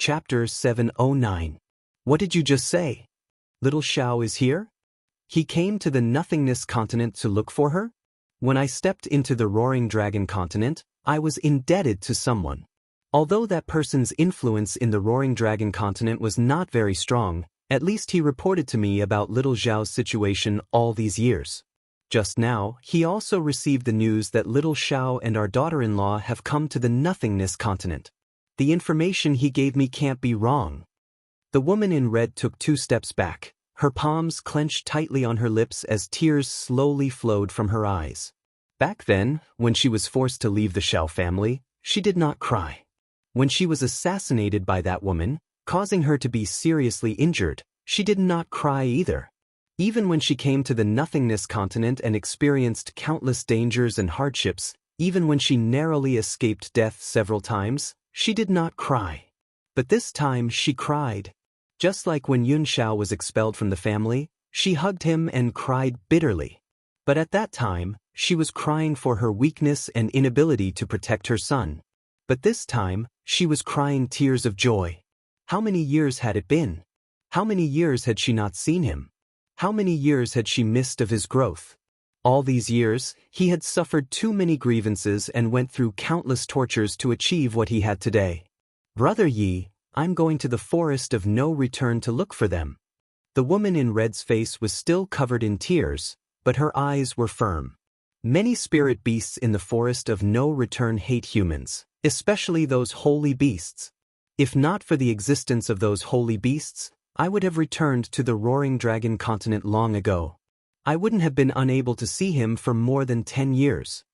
Chapter 709. What did you just say? Little Xiao is here? He came to the nothingness continent to look for her? When I stepped into the roaring dragon continent, I was indebted to someone. Although that person's influence in the roaring dragon continent was not very strong, at least he reported to me about little Xiao's situation all these years. Just now, he also received the news that little Xiao and our daughter-in-law have come to the nothingness continent. The information he gave me can't be wrong. The woman in red took 2 steps back, her palms clenched tightly on her lips as tears slowly flowed from her eyes. Back then, when she was forced to leave the Xiao family, she did not cry. When she was assassinated by that woman, causing her to be seriously injured, she did not cry either. Even when she came to the nothingness continent and experienced countless dangers and hardships, even when she narrowly escaped death several times, she did not cry. But this time she cried. Just like when Yun Xiao was expelled from the family, she hugged him and cried bitterly. But at that time, she was crying for her weakness and inability to protect her son. But this time, she was crying tears of joy. How many years had it been? How many years had she not seen him? How many years had she missed of his growth? All these years, he had suffered too many grievances and went through countless tortures to achieve what he had today. Brother Yi, I'm going to the forest of no return to look for them. The woman in red's face was still covered in tears, but her eyes were firm. Many spirit beasts in the forest of no return hate humans, especially those holy beasts. If not for the existence of those holy beasts, I would have returned to the roaring dragon continent long ago. I wouldn't have been unable to see him for more than 10 years.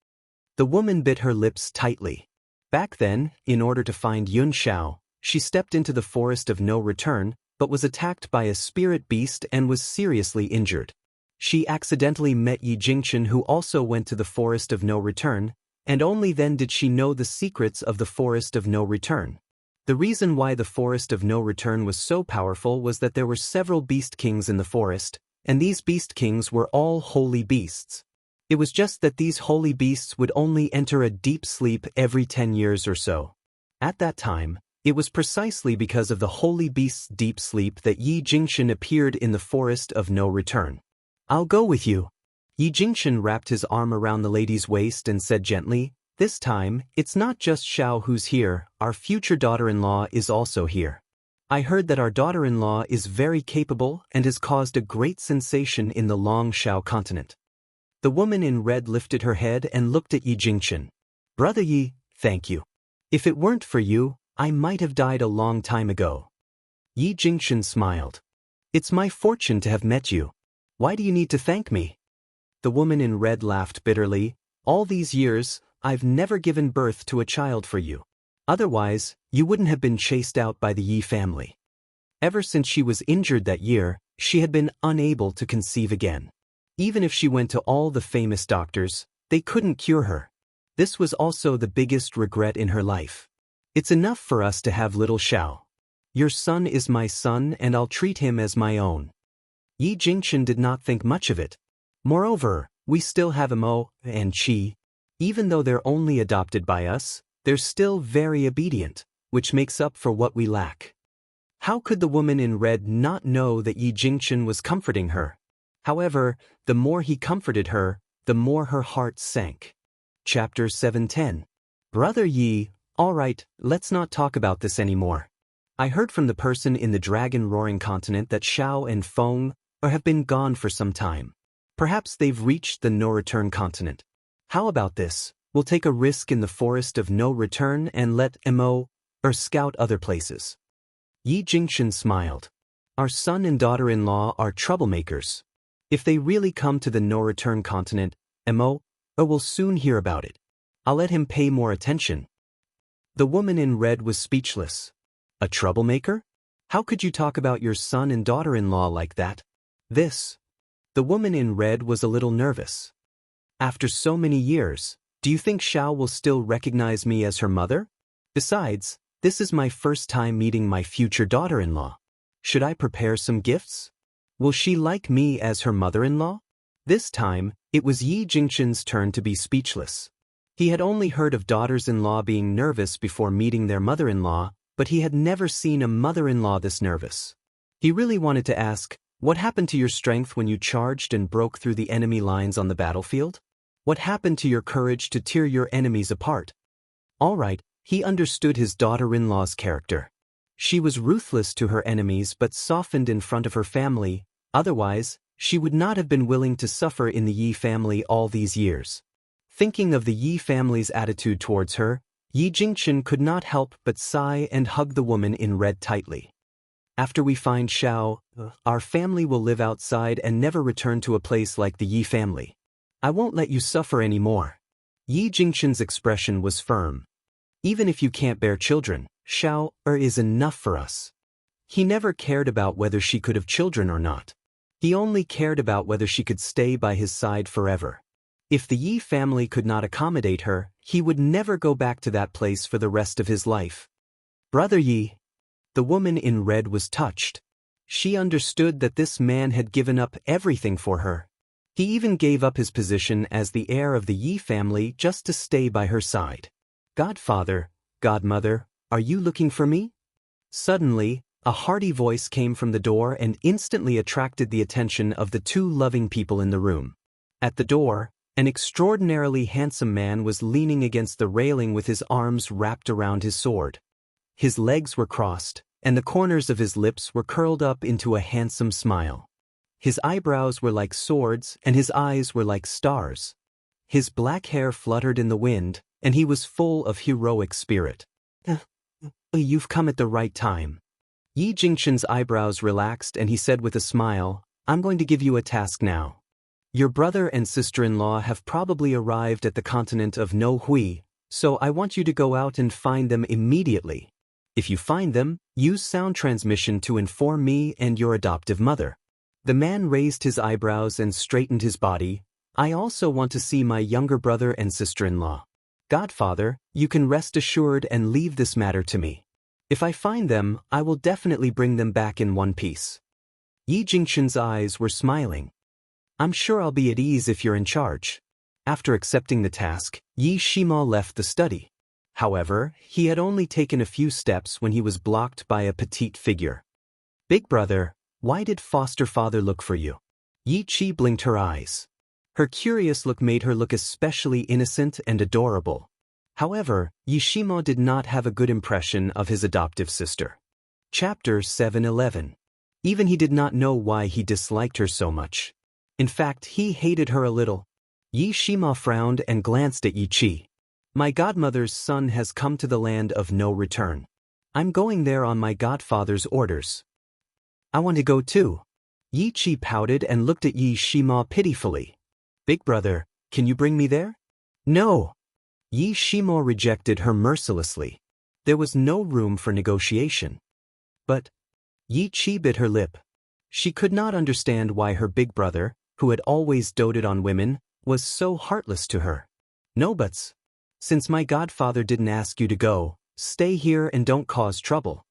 The woman bit her lips tightly. Back then, in order to find Yun Xiao, she stepped into the forest of no return, but was attacked by a spirit beast and was seriously injured. She accidentally met Yi Jingchen, who also went to the forest of no return, and only then did she know the secrets of the forest of no return. The reason why the forest of no return was so powerful was that there were several beast kings in the forest, and these beast kings were all holy beasts. It was just that these holy beasts would only enter a deep sleep every 10 years or so. At that time, it was precisely because of the holy beast's deep sleep that Yi Jingchen appeared in the forest of no return. I'll go with you. Yi Jingchen wrapped his arm around the lady's waist and said gently, this time, it's not just Xiao who's here, our future daughter-in-law is also here. I heard that our daughter-in-law is very capable and has caused a great sensation in the long Xiao continent. The woman in red lifted her head and looked at Yi Jingchen. Brother Yi, thank you. If it weren't for you, I might have died a long time ago. Yi Jingchen smiled. It's my fortune to have met you. Why do you need to thank me? The woman in red laughed bitterly. All these years, I've never given birth to a child for you. Otherwise, you wouldn't have been chased out by the Yi family. Ever since she was injured that year, she had been unable to conceive again. Even if she went to all the famous doctors, they couldn't cure her. This was also the biggest regret in her life. It's enough for us to have little Xiao. Your son is my son and I'll treat him as my own. Yi Jingchen did not think much of it. Moreover, we still have Mo and Qi. Even though they're only adopted by us, they're still very obedient, which makes up for what we lack. How could the woman in red not know that Yi Jingchen was comforting her? However, the more he comforted her, the more her heart sank. Chapter 710. Brother Yi, all right, let's not talk about this anymore. I heard from the person in the dragon-roaring continent that Xiao and Feng have been gone for some time. Perhaps they've reached the no-return continent. How about this? We'll take a risk in the forest of no return and let Mo scout other places. Yi Jingchen smiled. Our son and daughter-in-law are troublemakers. If they really come to the no-return continent, Mo will soon hear about it. I'll let him pay more attention. The woman in red was speechless. A troublemaker? How could you talk about your son and daughter-in-law like that? The woman in red was a little nervous. After so many years, do you think Xiao will still recognize me as her mother? Besides, this is my first time meeting my future daughter-in-law. Should I prepare some gifts? Will she like me as her mother-in-law? This time, it was Yi Jingchen's turn to be speechless. He had only heard of daughters-in-law being nervous before meeting their mother-in-law, but he had never seen a mother-in-law this nervous. He really wanted to ask, "What happened to your strength when you charged and broke through the enemy lines on the battlefield? What happened to your courage to tear your enemies apart?" All right, he understood his daughter-in-law's character. She was ruthless to her enemies but softened in front of her family, otherwise, she would not have been willing to suffer in the Yi family all these years. Thinking of the Yi family's attitude towards her, Yi Jingchen could not help but sigh and hug the woman in red tightly. "After we find Xiao, our family will live outside and never return to a place like the Yi family. I won't let you suffer anymore." Yi Jingchen's expression was firm. "Even if you can't bear children, Xiao is enough for us." He never cared about whether she could have children or not. He only cared about whether she could stay by his side forever. If the Yi family could not accommodate her, he would never go back to that place for the rest of his life. "Brother Yi." The woman in red was touched. She understood that this man had given up everything for her. He even gave up his position as the heir of the Yi family just to stay by her side. "Godfather, godmother, are you looking for me?" Suddenly, a hearty voice came from the door and instantly attracted the attention of the two loving people in the room. At the door, an extraordinarily handsome man was leaning against the railing with his arms wrapped around his sword. His legs were crossed, and the corners of his lips were curled up into a handsome smile. His eyebrows were like swords and his eyes were like stars. His black hair fluttered in the wind, and he was full of heroic spirit. "You've come at the right time." Yi Jingchen's eyebrows relaxed and he said with a smile, "I'm going to give you a task now. Your brother and sister-in-law have probably arrived at the continent of No Hui, so I want you to go out and find them immediately. If you find them, use sound transmission to inform me and your adoptive mother." The man raised his eyebrows and straightened his body. "I also want to see my younger brother and sister-in-law. Godfather, you can rest assured and leave this matter to me. If I find them, I will definitely bring them back in one piece." Yi Jingchen's eyes were smiling. "I'm sure I'll be at ease if you're in charge." After accepting the task, Yi Shima left the study. However, he had only taken a few steps when he was blocked by a petite figure. "Big brother, why did foster father look for you?" Yi Chi blinked her eyes. Her curious look made her look especially innocent and adorable. However, Yi Shima did not have a good impression of his adoptive sister. Chapter 7:11. Even he did not know why he disliked her so much. In fact, he hated her a little. Yi Shima frowned and glanced at Yi Chi. "My godmother's son has come to the land of no return. I'm going there on my godfather's orders." "I want to go too." Yi Chi pouted and looked at Yi Shima pitifully. "Big brother, can you bring me there?" "No." Yi Shima rejected her mercilessly. There was no room for negotiation. "But..." Yi Chi bit her lip. She could not understand why her big brother, who had always doted on women, was so heartless to her. "No buts. Since my godfather didn't ask you to go, stay here and don't cause trouble."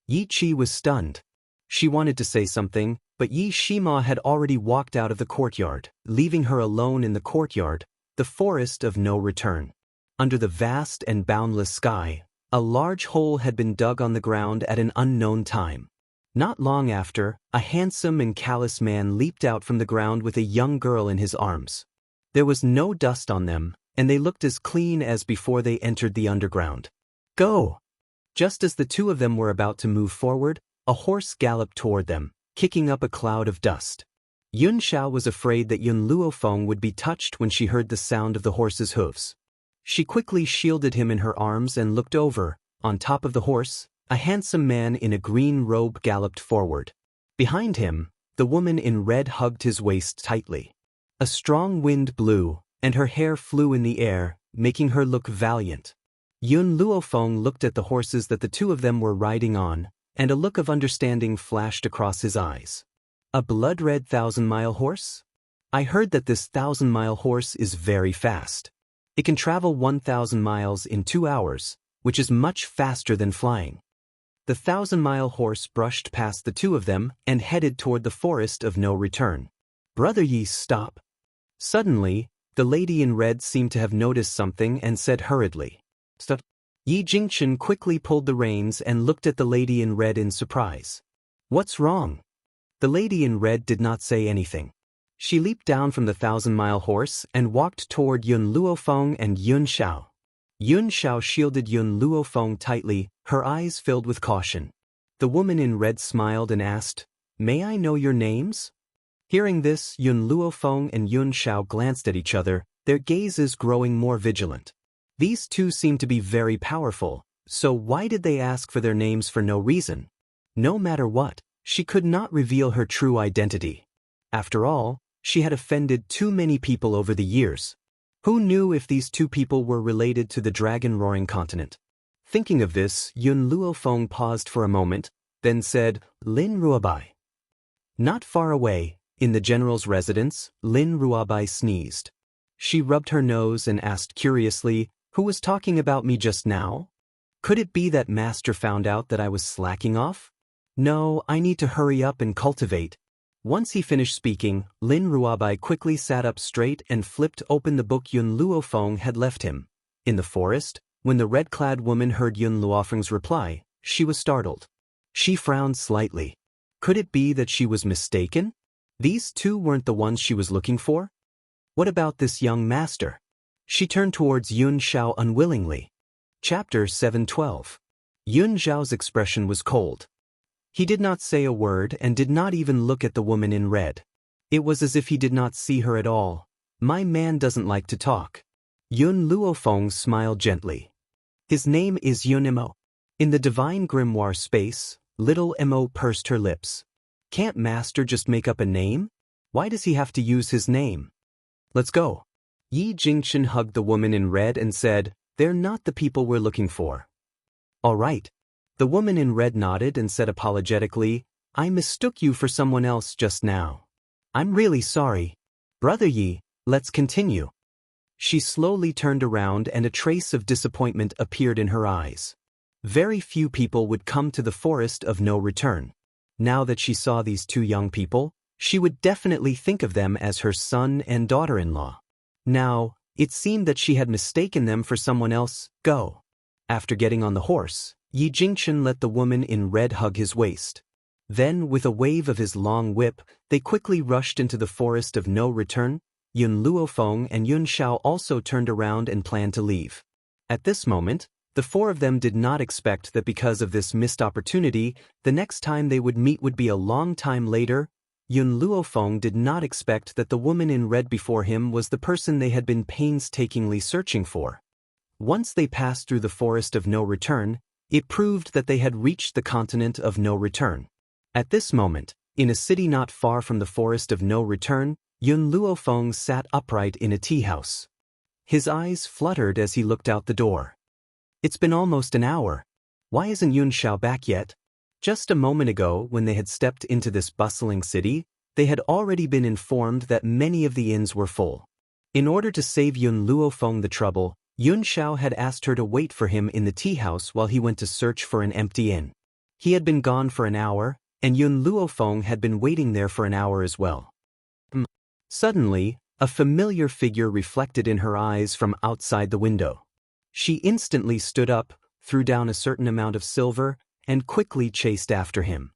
Yi Chi was stunned. She wanted to say something, but Yi Shima had already walked out of the courtyard, leaving her alone in the courtyard, the forest of no return. Under the vast and boundless sky, a large hole had been dug on the ground at an unknown time. Not long after, a handsome and callous man leaped out from the ground with a young girl in his arms. There was no dust on them, and they looked as clean as before they entered the underground. "Go!" Just as the two of them were about to move forward, a horse galloped toward them, kicking up a cloud of dust. Yun Xiao was afraid that Yun Luofeng would be touched when she heard the sound of the horse's hooves. She quickly shielded him in her arms and looked over. On top of the horse, a handsome man in a green robe galloped forward. Behind him, the woman in red hugged his waist tightly. A strong wind blew, and her hair flew in the air, making her look valiant. Yun Luofeng looked at the horses that the two of them were riding on, and a look of understanding flashed across his eyes. "A blood-red 1,000-mile horse? I heard that this 1,000-mile horse is very fast. It can travel 1,000 miles in 2 hours, which is much faster than flying." The 1,000-mile horse brushed past the two of them and headed toward the forest of no return. "Brother Yi, stop." Suddenly, the lady in red seemed to have noticed something and said hurriedly, "Stop." Yi Jingchen quickly pulled the reins and looked at the lady in red in surprise. What's wrong? The lady in red did not say anything. She leaped down from the 1,000-mile horse and walked toward Yun Luofeng and Yun Xiao. Yun Xiao shielded Yun Luofeng tightly, her eyes filled with caution. The woman in red smiled and asked, "May I know your names?" Hearing this, Yun Luofeng and Yun Xiao glanced at each other, their gazes growing more vigilant. These two seemed to be very powerful, so why did they ask for their names for no reason? No matter what, she could not reveal her true identity. After all, she had offended too many people over the years. Who knew if these two people were related to the dragon-roaring continent? Thinking of this, Yun Luofeng paused for a moment, then said, "Lin Ruabai." Not far away, in the general's residence, Lin Ruabai sneezed. She rubbed her nose and asked curiously, "Who was talking about me just now? Could it be that master found out that I was slacking off? No, I need to hurry up and cultivate." Once he finished speaking, Lin Ruabai quickly sat up straight and flipped open the book Yun Luofeng had left him. In the forest, when the red-clad woman heard Yun Luofeng's reply, she was startled. She frowned slightly. Could it be that she was mistaken? These two weren't the ones she was looking for? What about this young master? She turned towards Yun Xiao unwillingly. Chapter 7:12. Yun Xiao's expression was cold. He did not say a word and did not even look at the woman in red. It was as if he did not see her at all. "My man doesn't like to talk." Yun Luofeng smiled gently. "His name is Yun Mo." In the divine grimoire space, little Mo pursed her lips. Can't master just make up a name? Why does he have to use his name? Let's go. Yi Jingchen hugged the woman in red and said, "They're not the people we're looking for." "All right." The woman in red nodded and said apologetically, "I mistook you for someone else just now. I'm really sorry. Brother Yi, let's continue." She slowly turned around and a trace of disappointment appeared in her eyes. Very few people would come to the forest of no return. Now that she saw these two young people, she would definitely think of them as her son and daughter-in-law. Now, it seemed that she had mistaken them for someone else. Go. After getting on the horse, Yi Jingchen let the woman in red hug his waist. Then, with a wave of his long whip, they quickly rushed into the forest of no return. Yun Luofeng and Yun Xiao also turned around and planned to leave. At this moment, the four of them did not expect that because of this missed opportunity, the next time they would meet would be a long time later. Yun Luofeng did not expect that the woman in red before him was the person they had been painstakingly searching for. Once they passed through the forest of no return, it proved that they had reached the continent of no return. At this moment, in a city not far from the forest of no return, Yun Luofeng sat upright in a tea house. His eyes fluttered as he looked out the door. It's been almost an hour. Why isn't Yun Xiao back yet? Just a moment ago, when they had stepped into this bustling city, they had already been informed that many of the inns were full. In order to save Yun Luofeng the trouble, Yun Xiao had asked her to wait for him in the tea house while he went to search for an empty inn. He had been gone for an hour, and Yun Luofeng had been waiting there for an hour as well. Suddenly, a familiar figure reflected in her eyes from outside the window. She instantly stood up, threw down a certain amount of silver, and quickly chased after him.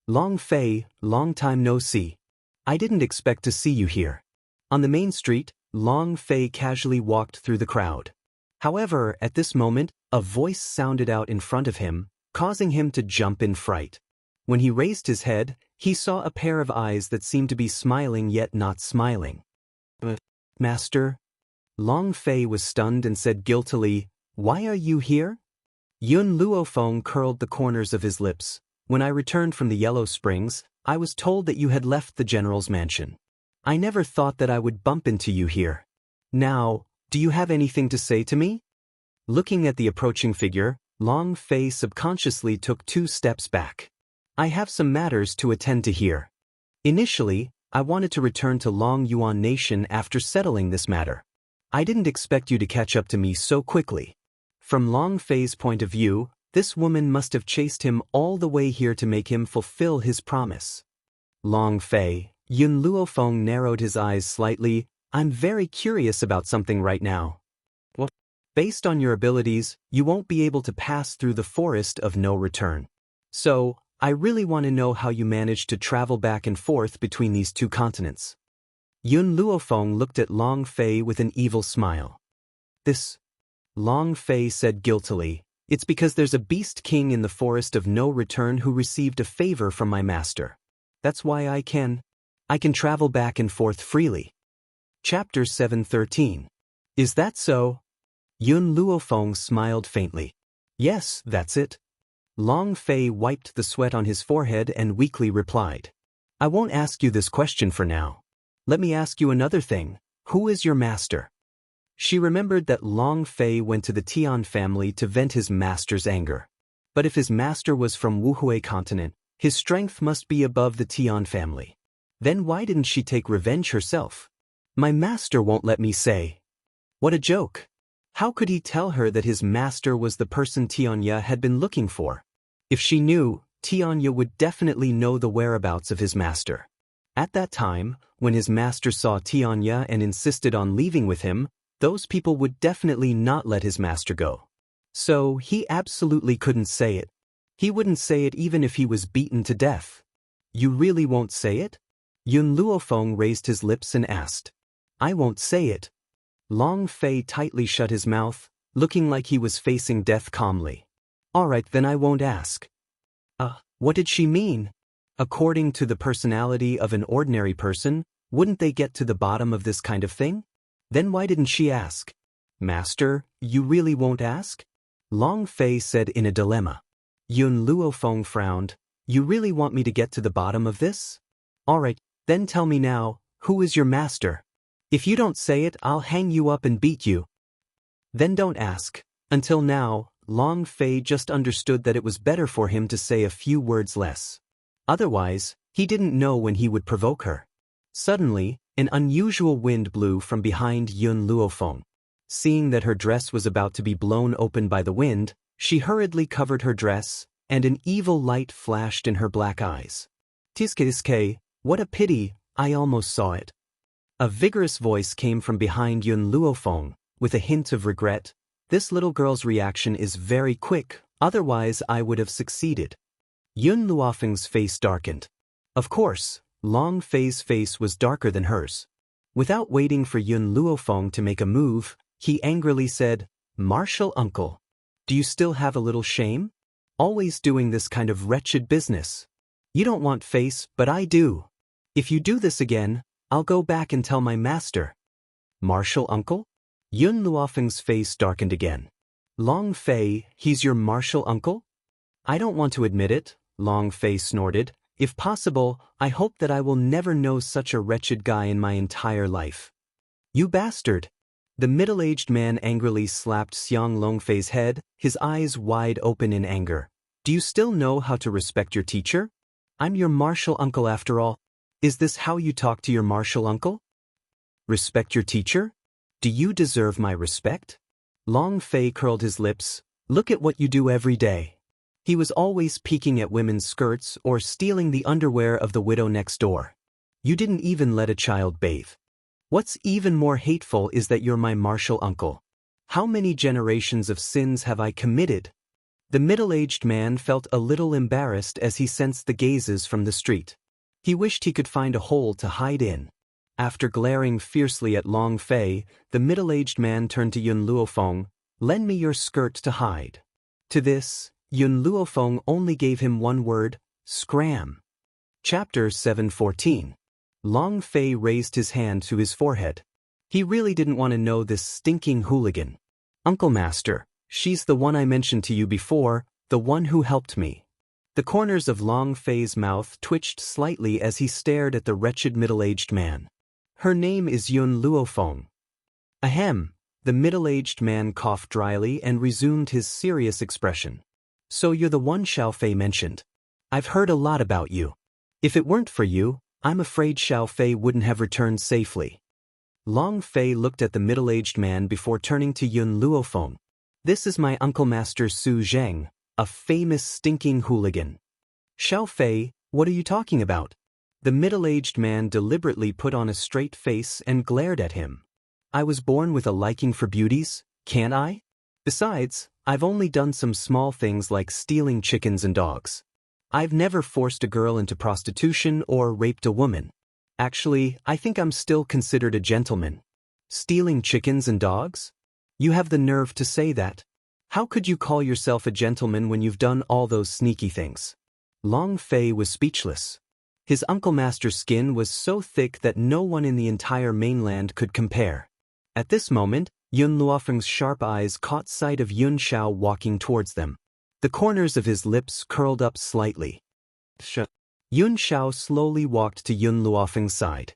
"Long Fei, long time no see. I didn't expect to see you here." On the main street, Long Fei casually walked through the crowd. However, at this moment, a voice sounded out in front of him, causing him to jump in fright. When he raised his head, he saw a pair of eyes that seemed to be smiling yet not smiling. "Master?" Long Fei was stunned and said guiltily, "Why are you here?" Yun Luofeng curled the corners of his lips. "When I returned from the Yellow Springs, I was told that you had left the general's mansion. I never thought that I would bump into you here. Now, do you have anything to say to me?" Looking at the approaching figure, Long Fei subconsciously took 2 steps back. "I have some matters to attend to here. Initially, I wanted to return to Long Yuan Nation after settling this matter. I didn't expect you to catch up to me so quickly." From Long Fei's point of view, this woman must have chased him all the way here to make him fulfill his promise. "Long Fei," Yun Luofeng narrowed his eyes slightly, "I'm very curious about something right now." "What?" Based on your abilities, you won't be able to pass through the forest of no return. So, I really want to know how you managed to travel back and forth between these two continents. Yun Luofeng looked at Long Fei with an evil smile. This, Long Fei said guiltily, it's because there's a beast king in the forest of no return who received a favor from my master. That's why I can travel back and forth freely. Chapter 7:13. Is that so? Yun Luofeng smiled faintly. Yes, that's it. Long Fei wiped the sweat on his forehead and weakly replied. I won't ask you this question for now. Let me ask you another thing. Who is your master? She remembered that Long Fei went to the Tian family to vent his master's anger. But if his master was from Wuhui continent, his strength must be above the Tian family. Then why didn't she take revenge herself? My master won't let me say. What a joke. How could he tell her that his master was the person Xianxia had been looking for? If she knew, Xianxia would definitely know the whereabouts of his master. At that time, when his master saw Xianxia and insisted on leaving with him, those people would definitely not let his master go. So he absolutely couldn't say it. He wouldn't say it even if he was beaten to death. You really won't say it? Yun Luofeng raised his lips and asked. I won't say it. Long Fei tightly shut his mouth, looking like he was facing death calmly. All right, then I won't ask. What did she mean? According to the personality of an ordinary person, wouldn't they get to the bottom of this kind of thing? Then why didn't she ask? Master, you really won't ask? Long Fei said in a dilemma. Yun Luofeng frowned. You really want me to get to the bottom of this? All right, then tell me now, who is your master? If you don't say it, I'll hang you up and beat you. Then don't ask. Until now, Long Fei just understood that it was better for him to say a few words less. Otherwise, he didn't know when he would provoke her. Suddenly, an unusual wind blew from behind Yun Luofeng. Seeing that her dress was about to be blown open by the wind, she hurriedly covered her dress, and an evil light flashed in her black eyes. Tiske, what a pity, I almost saw it. A vigorous voice came from behind Yun Luofeng, with a hint of regret. This little girl's reaction is very quick, otherwise I would have succeeded. Yun Luofeng's face darkened. Of course, Long Fei's face was darker than hers. Without waiting for Yun Luofeng to make a move, he angrily said, Martial uncle. Do you still have a little shame? Always doing this kind of wretched business. You don't want face, but I do. If you do this again, I'll go back and tell my master. Martial uncle? Yun Luofeng's face darkened again. Long Fei, he's your martial uncle? I don't want to admit it, Long Fei snorted. If possible, I hope that I will never know such a wretched guy in my entire life. You bastard! The middle-aged man angrily slapped Xiang Longfei's head, his eyes wide open in anger. Do you still know how to respect your teacher? I'm your martial uncle after all. Is this how you talk to your martial uncle? Respect your teacher? Do you deserve my respect? Long Fei curled his lips. Look at what you do every day. He was always peeking at women's skirts or stealing the underwear of the widow next door. You didn't even let a child bathe. What's even more hateful is that you're my martial uncle. How many generations of sins have I committed? The middle-aged man felt a little embarrassed as he sensed the gazes from the street. He wished he could find a hole to hide in. After glaring fiercely at Long Fei, the middle-aged man turned to Yun Luofeng. Lend me your skirt to hide. To this, Yun Luofeng only gave him one word, scram. Chapter 7:14. Long Fei raised his hand to his forehead. He really didn't want to know this stinking hooligan. Uncle Master, she's the one I mentioned to you before, the one who helped me. The corners of Long Fei's mouth twitched slightly as he stared at the wretched middle-aged man. Her name is Yun Luofeng. Ahem, the middle-aged man coughed dryly and resumed his serious expression. So you're the one Xiao Fei mentioned. I've heard a lot about you. If it weren't for you, I'm afraid Xiao Fei wouldn't have returned safely. Long Fei looked at the middle-aged man before turning to Yun Luofeng. This is my Uncle Master Su Zheng, a famous stinking hooligan. Xiao Fei, what are you talking about? The middle-aged man deliberately put on a straight face and glared at him. I was born with a liking for beauties, can't I? Besides, I've only done some small things like stealing chickens and dogs. I've never forced a girl into prostitution or raped a woman. Actually, I think I'm still considered a gentleman. Stealing chickens and dogs? You have the nerve to say that. How could you call yourself a gentleman when you've done all those sneaky things? Long Fei was speechless. His Uncle Master's skin was so thick that no one in the entire mainland could compare. At this moment, Yun Luofeng's sharp eyes caught sight of Yun Xiao walking towards them. The corners of his lips curled up slightly. Yun Xiao slowly walked to Yun Luofeng's side.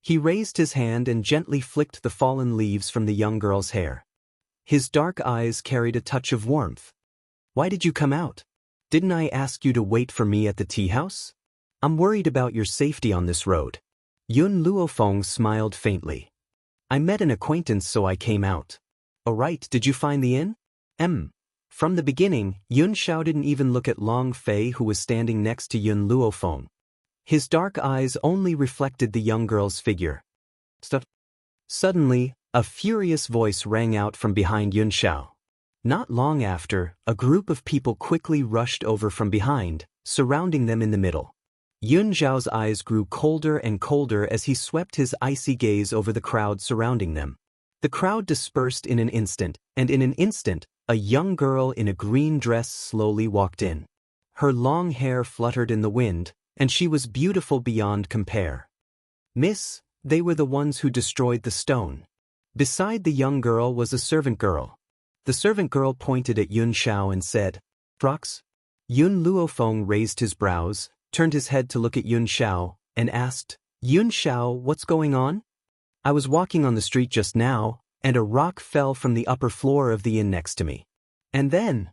He raised his hand and gently flicked the fallen leaves from the young girl's hair. His dark eyes carried a touch of warmth. Why did you come out? Didn't I ask you to wait for me at the tea house? I'm worried about your safety on this road. Yun Luofeng smiled faintly. I met an acquaintance, so I came out. Oh right, did you find the inn? From the beginning, Yun Xiao didn't even look at Long Fei, who was standing next to Yun Luofeng. His dark eyes only reflected the young girl's figure. Suddenly, a furious voice rang out from behind Yun Xiao. Not long after, a group of people quickly rushed over from behind, surrounding them in the middle. Yun Xiao's eyes grew colder and colder as he swept his icy gaze over the crowd surrounding them. The crowd dispersed in an instant, and in an instant, a young girl in a green dress slowly walked in. Her long hair fluttered in the wind, and she was beautiful beyond compare. Miss, they were the ones who destroyed the stone. Beside the young girl was a servant girl. The servant girl pointed at Yun Xiao and said, "Frox?" Yun Luofeng raised his brows, turned his head to look at Yun Xiao, and asked, "Yun Xiao, what's going on?" "I was walking on the street just now, and a rock fell from the upper floor of the inn next to me. And then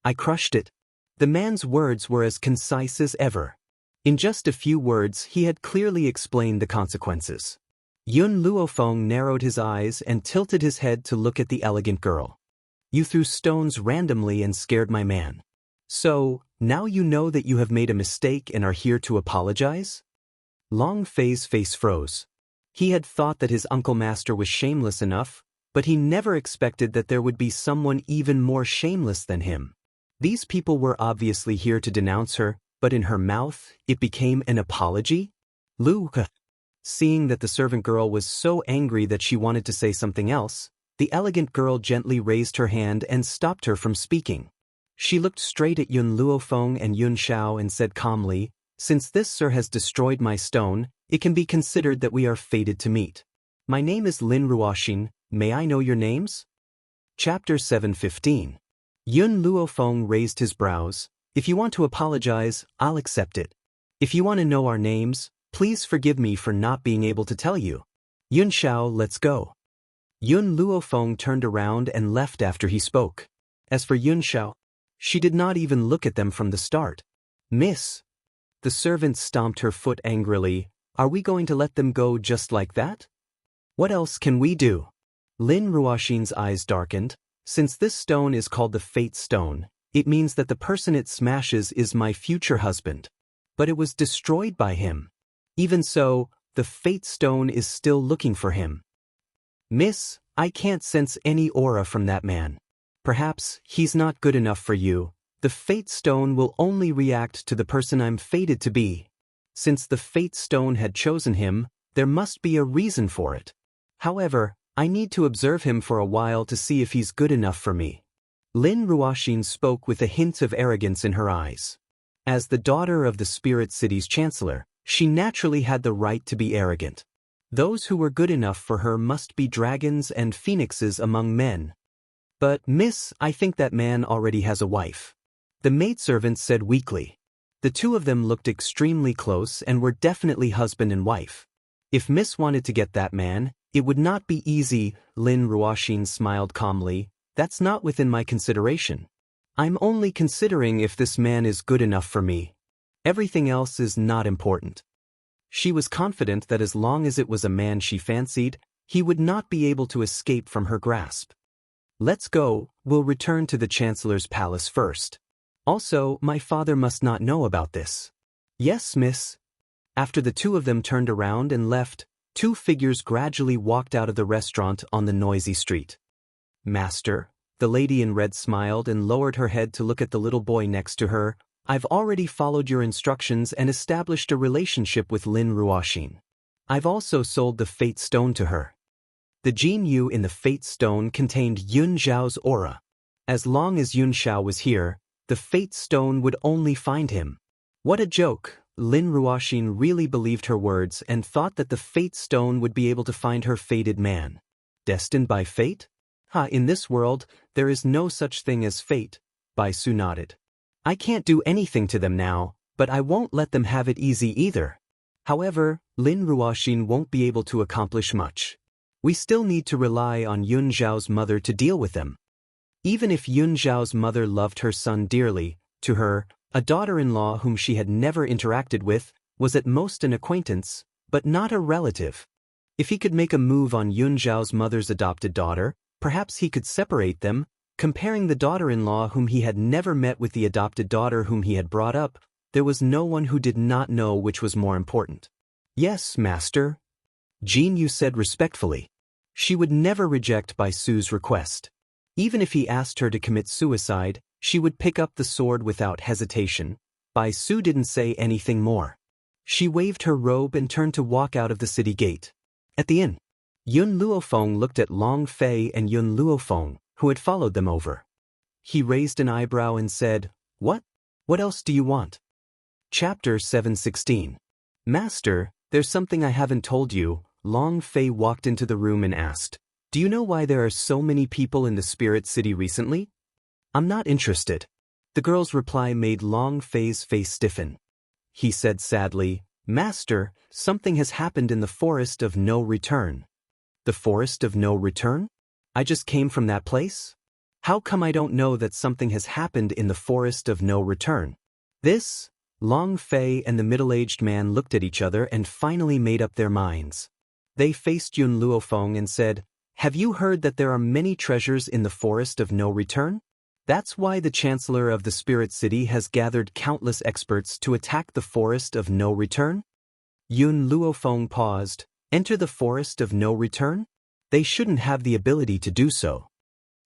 I crushed it." The man's words were as concise as ever. In just a few words he had clearly explained the consequences. Yun Luofeng narrowed his eyes and tilted his head to look at the elegant girl. "You threw stones randomly and scared my man. So, now you know that you have made a mistake and are here to apologize?" Long Fei's face froze. He had thought that his Uncle Master was shameless enough, but he never expected that there would be someone even more shameless than him. These people were obviously here to denounce her, but in her mouth, it became an apology? Seeing that the servant girl was so angry that she wanted to say something else, the elegant girl gently raised her hand and stopped her from speaking. She looked straight at Yun Luofeng and Yun Xiao and said calmly, "Since this sir has destroyed my stone, it can be considered that we are fated to meet. My name is Lin Ruoxin, may I know your names?" Chapter 7:15. Yun Luofeng raised his brows. "If you want to apologize, I'll accept it. If you want to know our names, please forgive me for not being able to tell you. Yun Xiao, let's go." Yun Luofeng turned around and left after he spoke. As for Yun Xiao, she did not even look at them from the start. "Miss." The servant stomped her foot angrily. "Are we going to let them go just like that? What else can we do?" Lin Ruoxin's eyes darkened. "Since this stone is called the Fate Stone, it means that the person it smashes is my future husband. But it was destroyed by him. Even so, the Fate Stone is still looking for him. Miss, I can't sense any aura from that man. Perhaps he's not good enough for you. The Fate Stone will only react to the person I'm fated to be. Since the Fate Stone had chosen him, there must be a reason for it. However, I need to observe him for a while to see if he's good enough for me." Lin Ruoxin spoke with a hint of arrogance in her eyes. As the daughter of the Spirit City's chancellor, she naturally had the right to be arrogant. Those who were good enough for her must be dragons and phoenixes among men. "But, miss, I think that man already has a wife," the maidservant said weakly. The two of them looked extremely close and were definitely husband and wife. If Miss wanted to get that man, it would not be easy. Lin Ruoxin smiled calmly. "That's not within my consideration. I'm only considering if this man is good enough for me. Everything else is not important." She was confident that as long as it was a man she fancied, he would not be able to escape from her grasp. "Let's go, we'll return to the Chancellor's palace first. Also, my father must not know about this." "Yes, miss." After the two of them turned around and left, two figures gradually walked out of the restaurant on the noisy street. "Master, The lady in red smiled and lowered her head to look at the little boy next to her. I've already followed your instructions and established a relationship with Lin Ruoxin. I've also sold the Fate Stone to her. The Jin Yu in the Fate Stone contained Yun Zhao's aura. As long as Yun Zhao was here, the Fate Stone would only find him. What a joke! Lin Ruoxin really believed her words and thought that the Fate Stone would be able to find her fated man. Destined by fate? In this world, there is no such thing as fate, Bai Su nodded. I can't do anything to them now, but I won't let them have it easy either. However, Lin Ruoxin won't be able to accomplish much. We still need to rely on Yun Zhao's mother to deal with them. Even if Yun Zhao's mother loved her son dearly, to her, a daughter-in-law whom she had never interacted with was at most an acquaintance, but not a relative. If he could make a move on Yun Zhao's mother's adopted daughter, perhaps he could separate them, comparing the daughter-in-law whom he had never met with the adopted daughter whom he had brought up. There was no one who did not know which was more important. Yes, master, Jin Yu said respectfully. She would never reject Bai Su's request. Even if he asked her to commit suicide, she would pick up the sword without hesitation. Bai Su didn't say anything more. She waved her robe and turned to walk out of the city gate. At the inn, Yun Luofeng looked at Long Fei and Yun Luofeng, who had followed them over. He raised an eyebrow and said, What? What else do you want? Chapter 716. Master, there's something I haven't told you. Long Fei walked into the room and asked, Do you know why there are so many people in the Spirit City recently? I'm not interested. The girl's reply made Long Fei's face stiffen. He said sadly, Master, something has happened in the Forest of No Return. The Forest of No Return? I just came from that place? How come I don't know that something has happened in the Forest of No Return? This? Long Fei and the middle-aged man looked at each other and finally made up their minds. They faced Yun Luofeng and said, Have you heard that there are many treasures in the Forest of No Return? That's why the Chancellor of the Spirit City has gathered countless experts to attack the Forest of No Return? Yun Luofeng paused. Enter the Forest of No Return? They shouldn't have the ability to do so.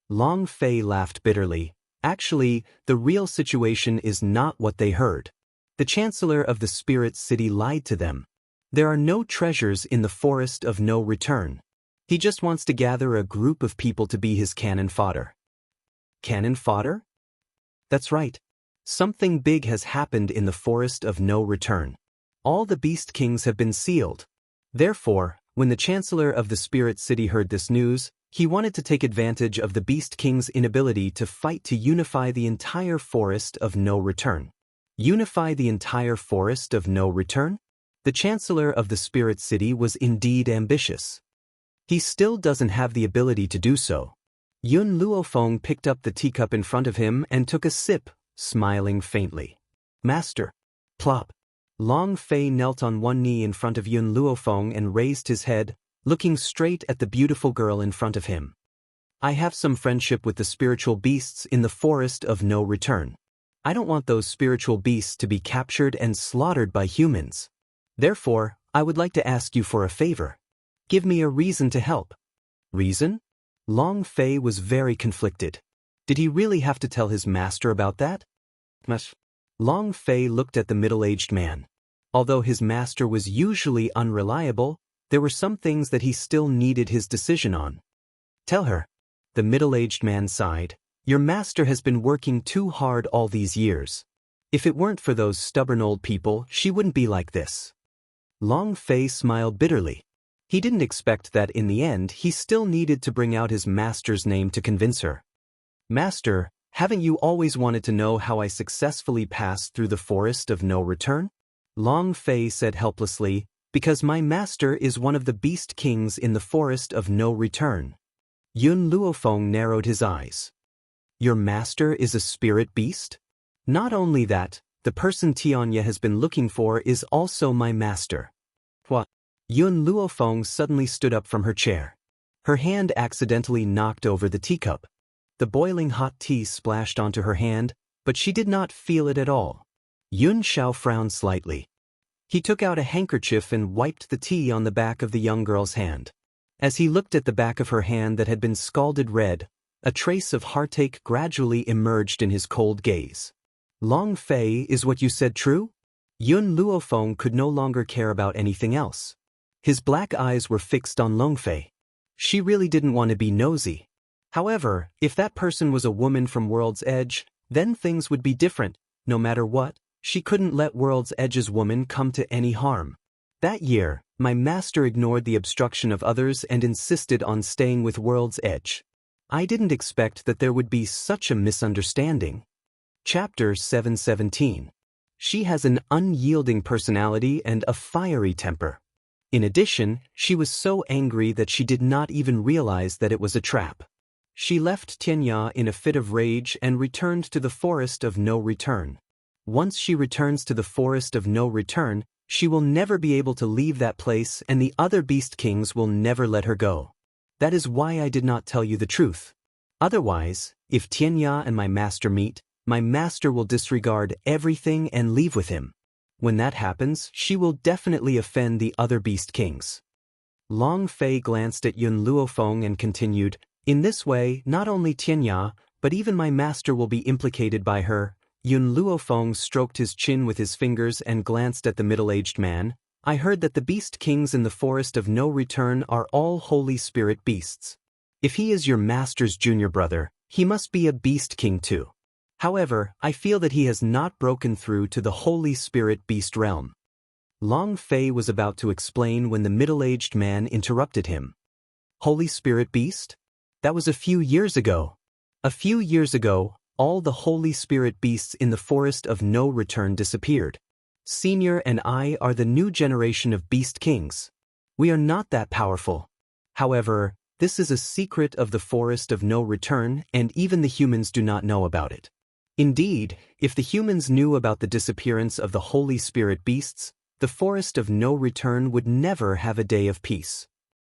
Long Fei laughed bitterly. Actually, the real situation is not what they heard. The Chancellor of the Spirit City lied to them. There are no treasures in the Forest of No Return. He just wants to gather a group of people to be his cannon fodder. Cannon fodder? That's right. Something big has happened in the Forest of No Return. All the Beast Kings have been sealed. Therefore, when the Chancellor of the Spirit City heard this news, he wanted to take advantage of the Beast King's inability to fight to unify the entire Forest of No Return. Unify the entire Forest of No Return? The Chancellor of the Spirit City was indeed ambitious. He still doesn't have the ability to do so. Yun Luofeng picked up the teacup in front of him and took a sip, smiling faintly. Master. Plop. Long Fei knelt on one knee in front of Yun Luofeng and raised his head, looking straight at the beautiful girl in front of him. I have some friendship with the spiritual beasts in the Forest of No Return. I don't want those spiritual beasts to be captured and slaughtered by humans. Therefore, I would like to ask you for a favor. Give me a reason to help. Reason? Long Fei was very conflicted. Did he really have to tell his master about that? Long Fei looked at the middle-aged man. Although his master was usually unreliable, there were some things that he still needed his decision on. Tell her. The middle-aged man sighed. Your master has been working too hard all these years. If it weren't for those stubborn old people, she wouldn't be like this. Long Fei smiled bitterly. He didn't expect that in the end he still needed to bring out his master's name to convince her. Master, haven't you always wanted to know how I successfully passed through the Forest of No Return? Long Fei said helplessly, Because my master is one of the Beast Kings in the Forest of No Return. Yun Luofeng narrowed his eyes. Your master is a spirit beast? Not only that, the person Xianxia has been looking for is also my master. What? Yun Luofeng suddenly stood up from her chair. Her hand accidentally knocked over the teacup. The boiling hot tea splashed onto her hand, but she did not feel it at all. Yun Xiao frowned slightly. He took out a handkerchief and wiped the tea on the back of the young girl's hand. As he looked at the back of her hand that had been scalded red, A trace of heartache gradually emerged in his cold gaze. Long Fei, is what you said true? Yun Luofeng could no longer care about anything else. His black eyes were fixed on Long Fei. She really didn't want to be nosy. However, if that person was a woman from World's Edge, then things would be different. No matter what, she couldn't let World's Edge's woman come to any harm. That year, my master ignored the obstruction of others and insisted on staying with World's Edge. I didn't expect that there would be such a misunderstanding. Chapter 717. She has an unyielding personality and a fiery temper. In addition, she was so angry that she did not even realize that it was a trap. She left Xianxia in a fit of rage and returned to the Forest of No Return. Once she returns to the Forest of No Return, she will never be able to leave that place and the other beast kings will never let her go. That is why I did not tell you the truth. Otherwise, if Xianxia and my master meet, my master will disregard everything and leave with him. When that happens, she will definitely offend the other beast kings. Long Fei glanced at Yun Luofeng and continued, in this way, not only Xianxia, but even my master will be implicated by her. Yun Luofeng stroked his chin with his fingers and glanced at the middle-aged man. I heard that the beast kings in the Forest of No Return are all Holy Spirit beasts. If he is your master's junior brother, he must be a beast king too. However, I feel that he has not broken through to the Holy Spirit beast realm. Long Fei was about to explain when the middle-aged man interrupted him. Holy Spirit beast? That was a few years ago. A few years ago, all the Holy Spirit beasts in the Forest of No Return disappeared. Senior and I are the new generation of beast kings. We are not that powerful. However, this is a secret of the Forest of No Return and even the humans do not know about it. Indeed, if the humans knew about the disappearance of the Holy Spirit beasts, the Forest of No Return would never have a day of peace.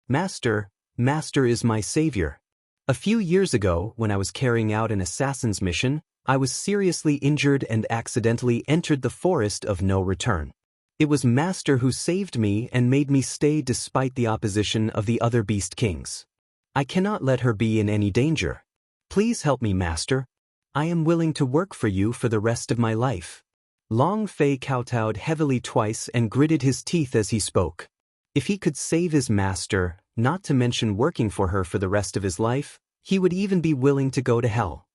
Master is my savior. A few years ago, when I was carrying out an assassin's mission, I was seriously injured and accidentally entered the Forest of No Return. It was Master who saved me and made me stay despite the opposition of the other beast kings. I cannot let her be in any danger. Please help me, Master. I am willing to work for you for the rest of my life. Long Fei kowtowed heavily twice and gritted his teeth as he spoke. If he could save his master, not to mention working for her for the rest of his life, he would even be willing to go to hell.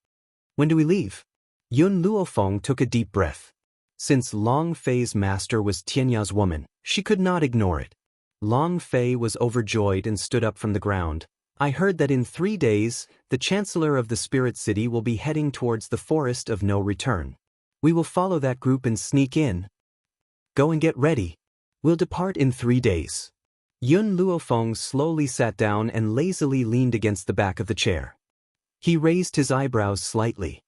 When do we leave? Yun Luofeng took a deep breath. Since Long Fei's master was Xianxia's woman, she could not ignore it. Long Fei was overjoyed and stood up from the ground. I heard that in 3 days, the Chancellor of the Spirit City will be heading towards the Forest of No Return. We will follow that group and sneak in. Go and get ready. We'll depart in 3 days. Yun Luofeng slowly sat down and lazily leaned against the back of the chair. He raised his eyebrows slightly.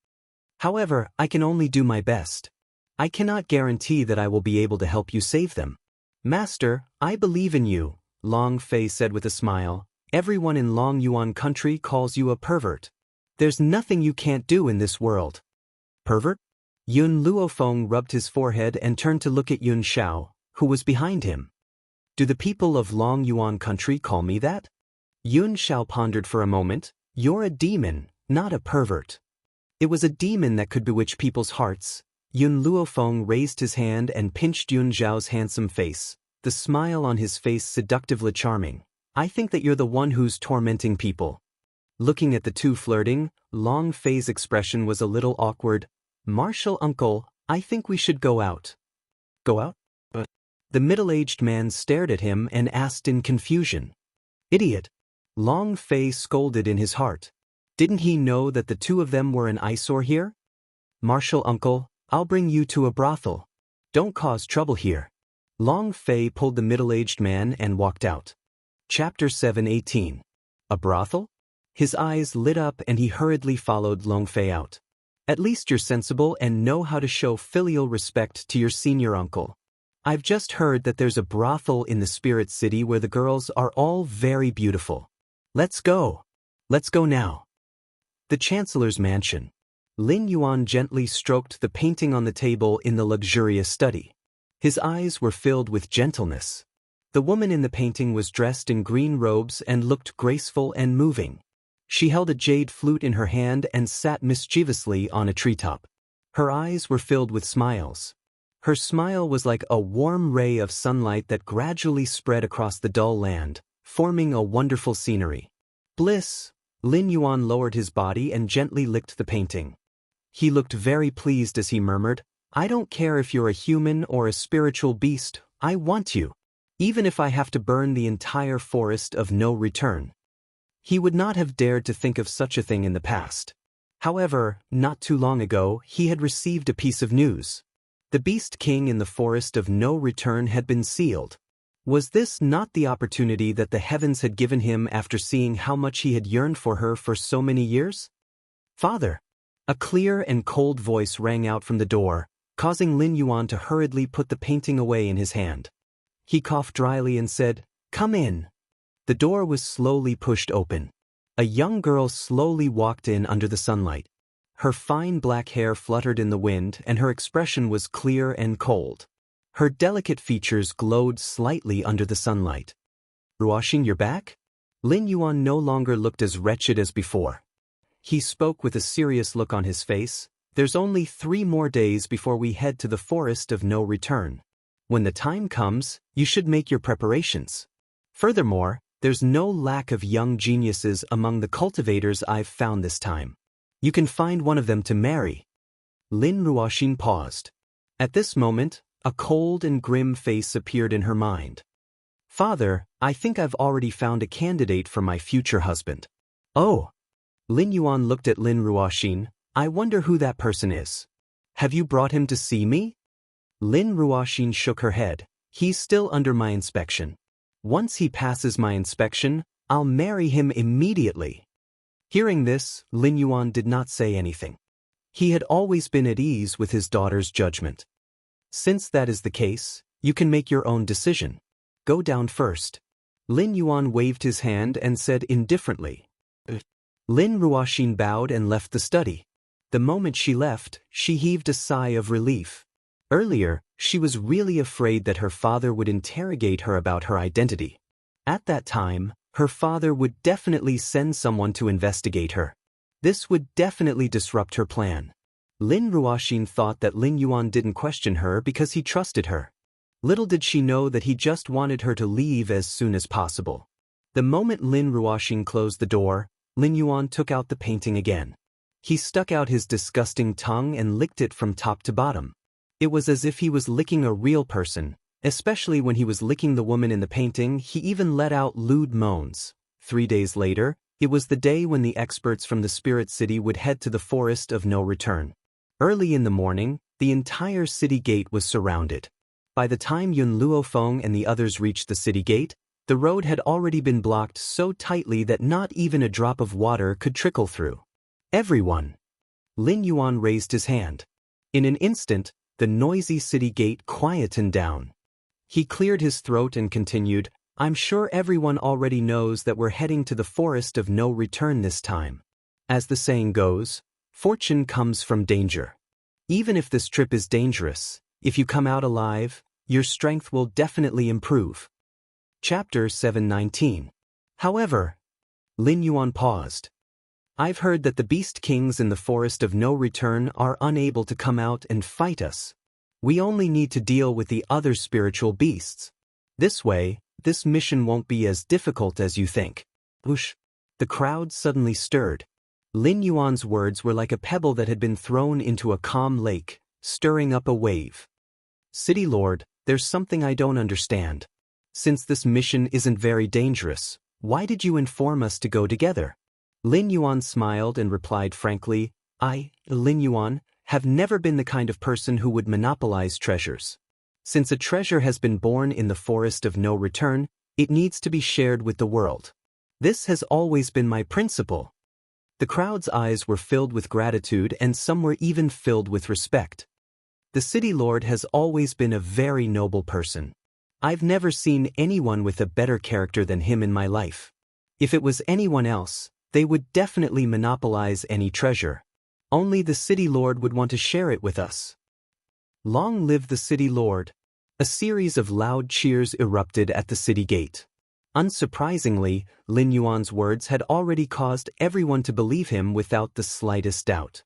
However, I can only do my best. I cannot guarantee that I will be able to help you save them. Master, I believe in you, Long Fei said with a smile. Everyone in Long Yuan country calls you a pervert. There's nothing you can't do in this world. Pervert? Yun Luofeng rubbed his forehead and turned to look at Yun Xiao, who was behind him. Do the people of Long Yuan country call me that? Yun Xiao pondered for a moment. You're a demon, not a pervert. It was a demon that could bewitch people's hearts. Yun Luofeng raised his hand and pinched Yun Xiao's handsome face, the smile on his face seductively charming. I think that you're the one who's tormenting people. Looking at the two flirting, Long Fei's expression was a little awkward. Martial uncle, I think we should go out. Go out? But the middle-aged man stared at him and asked in confusion. Idiot! Long Fei scolded in his heart. Didn't he know that the two of them were an eyesore here? Martial uncle, I'll bring you to a brothel. Don't cause trouble here. Long Fei pulled the middle-aged man and walked out. Chapter 718. A brothel? His eyes lit up and he hurriedly followed Long Fei out. At least you're sensible and know how to show filial respect to your senior uncle. I've just heard that there's a brothel in the Spirit City where the girls are all very beautiful. Let's go. Let's go now. The Chancellor's mansion. Lin Yuan gently stroked the painting on the table in the luxurious study. His eyes were filled with gentleness. The woman in the painting was dressed in green robes and looked graceful and moving. She held a jade flute in her hand and sat mischievously on a treetop. Her eyes were filled with smiles. Her smile was like a warm ray of sunlight that gradually spread across the dull land, forming a wonderful scenery. Bliss! Lin Yuan lowered his body and gently licked the painting. He looked very pleased as he murmured, "I don't care if you're a human or a spiritual beast, I want you. Even if I have to burn the entire forest of no return." He would not have dared to think of such a thing in the past. However, not too long ago, he had received a piece of news. The Beast King in the forest of no return had been sealed. Was this not the opportunity that the heavens had given him after seeing how much he had yearned for her for so many years? "Father!" A clear and cold voice rang out from the door, causing Lin Yuan to hurriedly put the painting away in his hand. He coughed dryly and said, "Come in." The door was slowly pushed open. A young girl slowly walked in under the sunlight. Her fine black hair fluttered in the wind and her expression was clear and cold. Her delicate features glowed slightly under the sunlight. "Ruoxin, you're back?" Lin Yuan no longer looked as wretched as before. He spoke with a serious look on his face. "There's only 3 more days before we head to the forest of no return. When the time comes, you should make your preparations. Furthermore, there's no lack of young geniuses among the cultivators I've found this time. You can find one of them to marry." Lin Ruoxin paused. At this moment, a cold and grim face appeared in her mind. "Father, I think I've already found a candidate for my future husband." "Oh." Lin Yuan looked at Lin Ruoxin. "I wonder who that person is. Have you brought him to see me?" Lin Ruoxin shook her head. "He's still under my inspection. Once he passes my inspection, I'll marry him immediately." Hearing this, Lin Yuan did not say anything. He had always been at ease with his daughter's judgment. "Since that is the case, you can make your own decision. Go down first." Lin Yuan waved his hand and said indifferently. Lin Ruoxin bowed and left the study. The moment she left, she heaved a sigh of relief. Earlier, she was really afraid that her father would interrogate her about her identity. At that time, her father would definitely send someone to investigate her. This would definitely disrupt her plan. Lin Ruoxin thought that Lin Yuan didn't question her because he trusted her. Little did she know that he just wanted her to leave as soon as possible. The moment Lin Ruoxin closed the door, Lin Yuan took out the painting again. He stuck out his disgusting tongue and licked it from top to bottom. It was as if he was licking a real person. Especially when he was licking the woman in the painting, he even let out lewd moans. 3 days later, it was the day when the experts from the Spirit City would head to the forest of no return. Early in the morning, the entire city gate was surrounded. By the time Yun Luofeng and the others reached the city gate, the road had already been blocked so tightly that not even a drop of water could trickle through. "Everyone!" Lin Yuan raised his hand. In an instant, the noisy city gate quietened down. He cleared his throat and continued, "I'm sure everyone already knows that we're heading to the forest of no return this time. As the saying goes, fortune comes from danger. Even if this trip is dangerous, if you come out alive, your strength will definitely improve." Chapter 719. However, Lin Yuan paused. "I've heard that the Beast Kings in the forest of no return are unable to come out and fight us. We only need to deal with the other spiritual beasts. This way, this mission won't be as difficult as you think." Whoosh! The crowd suddenly stirred. Lin Yuan's words were like a pebble that had been thrown into a calm lake, stirring up a wave. "City Lord, there's something I don't understand. Since this mission isn't very dangerous, why did you inform us to go together?" Lin Yuan smiled and replied frankly, "I, Lin Yuan, have never been the kind of person who would monopolize treasures. Since a treasure has been born in the forest of no return, it needs to be shared with the world. This has always been my principle." The crowd's eyes were filled with gratitude and some were even filled with respect. "The city lord has always been a very noble person. I've never seen anyone with a better character than him in my life. If it was anyone else, they would definitely monopolize any treasure. Only the city lord would want to share it with us." Long live the city lord! A series of loud cheers erupted at the city gate. Unsurprisingly, Lin Yuan's words had already caused everyone to believe him without the slightest doubt.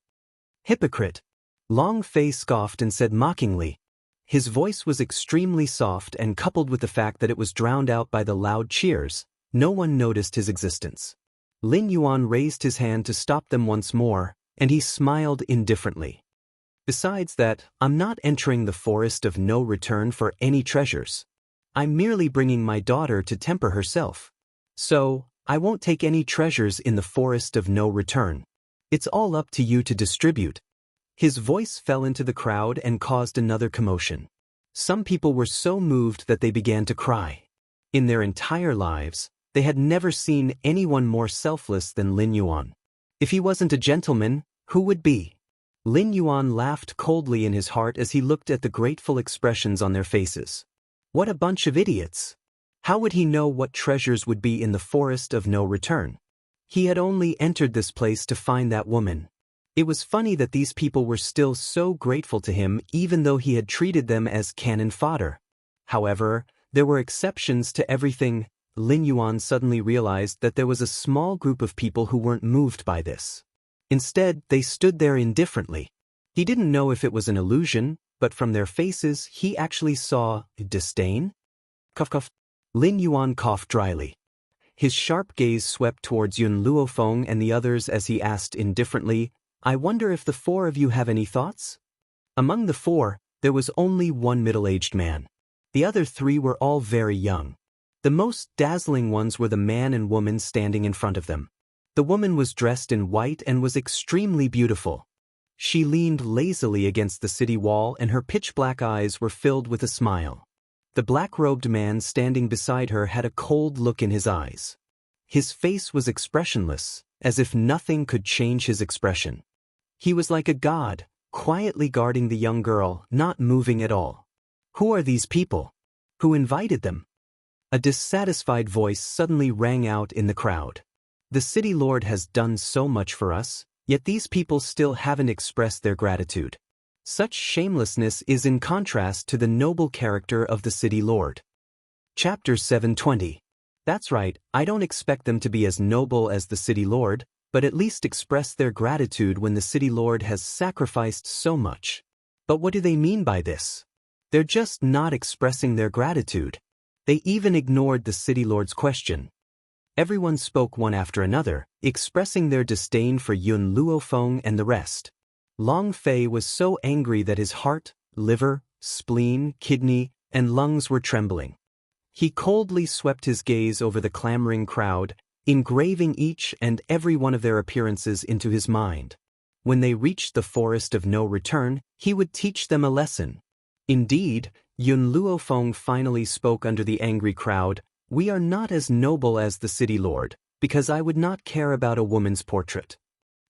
Hypocrite! Long Fei scoffed and said mockingly. His voice was extremely soft, and coupled with the fact that it was drowned out by the loud cheers, no one noticed his existence. Lin Yuan raised his hand to stop them once more, and he smiled indifferently. Besides that, I'm not entering the forest of no return for any treasures. I'm merely bringing my daughter to temper herself. So, I won't take any treasures in the forest of no return. It's all up to you to distribute. His voice fell into the crowd and caused another commotion. Some people were so moved that they began to cry. In their entire lives, they had never seen anyone more selfless than Lin Yuan. If he wasn't a gentleman, who would be? Lin Yuan laughed coldly in his heart as he looked at the grateful expressions on their faces. What a bunch of idiots! How would he know what treasures would be in the forest of no return? He had only entered this place to find that woman. It was funny that these people were still so grateful to him even though he had treated them as cannon fodder. However, there were exceptions to everything. Lin Yuan suddenly realized that there was a small group of people who weren't moved by this. Instead, they stood there indifferently. He didn't know if it was an illusion, but from their faces he actually saw disdain. Cough cough. Lin Yuan coughed dryly. His sharp gaze swept towards Yun Luofeng and the others as he asked indifferently, I wonder if the four of you have any thoughts? Among the four, there was only one middle-aged man. The other three were all very young. The most dazzling ones were the man and woman standing in front of them. The woman was dressed in white and was extremely beautiful. She leaned lazily against the city wall and her pitch-black eyes were filled with a smile. The black-robed man standing beside her had a cold look in his eyes. His face was expressionless, as if nothing could change his expression. He was like a god, quietly guarding the young girl, not moving at all. Who are these people? Who invited them? A dissatisfied voice suddenly rang out in the crowd. The city lord has done so much for us, yet these people still haven't expressed their gratitude. Such shamelessness is in contrast to the noble character of the city lord. Chapter 720. That's right, I don't expect them to be as noble as the city lord, but at least express their gratitude when the city lord has sacrificed so much. But what do they mean by this? They're just not expressing their gratitude. They even ignored the city lord's question. Everyone spoke one after another, expressing their disdain for Yun Luofeng and the rest. Long Fei was so angry that his heart, liver, spleen, kidney, and lungs were trembling. He coldly swept his gaze over the clamoring crowd, engraving each and every one of their appearances into his mind. When they reached the forest of no return, he would teach them a lesson. Indeed, Yun Luofeng finally spoke under the angry crowd, We are not as noble as the city lord, because I would not care about a woman's portrait.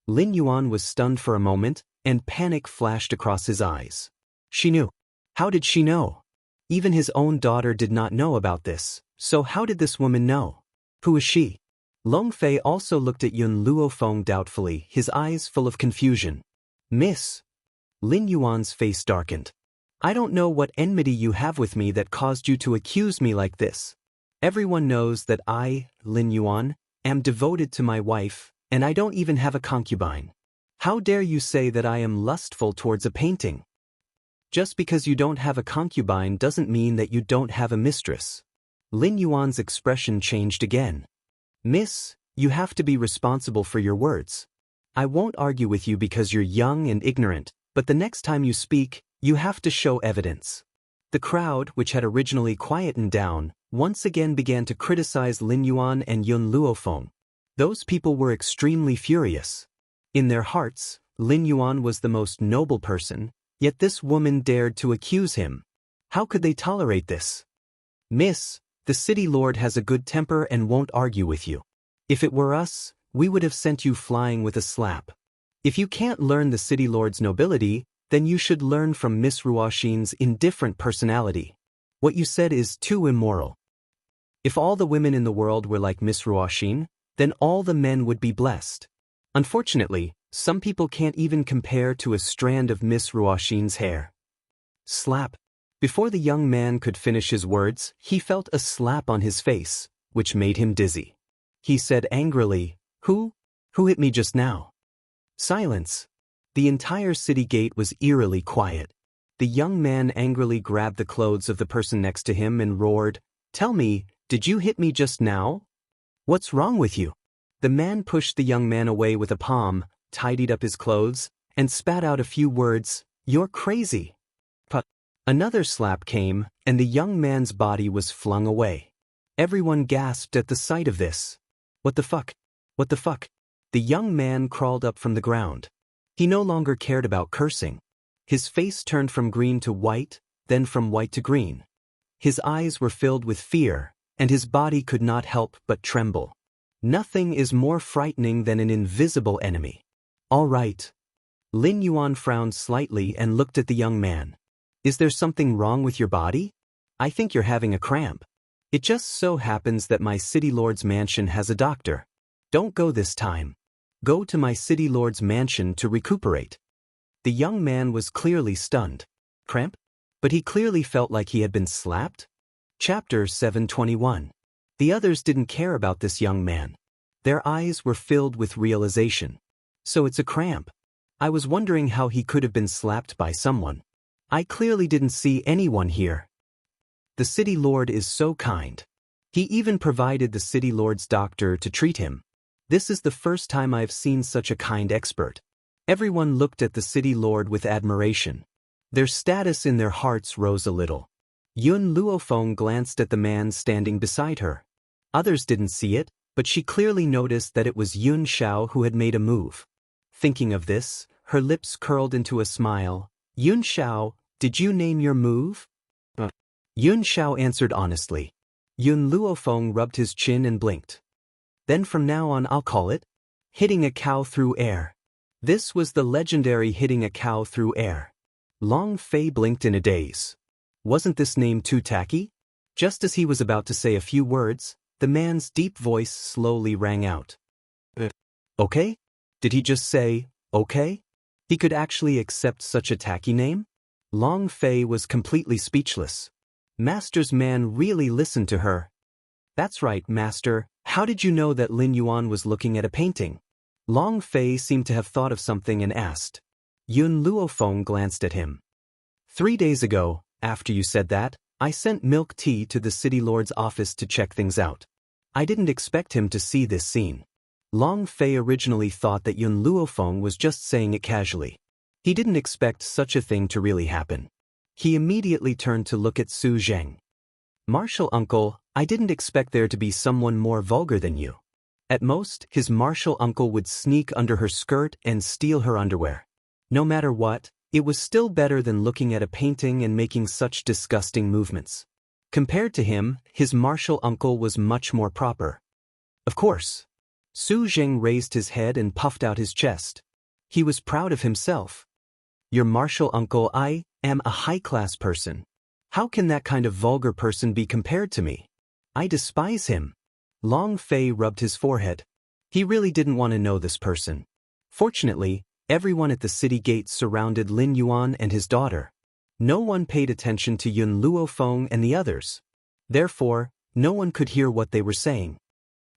Lin Yuan was stunned for a moment, and panic flashed across his eyes. She knew. How did she know? Even his own daughter did not know about this, so how did this woman know? Who is she? Long Fei also looked at Yun Luofeng doubtfully, his eyes full of confusion. Miss. Lin Yuan's face darkened. I don't know what enmity you have with me that caused you to accuse me like this. Everyone knows that I, Lin Yuan, am devoted to my wife, and I don't even have a concubine. How dare you say that I am lustful towards a painting? Just because you don't have a concubine doesn't mean that you don't have a mistress. Lin Yuan's expression changed again. Miss, you have to be responsible for your words. I won't argue with you because you're young and ignorant, but the next time you speak, you have to show evidence. The crowd, which had originally quietened down, once again began to criticize Lin Yuan and Yun Luofeng. Those people were extremely furious. In their hearts, Lin Yuan was the most noble person, yet this woman dared to accuse him. How could they tolerate this? Miss, the city lord has a good temper and won't argue with you. If it were us, we would have sent you flying with a slap. If you can't learn the city lord's nobility, then you should learn from Miss Ruoxin's indifferent personality. What you said is too immoral. If all the women in the world were like Miss Ruoxin, then all the men would be blessed. Unfortunately, some people can't even compare to a strand of Miss Ruoxin's hair. Slap. Before the young man could finish his words, he felt a slap on his face. which made him dizzy. He said angrily, Who hit me just now? Silence. The entire city gate was eerily quiet. The young man angrily grabbed the clothes of the person next to him and roared, Tell me, did you hit me just now? What's wrong with you? The man pushed the young man away with a palm, tidied up his clothes, and spat out a few words, You're crazy. Another slap came, and the young man's body was flung away. Everyone gasped at the sight of this. What the fuck? What the fuck? The young man crawled up from the ground. He no longer cared about cursing. His face turned from green to white, then from white to green. His eyes were filled with fear, and his body could not help but tremble. Nothing is more frightening than an invisible enemy. All right. Lin Yuan frowned slightly and looked at the young man. Is there something wrong with your body? I think you're having a cramp. It just so happens that my city lord's mansion has a doctor. Don't go this time. Go to my city lord's mansion to recuperate. The young man was clearly stunned. Cramp? But he clearly felt like he had been slapped. Chapter 721. The others didn't care about this young man. Their eyes were filled with realization. So it's a cramp. I was wondering how he could have been slapped by someone. I clearly didn't see anyone here. The city lord is so kind. He even provided the city lord's doctor to treat him. This is the first time I've seen such a kind expert. Everyone looked at the city lord with admiration. Their status in their hearts rose a little. Yun Luofeng glanced at the man standing beside her. Others didn't see it, but she clearly noticed that it was Yun Xiao who had made a move. Thinking of this, her lips curled into a smile. Yun Xiao, did you name your move? Yun Xiao answered honestly. Yun Luofeng rubbed his chin and blinked. Then from now on I'll call it hitting a cow through air. This was the legendary hitting a cow through air. Long Fei blinked in a daze. Wasn't this name too tacky? Just as he was about to say a few words, the man's deep voice slowly rang out. Okay? Did he just say, okay? He could actually accept such a tacky name? Long Fei was completely speechless. Master's man really listened to her. That's right, Master. How did you know that Lin Yuan was looking at a painting? Long Fei seemed to have thought of something and asked. Yun Luofeng glanced at him. 3 days ago, after you said that, I sent milk tea to the city lord's office to check things out. I didn't expect him to see this scene. Long Fei originally thought that Yun Luofeng was just saying it casually. He didn't expect such a thing to really happen. He immediately turned to look at Su Zheng. Martial uncle, I didn't expect there to be someone more vulgar than you. At most, his martial uncle would sneak under her skirt and steal her underwear. No matter what, it was still better than looking at a painting and making such disgusting movements. Compared to him, his martial uncle was much more proper. Of course. Su Zheng raised his head and puffed out his chest. He was proud of himself. Your martial uncle, I am a high-class person. How can that kind of vulgar person be compared to me? I despise him. Long Fei rubbed his forehead. He really didn't want to know this person. Fortunately, everyone at the city gate surrounded Lin Yuan and his daughter. No one paid attention to Yun Luofeng and the others. Therefore, no one could hear what they were saying.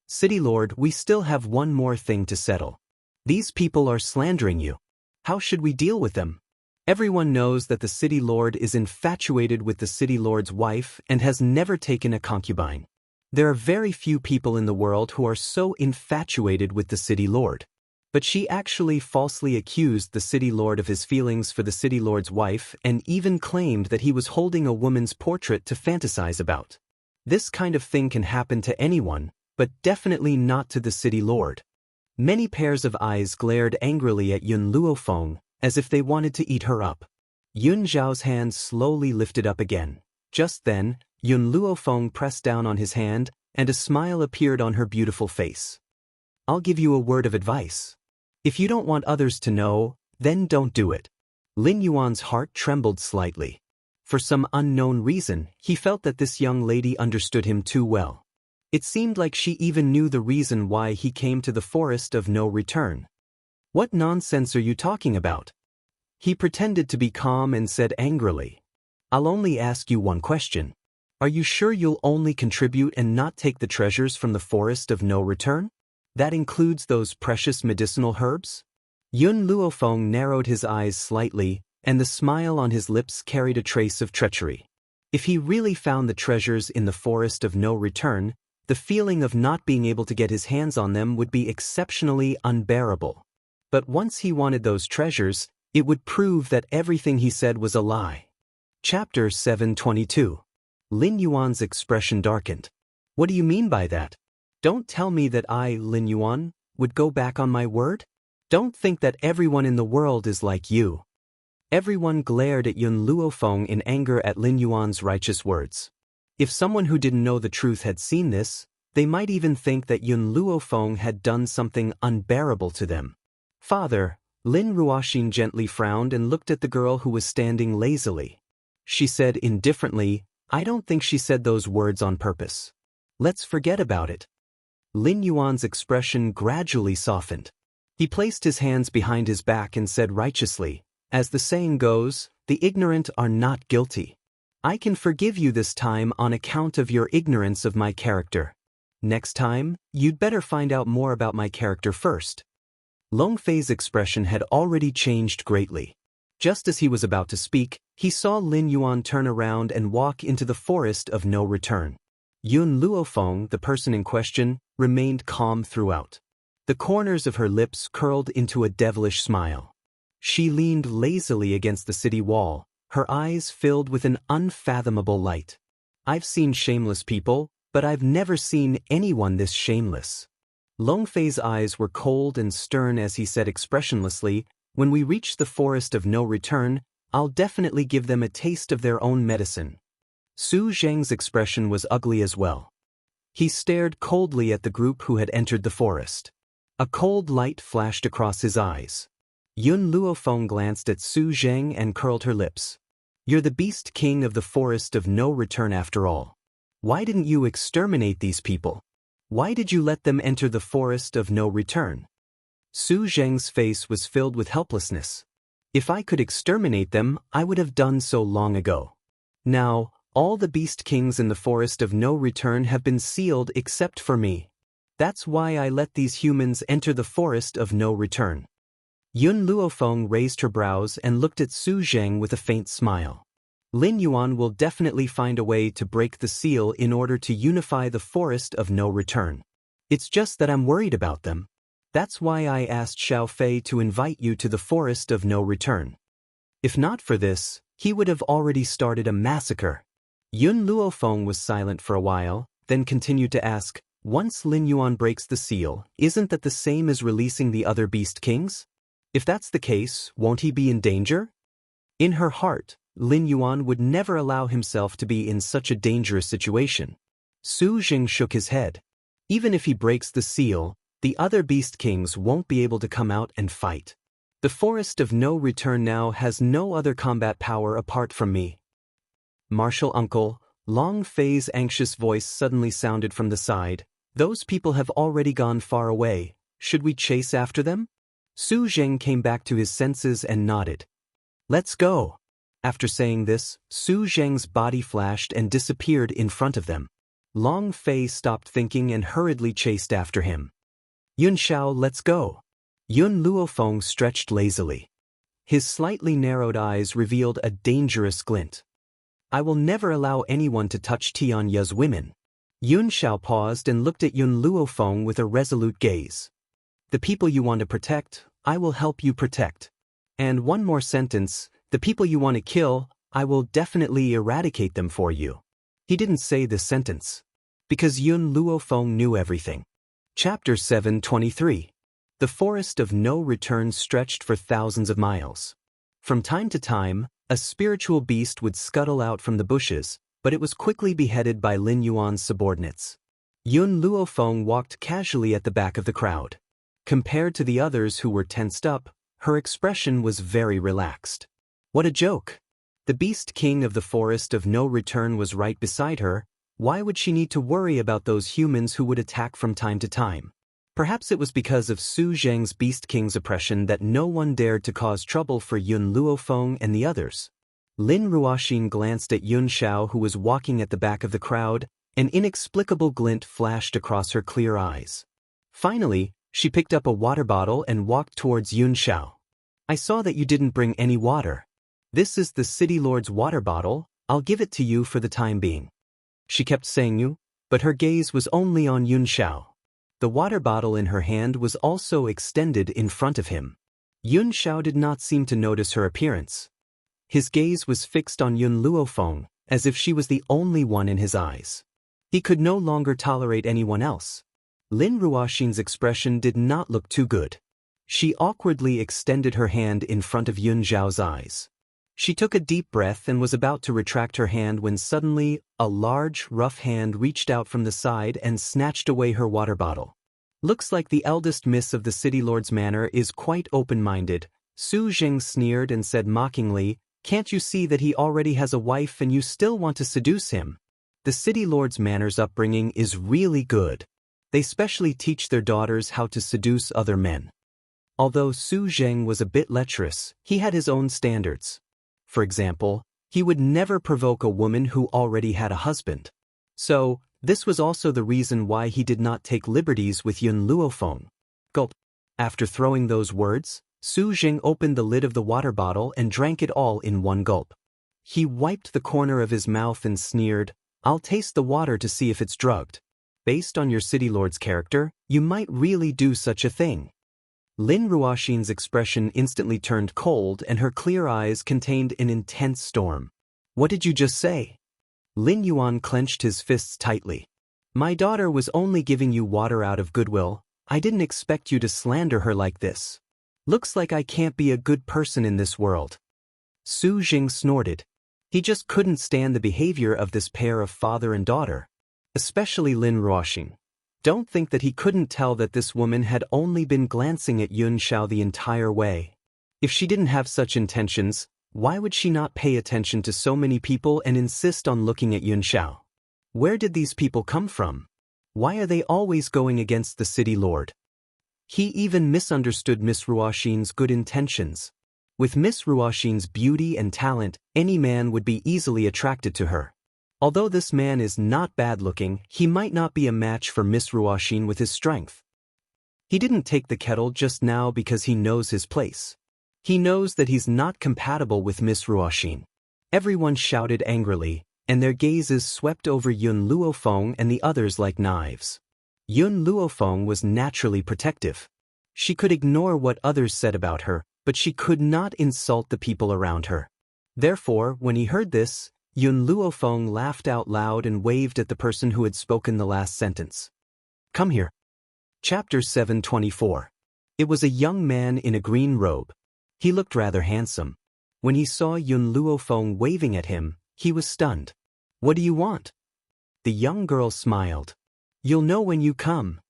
City Lord, we still have one more thing to settle. These people are slandering you. How should we deal with them? Everyone knows that the City Lord is infatuated with the City Lord's wife and has never taken a concubine. There are very few people in the world who are so infatuated with the City Lord. But she actually falsely accused the City Lord of his feelings for the City Lord's wife and even claimed that he was holding a woman's portrait to fantasize about. This kind of thing can happen to anyone, but definitely not to the City Lord. Many pairs of eyes glared angrily at Yun Luofeng, as if they wanted to eat her up. Yun Zhao's hand slowly lifted up again. Just then, Yun Luofeng pressed down on his hand, and a smile appeared on her beautiful face. I'll give you a word of advice. If you don't want others to know, then don't do it. Lin Yuan's heart trembled slightly. For some unknown reason, he felt that this young lady understood him too well. It seemed like she even knew the reason why he came to the forest of no return. What nonsense are you talking about? He pretended to be calm and said angrily. I'll only ask you one question. Are you sure you'll only contribute and not take the treasures from the forest of no return? That includes those precious medicinal herbs? Yun Luofeng narrowed his eyes slightly, and the smile on his lips carried a trace of treachery. If he really found the treasures in the forest of no return, the feeling of not being able to get his hands on them would be exceptionally unbearable. But once he wanted those treasures, it would prove that everything he said was a lie. Chapter 722. Lin Yuan's expression darkened. What do you mean by that? Don't tell me that I, Lin Yuan, would go back on my word? Don't think that everyone in the world is like you. Everyone glared at Yun Luofeng in anger at Lin Yuan's righteous words. If someone who didn't know the truth had seen this, they might even think that Yun Luofeng had done something unbearable to them. Father, Lin Ruoxin gently frowned and looked at the girl who was standing lazily. She said indifferently, I don't think she said those words on purpose. Let's forget about it. Lin Yuan's expression gradually softened. He placed his hands behind his back and said righteously, as the saying goes, the ignorant are not guilty. I can forgive you this time on account of your ignorance of my character. Next time, you'd better find out more about my character first. Long Fei's expression had already changed greatly. Just as he was about to speak, he saw Lin Yuan turn around and walk into the forest of no return. Yun Luofeng, the person in question, remained calm throughout. The corners of her lips curled into a devilish smile. She leaned lazily against the city wall, her eyes filled with an unfathomable light. I've seen shameless people, but I've never seen anyone this shameless. Long Fei's eyes were cold and stern as he said expressionlessly, when we reach the forest of no return, I'll definitely give them a taste of their own medicine. Su Zheng's expression was ugly as well. He stared coldly at the group who had entered the forest. A cold light flashed across his eyes. Yun Luofeng glanced at Su Zheng and curled her lips. You're the beast king of the forest of no return after all. Why didn't you exterminate these people? Why did you let them enter the forest of no return? Su Zheng's face was filled with helplessness. If I could exterminate them, I would have done so long ago. Now, all the beast kings in the forest of no return have been sealed except for me. That's why I let these humans enter the forest of no return. Yun Luofeng raised her brows and looked at Su Zheng with a faint smile. Lin Yuan will definitely find a way to break the seal in order to unify the forest of no return. It's just that I'm worried about them. That's why I asked Xiao Fei to invite you to the forest of no return. If not for this, he would have already started a massacre. Yun Luofeng was silent for a while, then continued to ask, once Lin Yuan breaks the seal, isn't that the same as releasing the other beast kings? If that's the case, won't he be in danger? In her heart, Lin Yuan would never allow himself to be in such a dangerous situation. Su Zheng shook his head. Even if he breaks the seal, the other beast kings won't be able to come out and fight. The forest of no return now has no other combat power apart from me. Martial uncle, Long Fei's anxious voice suddenly sounded from the side. Those people have already gone far away. Should we chase after them? Su Zheng came back to his senses and nodded. Let's go. After saying this, Su Zheng's body flashed and disappeared in front of them. Long Fei stopped thinking and hurriedly chased after him. Yun Xiao, let's go. Yun Luofeng stretched lazily. His slightly narrowed eyes revealed a dangerous glint. I will never allow anyone to touch Tianya's women. Yun Xiao paused and looked at Yun Luofeng with a resolute gaze. The people you want to protect, I will help you protect. And one more sentence, the people you want to kill, I will definitely eradicate them for you. He didn't say this sentence. Because Yun Luofeng knew everything. Chapter 723. The forest of no return stretched for thousands of miles. From time to time, a spiritual beast would scuttle out from the bushes, but it was quickly beheaded by Lin Yuan's subordinates. Yun Luofeng walked casually at the back of the crowd. Compared to the others who were tensed up, her expression was very relaxed. What a joke! The beast king of the forest of no return was right beside her. Why would she need to worry about those humans who would attack from time to time? Perhaps it was because of Su Zheng's beast king's oppression that no one dared to cause trouble for Yun Luofeng and the others. Lin Ruoxin glanced at Yun Xiao, who was walking at the back of the crowd. An inexplicable glint flashed across her clear eyes. Finally, she picked up a water bottle and walked towards Yun Xiao. I saw that you didn't bring any water. This is the city lord's water bottle. I'll give it to you for the time being. She kept saying you, but her gaze was only on Yun Xiao. The water bottle in her hand was also extended in front of him. Yun Xiao did not seem to notice her appearance. His gaze was fixed on Yun Luofeng, as if she was the only one in his eyes. He could no longer tolerate anyone else. Lin Ruoxin's expression did not look too good. She awkwardly extended her hand in front of Yun Xiao's eyes. She took a deep breath and was about to retract her hand when suddenly, a large, rough hand reached out from the side and snatched away her water bottle. Looks like the eldest miss of the city lord's manor is quite open-minded. Su Jing sneered and said mockingly, "Can't you see that he already has a wife and you still want to seduce him? The city lord's manor's upbringing is really good. They specially teach their daughters how to seduce other men." Although Su Jing was a bit lecherous, he had his own standards. For example, he would never provoke a woman who already had a husband. So, this was also the reason why he did not take liberties with Yun Luofeng. Gulp. After throwing those words, Su Jing opened the lid of the water bottle and drank it all in one gulp. He wiped the corner of his mouth and sneered, "I'll taste the water to see if it's drugged. Based on your city lord's character, you might really do such a thing." Lin Ruoxin's expression instantly turned cold and her clear eyes contained an intense storm. "What did you just say?" Lin Yuan clenched his fists tightly. "My daughter was only giving you water out of goodwill. I didn't expect you to slander her like this. Looks like I can't be a good person in this world." Su Jing snorted. He just couldn't stand the behavior of this pair of father and daughter. Especially Lin Ruoxin. Don't think that he couldn't tell that this woman had only been glancing at Yun Xiao the entire way. If she didn't have such intentions, why would she not pay attention to so many people and insist on looking at Yun Xiao? Where did these people come from? Why are they always going against the city lord? He even misunderstood Miss Ruoxin's good intentions. With Miss Ruoxin's beauty and talent, any man would be easily attracted to her. Although this man is not bad-looking, he might not be a match for Miss Ruoxin with his strength. He didn't take the kettle just now because he knows his place. He knows that he's not compatible with Miss Ruoxin. Everyone shouted angrily, and their gazes swept over Yun Luofeng and the others like knives. Yun Luofeng was naturally protective. She could ignore what others said about her, but she could not insult the people around her. Therefore, when he heard this, Yun Luofeng laughed out loud and waved at the person who had spoken the last sentence. "Come here." Chapter 724. It was a young man in a green robe. He looked rather handsome. When he saw Yun Luofeng waving at him, he was stunned. "What do you want?" The young girl smiled. "You'll know when you come."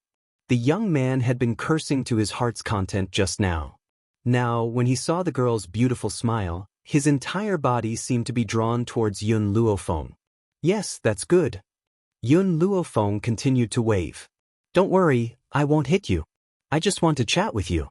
The young man had been cursing to his heart's content just now. Now, when he saw the girl's beautiful smile, his entire body seemed to be drawn towards Yun Luofeng. "Yes, that's good." Yun Luofeng continued to wave. "Don't worry, I won't hit you. I just want to chat with you."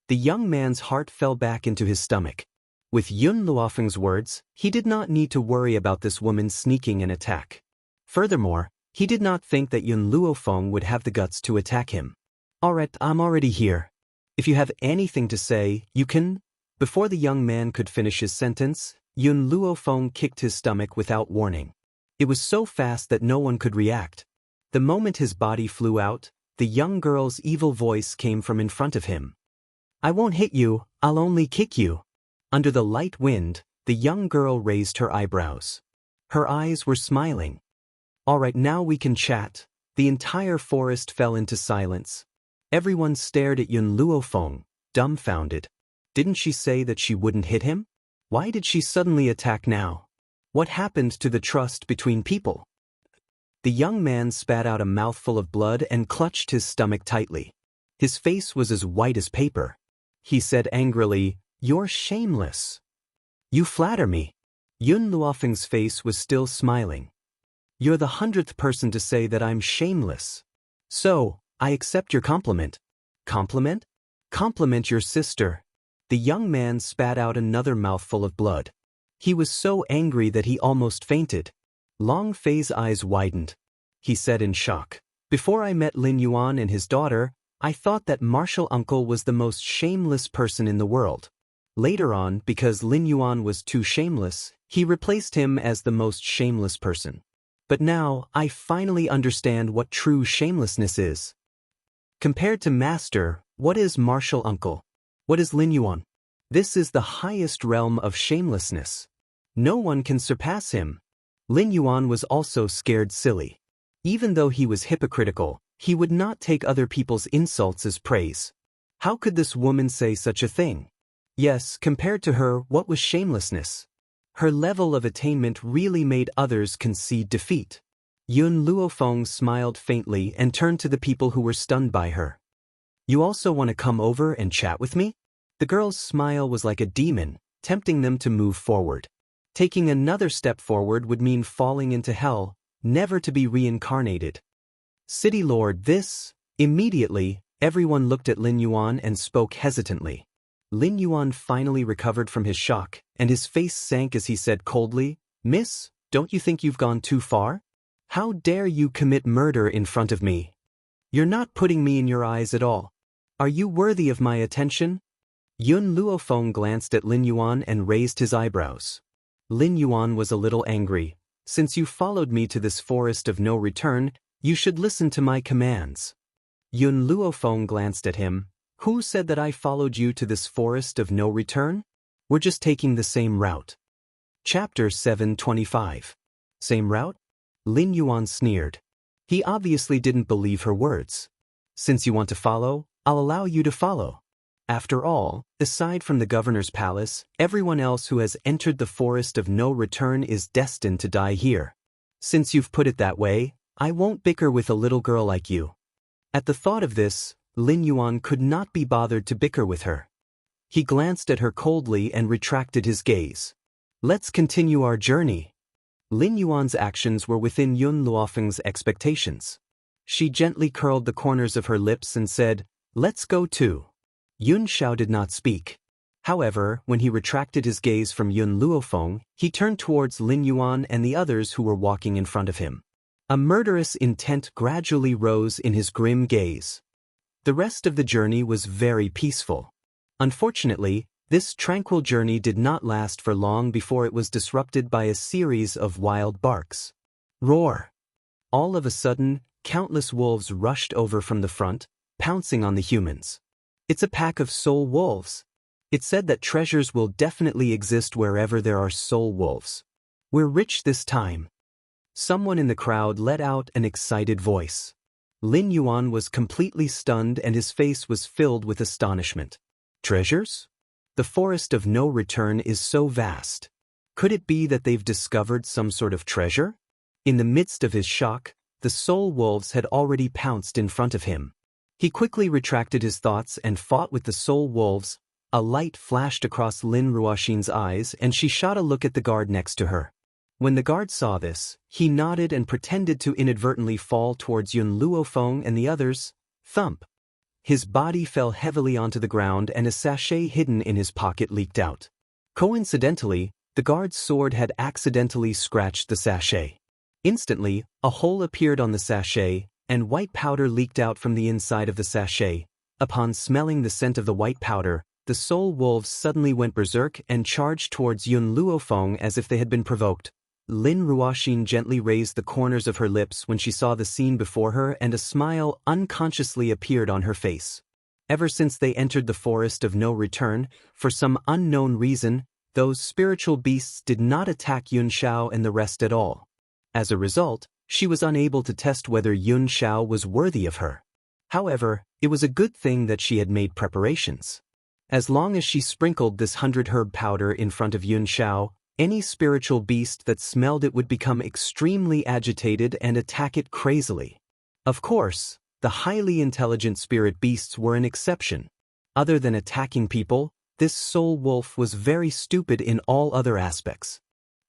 The young man's heart fell back into his stomach. With Yun Luofeng's words, he did not need to worry about this woman sneaking an attack. Furthermore, he did not think that Yun Luofeng would have the guts to attack him. "Alright, I'm already here. If you have anything to say, you can..." Before the young man could finish his sentence, Yun Luofeng kicked his stomach without warning. It was so fast that no one could react. The moment his body flew out, the young girl's evil voice came from in front of him. "I won't hit you, I'll only kick you." Under the light wind, the young girl raised her eyebrows. Her eyes were smiling. "Alright, now we can chat." The entire forest fell into silence. Everyone stared at Yun Luofeng, dumbfounded. Didn't she say that she wouldn't hit him? Why did she suddenly attack now? What happened to the trust between people? The young man spat out a mouthful of blood and clutched his stomach tightly. His face was as white as paper. He said angrily, "You're shameless. You flatter me." Yun Luofeng's face was still smiling. "You're the 100th person to say that I'm shameless. So, I accept your compliment." "Compliment? Compliment your sister." The young man spat out another mouthful of blood. He was so angry that he almost fainted. Long Fei's eyes widened. He said in shock, "Before I met Lin Yuan and his daughter, I thought that martial uncle was the most shameless person in the world. Later on, because Lin Yuan was too shameless, he replaced him as the most shameless person. But now, I finally understand what true shamelessness is. Compared to master, what is martial uncle? What is Lin Yuan? This is the highest realm of shamelessness. No one can surpass him." Lin Yuan was also scared silly. Even though he was hypocritical, he would not take other people's insults as praise. How could this woman say such a thing? Yes, compared to her, what was shamelessness? Her level of attainment really made others concede defeat. Yun Luofeng smiled faintly and turned to the people who were stunned by her. "You also want to come over and chat with me?" The girl's smile was like a demon, tempting them to move forward. Taking another step forward would mean falling into hell, never to be reincarnated. "City Lord, this..." Immediately, everyone looked at Lin Yuan and spoke hesitantly. Lin Yuan finally recovered from his shock, and his face sank as he said coldly, "Miss, don't you think you've gone too far? How dare you commit murder in front of me? You're not putting me in your eyes at all. Are you worthy of my attention?" Yun Luofeng glanced at Lin Yuan and raised his eyebrows. Lin Yuan was a little angry. "Since you followed me to this forest of no return, you should listen to my commands." Yun Luofeng glanced at him. "Who said that I followed you to this forest of no return? We're just taking the same route." Chapter 725. Same route? Lin Yuan sneered. He obviously didn't believe her words. "Since you want to follow, I'll allow you to follow. After all, aside from the governor's palace, everyone else who has entered the forest of no return is destined to die here. Since you've put it that way, I won't bicker with a little girl like you." At the thought of this, Lin Yuan could not be bothered to bicker with her. He glanced at her coldly and retracted his gaze. "Let's continue our journey." Lin Yuan's actions were within Yun Luofeng's expectations. She gently curled the corners of her lips and said, "Let's go too." Yun Xiao did not speak. However, when he retracted his gaze from Yun Luofeng, he turned towards Lin Yuan and the others who were walking in front of him. A murderous intent gradually rose in his grim gaze. The rest of the journey was very peaceful. Unfortunately, this tranquil journey did not last for long before it was disrupted by a series of wild barks. Roar! All of a sudden, countless wolves rushed over from the front, pouncing on the humans. "It's a pack of soul wolves. It said that treasures will definitely exist wherever there are soul wolves. We're rich this time." Someone in the crowd let out an excited voice. Lin Yuan was completely stunned and his face was filled with astonishment. "Treasures? The forest of no return is so vast. Could it be that they've discovered some sort of treasure?" In the midst of his shock, the soul wolves had already pounced in front of him. He quickly retracted his thoughts and fought with the soul wolves. A light flashed across Lin Ruoxin's eyes and she shot a look at the guard next to her. When the guard saw this, he nodded and pretended to inadvertently fall towards Yun Luofeng and the others. Thump! His body fell heavily onto the ground and a sachet hidden in his pocket leaked out. Coincidentally, the guard's sword had accidentally scratched the sachet. Instantly, a hole appeared on the sachet, and white powder leaked out from the inside of the sachet. Upon smelling the scent of the white powder, the soul wolves suddenly went berserk and charged towards Yun Luofeng as if they had been provoked. Lin Ruoxin gently raised the corners of her lips when she saw the scene before her and a smile unconsciously appeared on her face. Ever since they entered the forest of no return, for some unknown reason, those spiritual beasts did not attack Yun Xiao and the rest at all. As a result, she was unable to test whether Yun Xiao was worthy of her. However, it was a good thing that she had made preparations. As long as she sprinkled this 100-herb powder in front of Yun Xiao, any spiritual beast that smelled it would become extremely agitated and attack it crazily. Of course, the highly intelligent spirit beasts were an exception. Other than attacking people, this soul wolf was very stupid in all other aspects.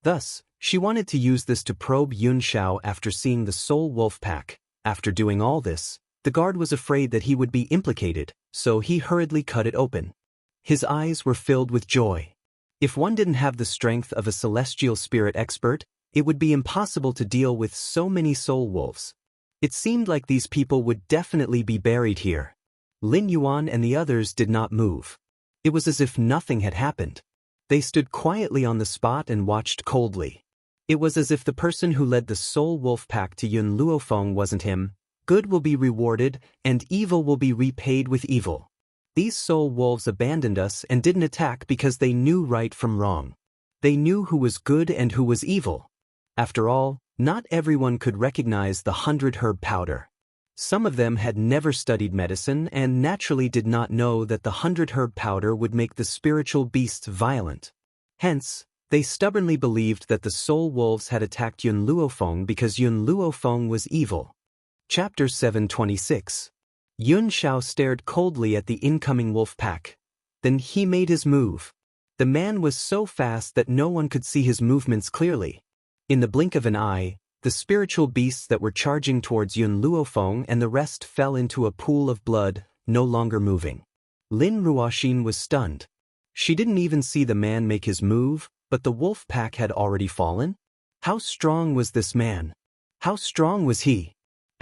Thus, she wanted to use this to probe Yun Xiao after seeing the soul wolf pack. After doing all this, the guard was afraid that he would be implicated, so he hurriedly cut it open. His eyes were filled with joy. If one didn't have the strength of a celestial spirit expert, it would be impossible to deal with so many soul wolves. It seemed like these people would definitely be buried here. Lin Yuan and the others did not move. It was as if nothing had happened. They stood quietly on the spot and watched coldly. It was as if the person who led the soul wolf pack to Yun Luofeng wasn't him. Good will be rewarded, and evil will be repaid with evil. These soul wolves abandoned us and didn't attack because they knew right from wrong. They knew who was good and who was evil. After all, not everyone could recognize the 100 herb powder. Some of them had never studied medicine and naturally did not know that the 100 herb powder would make the spiritual beasts violent. Hence, they stubbornly believed that the soul wolves had attacked Yun Luofeng because Yun Luofeng was evil. Chapter 726. Yun Xiao stared coldly at the incoming wolf pack. Then he made his move. The man was so fast that no one could see his movements clearly. In the blink of an eye, the spiritual beasts that were charging towards Yun Luofeng and the rest fell into a pool of blood, no longer moving. Lin Ruoxin was stunned. She didn't even see the man make his move, but the wolf pack had already fallen? How strong was this man? How strong was he?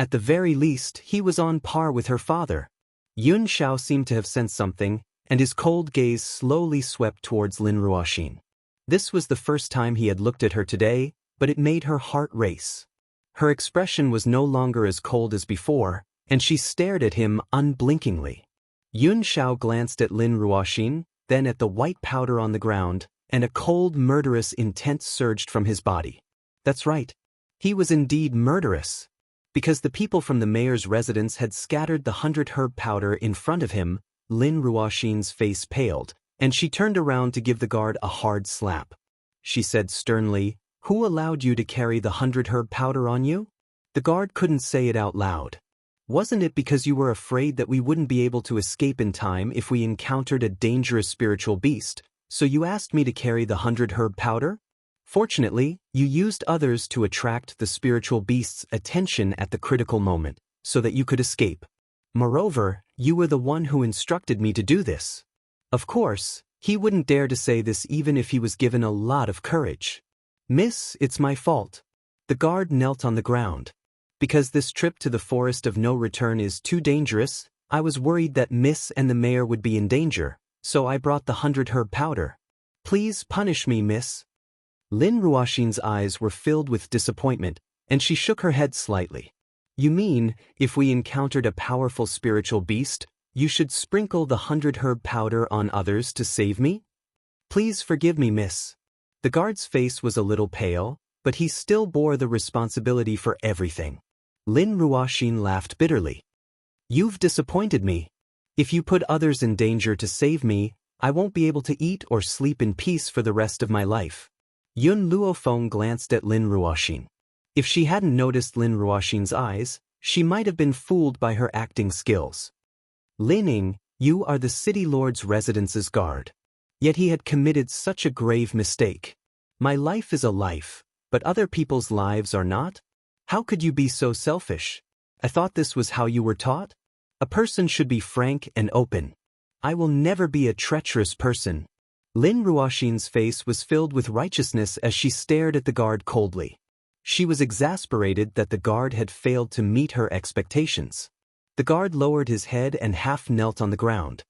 At the very least, he was on par with her father. Yun Xiao seemed to have sensed something, and his cold gaze slowly swept towards Lin Ruoxin. This was the first time he had looked at her today, but it made her heart race. Her expression was no longer as cold as before, and she stared at him unblinkingly. Yun Xiao glanced at Lin Ruoxin, then at the white powder on the ground, and a cold, murderous intent surged from his body. That's right. He was indeed murderous. Because the people from the mayor's residence had scattered the 100 herb powder in front of him, Lin Ruoxin's face paled, and she turned around to give the guard a hard slap. She said sternly, "Who allowed you to carry the 100 herb powder on you?" The guard couldn't say it out loud. "Wasn't it because you were afraid that we wouldn't be able to escape in time if we encountered a dangerous spiritual beast, so you asked me to carry the 100 herb powder? Fortunately, you used others to attract the spiritual beast's attention at the critical moment, so that you could escape. Moreover, you were the one who instructed me to do this." Of course, he wouldn't dare to say this even if he was given a lot of courage. "Miss, it's my fault." The guard knelt on the ground. "Because this trip to the forest of no return is too dangerous, I was worried that Miss and the mayor would be in danger, so I brought the 100 herb powder. Please punish me, Miss." Lin Ruoxin's eyes were filled with disappointment, and she shook her head slightly. "You mean, if we encountered a powerful spiritual beast, you should sprinkle the 100 herb powder on others to save me? Please forgive me, Miss." The guard's face was a little pale, but he still bore the responsibility for everything. Lin Ruoxin laughed bitterly. "You've disappointed me. If you put others in danger to save me, I won't be able to eat or sleep in peace for the rest of my life." Yun Luofeng glanced at Lin Ruoxin. If she hadn't noticed Lin Ruoxin's eyes, she might have been fooled by her acting skills. "Lining, you are the city lord's residence's guard." Yet he had committed such a grave mistake. "My life is a life, but other people's lives are not? How could you be so selfish? I thought this was how you were taught? A person should be frank and open. I will never be a treacherous person." Lin Ruoxin's face was filled with righteousness as she stared at the guard coldly. She was exasperated that the guard had failed to meet her expectations. The guard lowered his head and half knelt on the ground.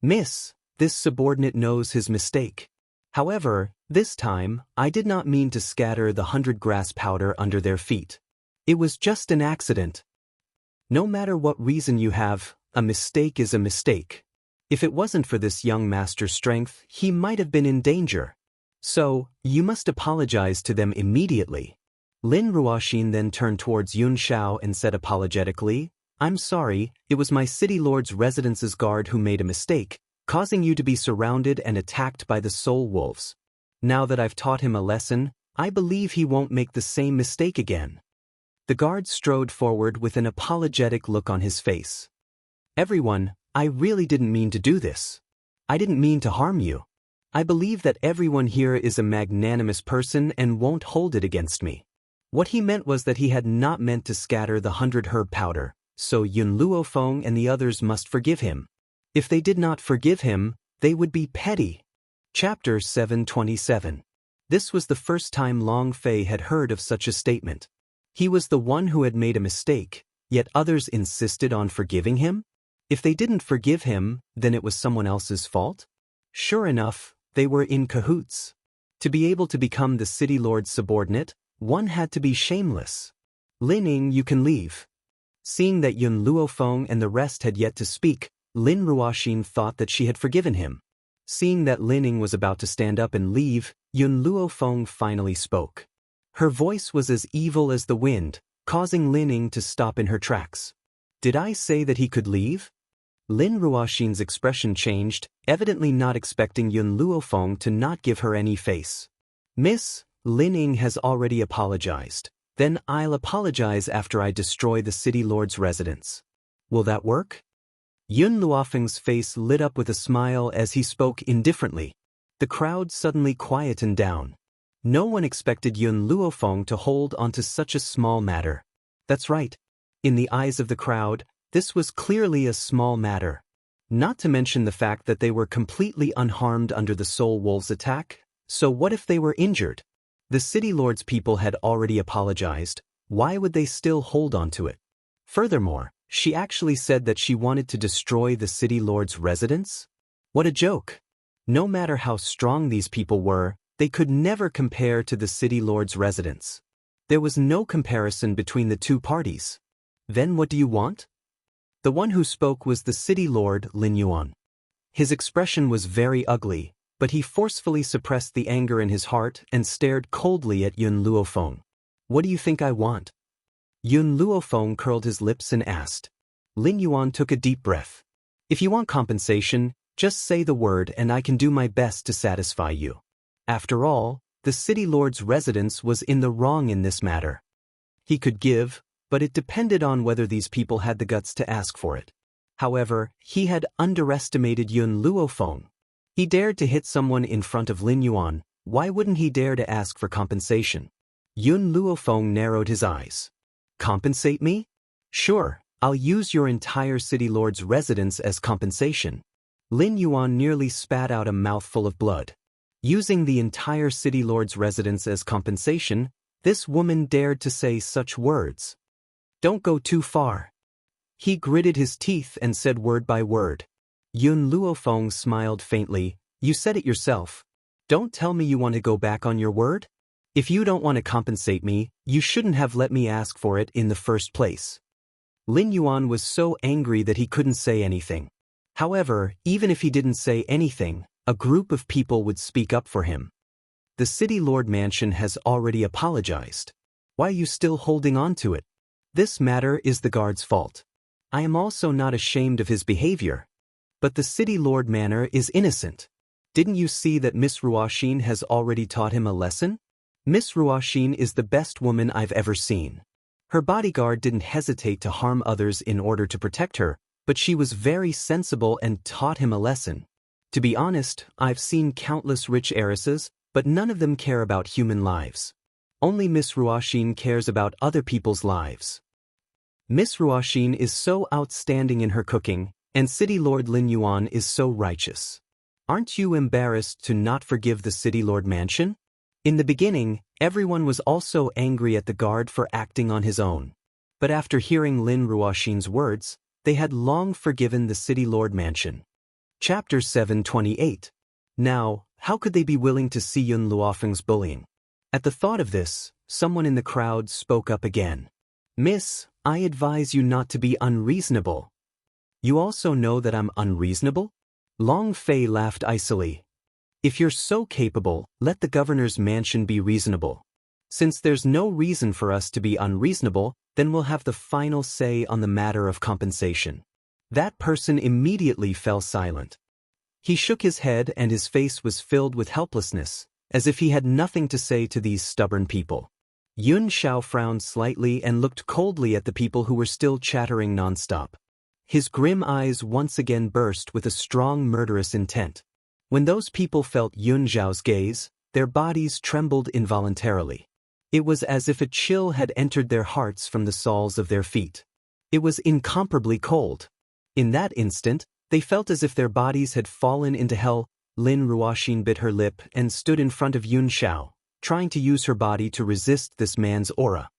"Miss, this subordinate knows his mistake. However, this time, I did not mean to scatter the 100 grass powder under their feet. It was just an accident. No matter what reason you have, a mistake is a mistake. If it wasn't for this young master's strength, he might have been in danger. So, you must apologize to them immediately." Lin Ruoxin then turned towards Yun Xiao and said apologetically, "I'm sorry, it was my city lord's residence's guard who made a mistake, causing you to be surrounded and attacked by the soul wolves. Now that I've taught him a lesson, I believe he won't make the same mistake again." The guard strode forward with an apologetic look on his face. "Everyone, I really didn't mean to do this. I didn't mean to harm you. I believe that everyone here is a magnanimous person and won't hold it against me." What he meant was that he had not meant to scatter the 100 herb powder, so Yun Luofeng and the others must forgive him. If they did not forgive him, they would be petty. Chapter 727. This was the first time Long Fei had heard of such a statement. He was the one who had made a mistake, yet others insisted on forgiving him? If they didn't forgive him, then it was someone else's fault? Sure enough, they were in cahoots. To be able to become the city lord's subordinate, one had to be shameless. Lin Ying, you can leave. Seeing that Yun Luofeng and the rest had yet to speak, Lin Ruoxin thought that she had forgiven him. Seeing that Lin Ying was about to stand up and leave, Yun Luofeng finally spoke. Her voice was as evil as the wind, causing Lin Ying to stop in her tracks. Did I say that he could leave? Lin Ruoxin's expression changed, evidently not expecting Yun Luofeng to not give her any face. Miss, Lin Ying has already apologized. Then I'll apologize after I destroy the city lord's residence. Will that work? Yun Luofeng's face lit up with a smile as he spoke indifferently. The crowd suddenly quietened down. No one expected Yun Luofeng to hold onto such a small matter. That's right. In the eyes of the crowd, this was clearly a small matter. Not to mention the fact that they were completely unharmed under the Soul Wolves' attack. So what if they were injured? The city lord's people had already apologized. Why would they still hold on to it? Furthermore, she actually said that she wanted to destroy the city lord's residence? What a joke! No matter how strong these people were, they could never compare to the city lord's residence. There was no comparison between the two parties. Then what do you want? The one who spoke was the city lord, Lin Yuan. His expression was very ugly, but he forcefully suppressed the anger in his heart and stared coldly at Yun Luofeng. What do you think I want? Yun Luofeng curled his lips and asked. Lin Yuan took a deep breath. If you want compensation, just say the word and I can do my best to satisfy you. After all, the city lord's residence was in the wrong in this matter. He could give, but it depended on whether these people had the guts to ask for it. However, he had underestimated Yun Luofeng. He dared to hit someone in front of Lin Yuan. Why wouldn't he dare to ask for compensation? Yun Luofeng narrowed his eyes. Compensate me? Sure, I'll use your entire city lord's residence as compensation. Lin Yuan nearly spat out a mouthful of blood. Using the entire city lord's residence as compensation, this woman dared to say such words. Don't go too far. He gritted his teeth and said word by word. Yun Luofeng smiled faintly. You said it yourself. Don't tell me you want to go back on your word? If you don't want to compensate me, you shouldn't have let me ask for it in the first place. Lin Yuan was so angry that he couldn't say anything. However, even if he didn't say anything, a group of people would speak up for him. The city lord mansion has already apologized. Why are you still holding on to it? This matter is the guard's fault. I am also not ashamed of his behavior. But the city lord manor is innocent. Didn't you see that Miss Ruoxin has already taught him a lesson? Miss Ruoxin is the best woman I've ever seen. Her bodyguard didn't hesitate to harm others in order to protect her, but she was very sensible and taught him a lesson. To be honest, I've seen countless rich heiresses, but none of them care about human lives. Only Miss Ruoxin cares about other people's lives. Miss Ruoxin is so outstanding in her cooking, and City Lord Lin Yuan is so righteous. Aren't you embarrassed to not forgive the City Lord mansion? In the beginning, everyone was also angry at the guard for acting on his own. But after hearing Lin Ruoxin's words, they had long forgiven the City Lord mansion. Chapter 728. Now, how could they be willing to see Yun Luofeng's bullying? At the thought of this, someone in the crowd spoke up again. Miss, I advise you not to be unreasonable. You also know that I'm unreasonable? Long Fei laughed icily. If you're so capable, let the governor's mansion be reasonable. Since there's no reason for us to be unreasonable, then we'll have the final say on the matter of compensation. That person immediately fell silent. He shook his head and his face was filled with helplessness, as if he had nothing to say to these stubborn people. Yun Xiao frowned slightly and looked coldly at the people who were still chattering nonstop. His grim eyes once again burst with a strong murderous intent. When those people felt Yun Xiao's gaze, their bodies trembled involuntarily. It was as if a chill had entered their hearts from the soles of their feet. It was incomparably cold. In that instant, they felt as if their bodies had fallen into hell, Lin Ruoxin bit her lip and stood in front of Yun Xiao, trying to use her body to resist this man's aura.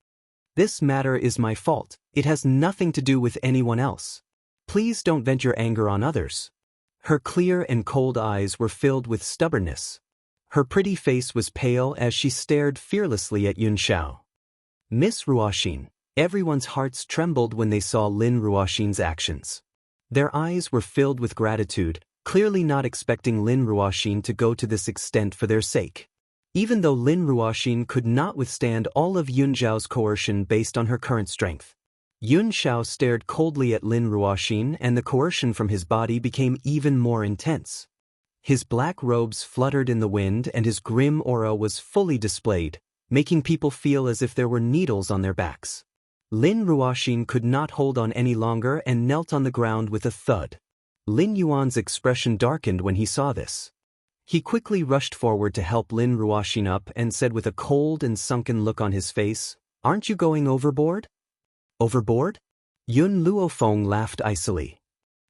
This matter is my fault. It has nothing to do with anyone else. Please don't vent your anger on others. Her clear and cold eyes were filled with stubbornness. Her pretty face was pale as she stared fearlessly at Yun Xiao. Miss Ruoxin, everyone's hearts trembled when they saw Lin Ruoxin's actions. Their eyes were filled with gratitude, clearly not expecting Lin Ruoxin to go to this extent for their sake. Even though Lin Ruoxin could not withstand all of Yun Xiao's coercion based on her current strength. Yun Xiao stared coldly at Lin Ruoxin and the coercion from his body became even more intense. His black robes fluttered in the wind and his grim aura was fully displayed, making people feel as if there were needles on their backs. Lin Ruoxin could not hold on any longer and knelt on the ground with a thud. Lin Yuan's expression darkened when he saw this. He quickly rushed forward to help Lin Ruoxin up and said with a cold and sunken look on his face, "Aren't you going overboard?" "Overboard?" Yun Luofeng laughed icily.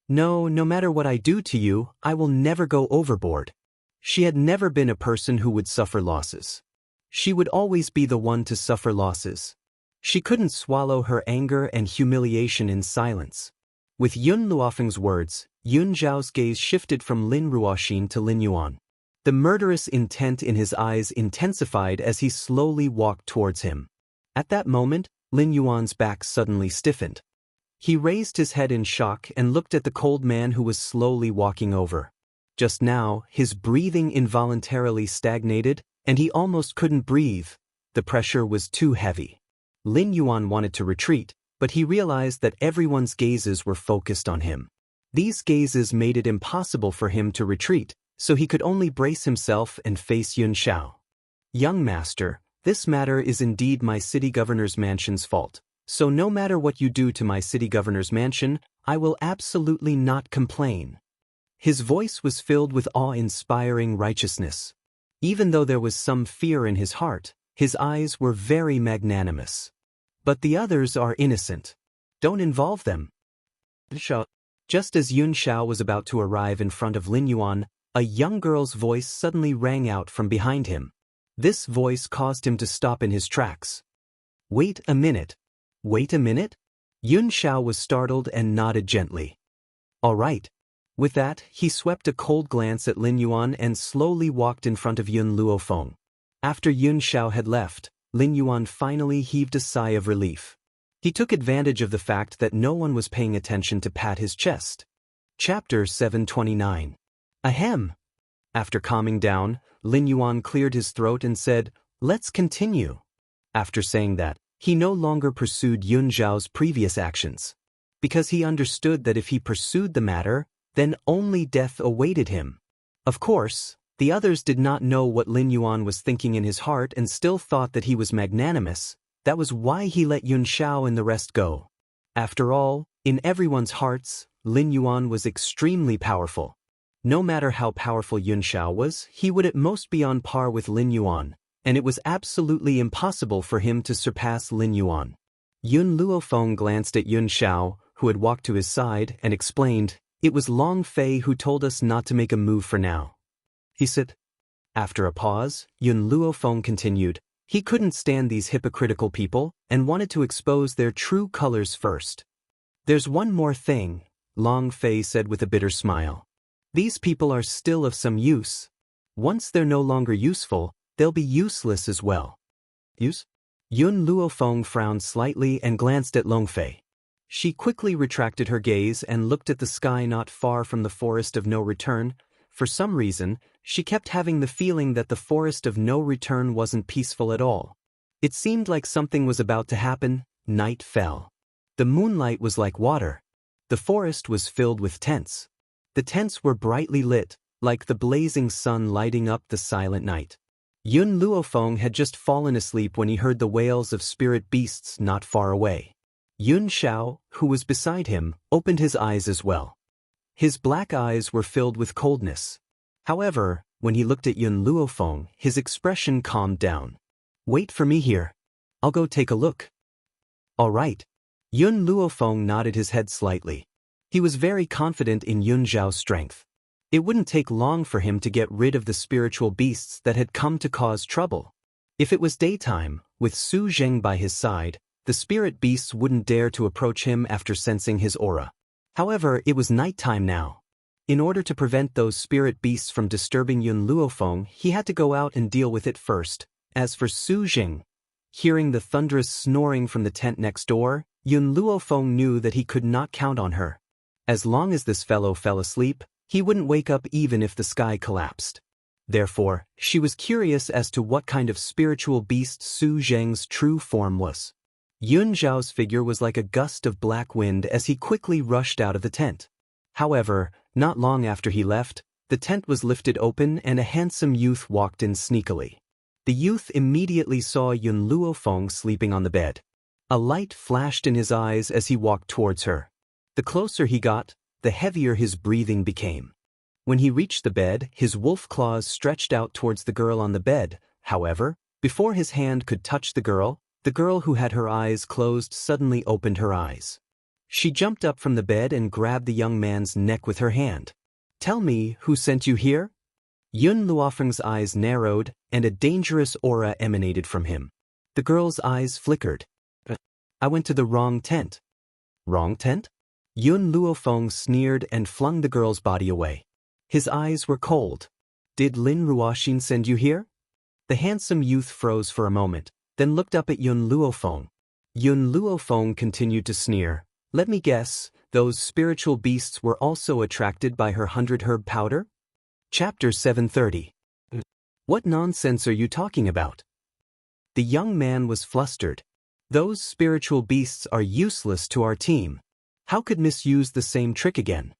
No matter what I do to you, I will never go overboard." She had never been a person who would suffer losses. She would always be the one to suffer losses. She couldn't swallow her anger and humiliation in silence. With Yun Luofeng's words, Yun Zhao's gaze shifted from Lin Ruoxin to Lin Yuan. The murderous intent in his eyes intensified as he slowly walked towards him. At that moment, Lin Yuan's back suddenly stiffened. He raised his head in shock and looked at the cold man who was slowly walking over. Just now, his breathing involuntarily stagnated, and he almost couldn't breathe. The pressure was too heavy. Lin Yuan wanted to retreat, but he realized that everyone's gazes were focused on him. These gazes made it impossible for him to retreat, so he could only brace himself and face Yun Xiao. "Young master, this matter is indeed my city governor's mansion's fault, so no matter what you do to my city governor's mansion, I will absolutely not complain." His voice was filled with awe-inspiring righteousness. Even though there was some fear in his heart, his eyes were very magnanimous. "But the others are innocent. Don't involve them." Just as Yun Xiao was about to arrive in front of Lin Yuan, a young girl's voice suddenly rang out from behind him. This voice caused him to stop in his tracks. "Wait a minute." "Wait a minute?" Yun Xiao was startled and nodded gently. "All right." With that, he swept a cold glance at Lin Yuan and slowly walked in front of Yun Luofeng. After Yun Xiao had left, Lin Yuan finally heaved a sigh of relief. He took advantage of the fact that no one was paying attention to pat his chest. Chapter 729. Ahem. After calming down, Lin Yuan cleared his throat and said, "Let's continue." After saying that, he no longer pursued Yun Zhao's previous actions. Because he understood that if he pursued the matter, then only death awaited him. Of course, the others did not know what Lin Yuan was thinking in his heart and still thought that he was magnanimous. That was why he let Yun Xiao and the rest go. After all, in everyone's hearts, Lin Yuan was extremely powerful. No matter how powerful Yun Xiao was, he would at most be on par with Lin Yuan, and it was absolutely impossible for him to surpass Lin Yuan. Yun Luofeng glanced at Yun Xiao, who had walked to his side, and explained, "It was Long Fei who told us not to make a move for now." He said. After a pause, Yun Luofeng continued, he couldn't stand these hypocritical people and wanted to expose their true colors first. "There's one more thing," Long Fei said with a bitter smile. "These people are still of some use. Once they're no longer useful, they'll be useless as well." "Use?" Yun Luofeng frowned slightly and glanced at Long Fei. She quickly retracted her gaze and looked at the sky not far from the forest of no return. For some reason, she kept having the feeling that the forest of no return wasn't peaceful at all. It seemed like something was about to happen. Night fell. The moonlight was like water. The forest was filled with tents. The tents were brightly lit, like the blazing sun lighting up the silent night. Yun Luofeng had just fallen asleep when he heard the wails of spirit beasts not far away. Yun Xiao, who was beside him, opened his eyes as well. His black eyes were filled with coldness. However, when he looked at Yun Luofeng, his expression calmed down. "Wait for me here. I'll go take a look." "All right." Yun Luofeng nodded his head slightly. He was very confident in Yun Zhao's strength. It wouldn't take long for him to get rid of the spiritual beasts that had come to cause trouble. If it was daytime, with Su Zheng by his side, the spirit beasts wouldn't dare to approach him after sensing his aura. However, it was nighttime now. In order to prevent those spirit beasts from disturbing Yun Luofeng, he had to go out and deal with it first. As for Su Zheng, hearing the thunderous snoring from the tent next door, Yun Luofeng knew that he could not count on her. As long as this fellow fell asleep, he wouldn't wake up even if the sky collapsed. Therefore, she was curious as to what kind of spiritual beast Su Zheng's true form was. Yun Zhao's figure was like a gust of black wind as he quickly rushed out of the tent. However, not long after he left, the tent was lifted open and a handsome youth walked in sneakily. The youth immediately saw Yun Luofeng sleeping on the bed. A light flashed in his eyes as he walked towards her. The closer he got, the heavier his breathing became. When he reached the bed, his wolf claws stretched out towards the girl on the bed. However, before his hand could touch the girl who had her eyes closed suddenly opened her eyes. She jumped up from the bed and grabbed the young man's neck with her hand. "Tell me, who sent you here?" Yun Luofeng's eyes narrowed, and a dangerous aura emanated from him. The girl's eyes flickered. "I went to the wrong tent." "Wrong tent?" Yun Luofeng sneered and flung the girl's body away. His eyes were cold. "Did Lin Ruoxin send you here?" The handsome youth froze for a moment, then looked up at Yun Luofeng. Yun Luofeng continued to sneer. "Let me guess, those spiritual beasts were also attracted by her 100-herb powder?" Chapter 730. What nonsense are you talking about? The young man was flustered. Those spiritual beasts are useless to our team. How could Miss use the same trick again?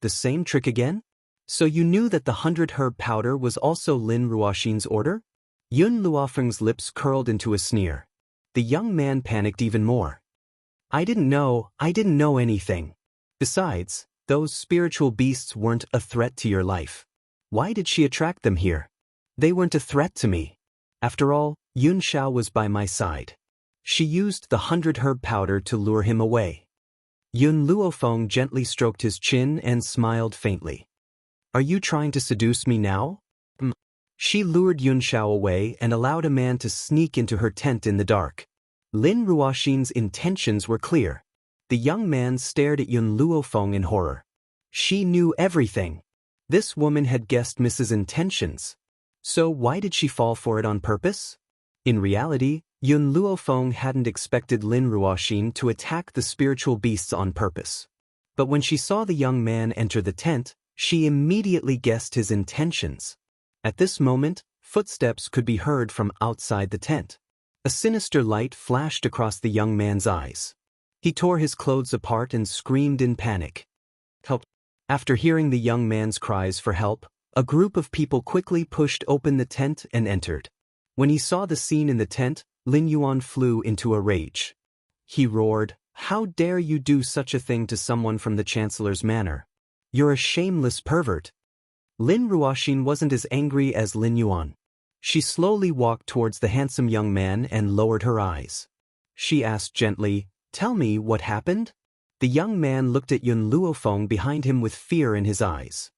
The same trick again? So you knew that the 100-herb powder was also Lin Ruoxin's order? Yun Luofeng's lips curled into a sneer. The young man panicked even more. I didn't know anything. Besides, those spiritual beasts weren't a threat to your life. Why did she attract them here? They weren't a threat to me. After all, Yun Xiao was by my side. She used the 100-herb powder to lure him away. Yun Luofeng gently stroked his chin and smiled faintly. Are you trying to seduce me now? She lured Yun Xiao away and allowed a man to sneak into her tent in the dark. Lin Ruoxin's intentions were clear. The young man stared at Yun Luofeng in horror. She knew everything. This woman had guessed Mrs. intentions. So why did she fall for it on purpose? In reality, Yun Luofeng hadn't expected Lin Ruoxin to attack the spiritual beasts on purpose. But when she saw the young man enter the tent, she immediately guessed his intentions. At this moment, footsteps could be heard from outside the tent. A sinister light flashed across the young man's eyes. He tore his clothes apart and screamed in panic. Help! After hearing the young man's cries for help, a group of people quickly pushed open the tent and entered. When he saw the scene in the tent, Lin Yuan flew into a rage. He roared, "How dare you do such a thing to someone from the Chancellor's manor? You're a shameless pervert." Lin Ruoxin wasn't as angry as Lin Yuan. She slowly walked towards the handsome young man and lowered her eyes. She asked gently, "Tell me what happened?" The young man looked at Yun Luofeng behind him with fear in his eyes.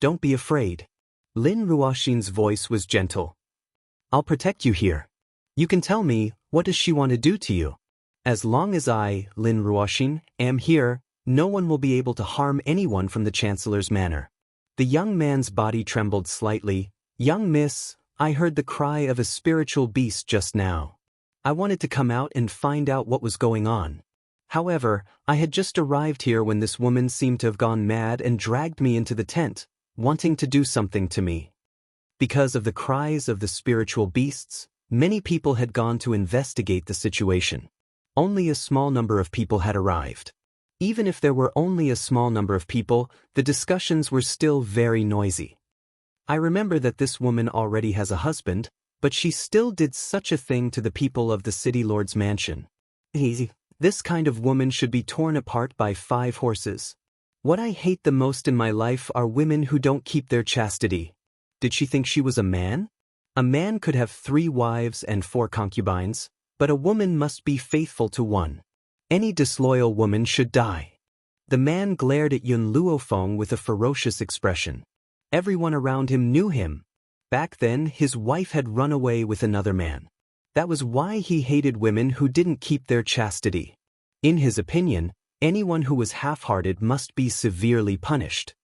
"Don't be afraid." Lin Ruoxin's voice was gentle. "I'll protect you here. You can tell me, what does she want to do to you? As long as I, Lin Ruoxin, am here, no one will be able to harm anyone from the Chancellor's manor." The young man's body trembled slightly. "Young miss, I heard the cry of a spiritual beast just now. I wanted to come out and find out what was going on. However, I had just arrived here when this woman seemed to have gone mad and dragged me into the tent, wanting to do something to me." Because of the cries of the spiritual beasts, many people had gone to investigate the situation. Only a small number of people had arrived. Even if there were only a small number of people, the discussions were still very noisy. I remember that this woman already has a husband, but she still did such a thing to the people of the city lord's mansion. This kind of woman should be torn apart by 5 horses. What I hate the most in my life are women who don't keep their chastity. Did she think she was a man? A man could have 3 wives and 4 concubines, but a woman must be faithful to one. Any disloyal woman should die. The man glared at Yun Luofeng with a ferocious expression. Everyone around him knew him. Back then, his wife had run away with another man. That was why he hated women who didn't keep their chastity. In his opinion, anyone who was half-hearted must be severely punished.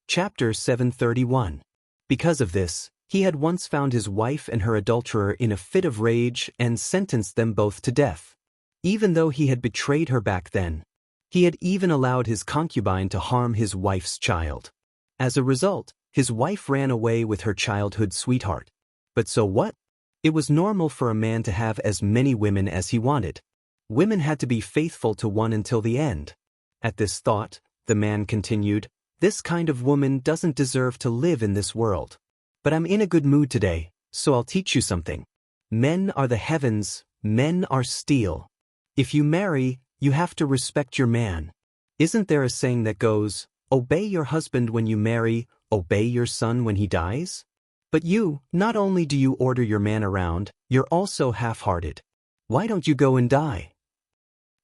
Chapter 731. Because of this, he had once found his wife and her adulterer in a fit of rage and sentenced them both to death. Even though he had betrayed her back then, he had even allowed his concubine to harm his wife's child. As a result, his wife ran away with her childhood sweetheart. But so what? It was normal for a man to have as many women as he wanted. Women had to be faithful to one until the end. At this thought, the man continued, "This kind of woman doesn't deserve to live in this world. But I'm in a good mood today, so I'll teach you something. Men are the heavens, men are steel. If you marry, you have to respect your man. Isn't there a saying that goes, 'Obey your husband when you marry, obey your son when he dies'? But you, not only do you order your man around, you're also half-hearted. Why don't you go and die?"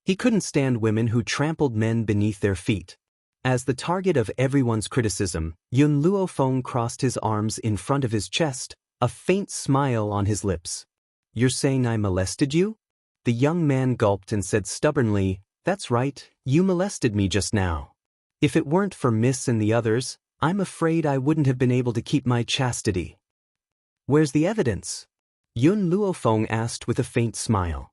He couldn't stand women who trampled men beneath their feet. As the target of everyone's criticism, Yun Luofeng crossed his arms in front of his chest, a faint smile on his lips. "You're saying I molested you?" The young man gulped and said stubbornly, "That's right, you molested me just now. If it weren't for Miss and the others, I'm afraid I wouldn't have been able to keep my chastity." "Where's the evidence?" Yun Luofeng asked with a faint smile.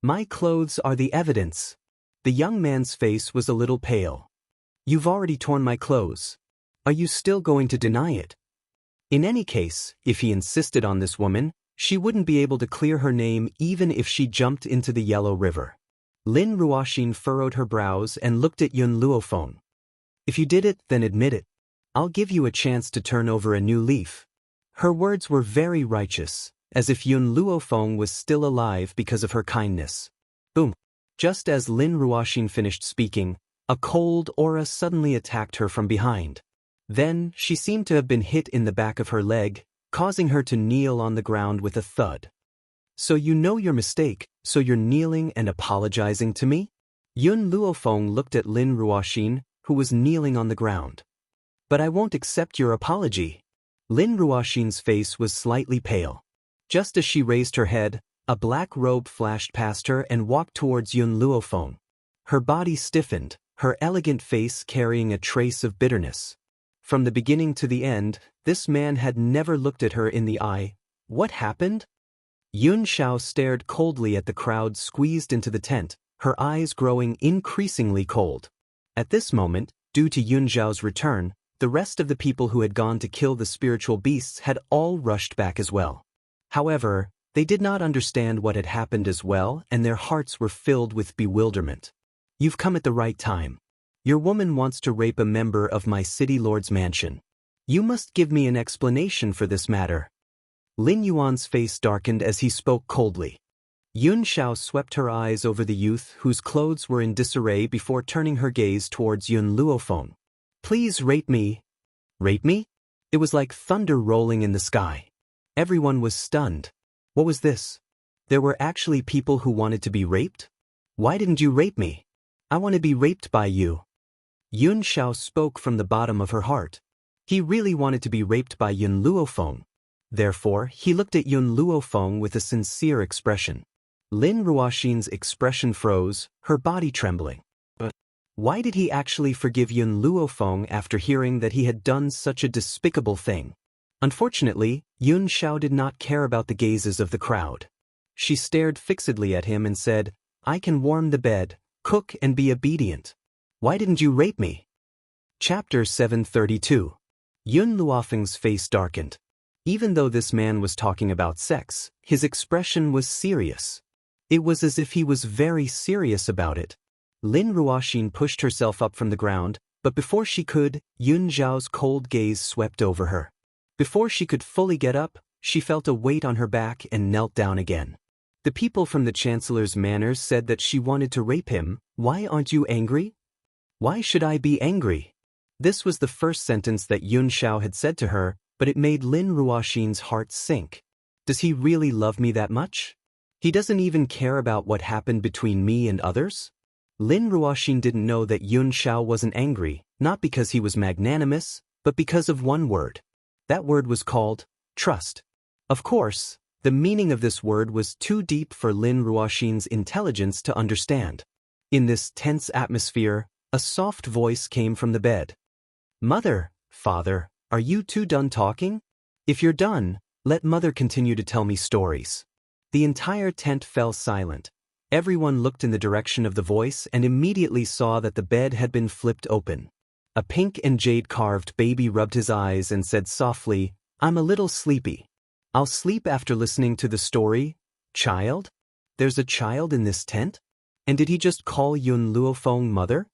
"My clothes are the evidence." The young man's face was a little pale. "You've already torn my clothes. Are you still going to deny it?" In any case, if he insisted on this woman, she wouldn't be able to clear her name even if she jumped into the Yellow River. Lin Ruoxin furrowed her brows and looked at Yun Luofeng. "If you did it, then admit it. I'll give you a chance to turn over a new leaf." Her words were very righteous, as if Yun Luofeng was still alive because of her kindness. Boom! Just as Lin Ruoxin finished speaking, a cold aura suddenly attacked her from behind. Then, she seemed to have been hit in the back of her leg, causing her to kneel on the ground with a thud. "So you know your mistake, so you're kneeling and apologizing to me?" Yun Luofeng looked at Lin Ruoxin, who was kneeling on the ground. "But I won't accept your apology." Lin Ruoxin's face was slightly pale. Just as she raised her head, a black robe flashed past her and walked towards Yun Luofeng. Her body stiffened, her elegant face carrying a trace of bitterness. From the beginning to the end, this man had never looked at her in the eye. What happened? Yun Xiao stared coldly at the crowd squeezed into the tent, her eyes growing increasingly cold. At this moment, due to Yun Xiao's return, the rest of the people who had gone to kill the spiritual beasts had all rushed back as well. However, they did not understand what had happened as well, and their hearts were filled with bewilderment. "You've come at the right time. Your woman wants to rape a member of my city lord's mansion. You must give me an explanation for this matter." Lin Yuan's face darkened as he spoke coldly. Yun Xiao swept her eyes over the youth whose clothes were in disarray before turning her gaze towards Yun Luofeng. "Please rape me." "Rape me?" It was like thunder rolling in the sky. Everyone was stunned. What was this? There were actually people who wanted to be raped? "Why didn't you rape me? I want to be raped by you." Yun Xiao spoke from the bottom of her heart. He really wanted to be raped by Yun Luofeng. Therefore, he looked at Yun Luofeng with a sincere expression. Lin Ruoxin's expression froze, her body trembling. But why did he actually forgive Yun Luofeng after hearing that he had done such a despicable thing? Unfortunately, Yun Xiao did not care about the gazes of the crowd. She stared fixedly at him and said, "I can warm the bed, cook and be obedient. Why didn't you rape me?" Chapter 732. Yun Luofeng's face darkened. Even though this man was talking about sex, his expression was serious. It was as if he was very serious about it. Lin Ruoxin pushed herself up from the ground, but before she could, Yun Xiao's cold gaze swept over her. Before she could fully get up, she felt a weight on her back and knelt down again. The people from the Chancellor's manors said that she wanted to rape him. "Why aren't you angry?" "Why should I be angry?" This was the first sentence that Yun Xiao had said to her, but it made Lin Ruoxin's heart sink. Does he really love me that much? He doesn't even care about what happened between me and others? Lin Ruoxin didn't know that Yun Xiao wasn't angry, not because he was magnanimous, but because of one word. That word was called trust. Of course, the meaning of this word was too deep for Lin Ruoxin's intelligence to understand. In this tense atmosphere, a soft voice came from the bed. Mother, father, are you two done talking? If you're done, let mother continue to tell me stories. The entire tent fell silent. Everyone looked in the direction of the voice and immediately saw that the bed had been flipped open. A pink and jade-carved baby rubbed his eyes and said softly, "I'm a little sleepy. I'll sleep after listening to the story." Child? There's a child in this tent? And did he just call Yun Luofeng mother?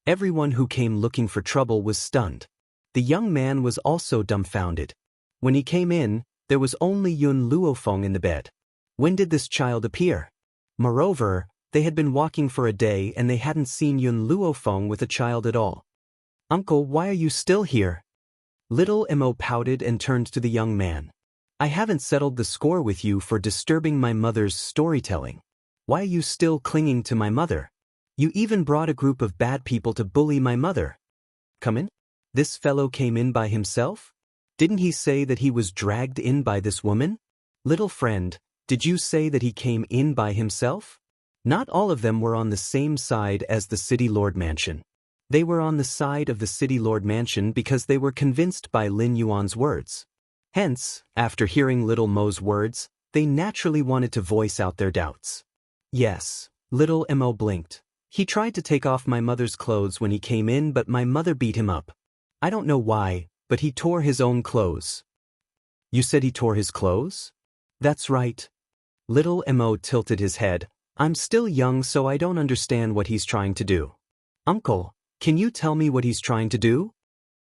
Everyone who came looking for trouble was stunned. The young man was also dumbfounded. When he came in, there was only Yun Luofeng in the bed. When did this child appear? Moreover, they had been walking for a day and they hadn't seen Yun Luofeng with a child at all. "Uncle, why are you still here?" Little Mo pouted and turned to the young man. "I haven't settled the score with you for disturbing my mother's storytelling. Why are you still clinging to my mother? You even brought a group of bad people to bully my mother." "Come in?" This fellow came in by himself? Didn't he say that he was dragged in by this woman? Little friend, did you say that he came in by himself? Not all of them were on the same side as the City Lord Mansion. They were on the side of the City Lord Mansion because they were convinced by Lin Yuan's words. Hence, after hearing Little Mo's words, they naturally wanted to voice out their doubts. "Yes," Little Mo blinked. "He tried to take off my mother's clothes when he came in, but my mother beat him up. I don't know why, but he tore his own clothes." "You said he tore his clothes?" "That's right." Little Mo tilted his head. "I'm still young, so I don't understand what he's trying to do." "Uncle, can you tell me what he's trying to do?"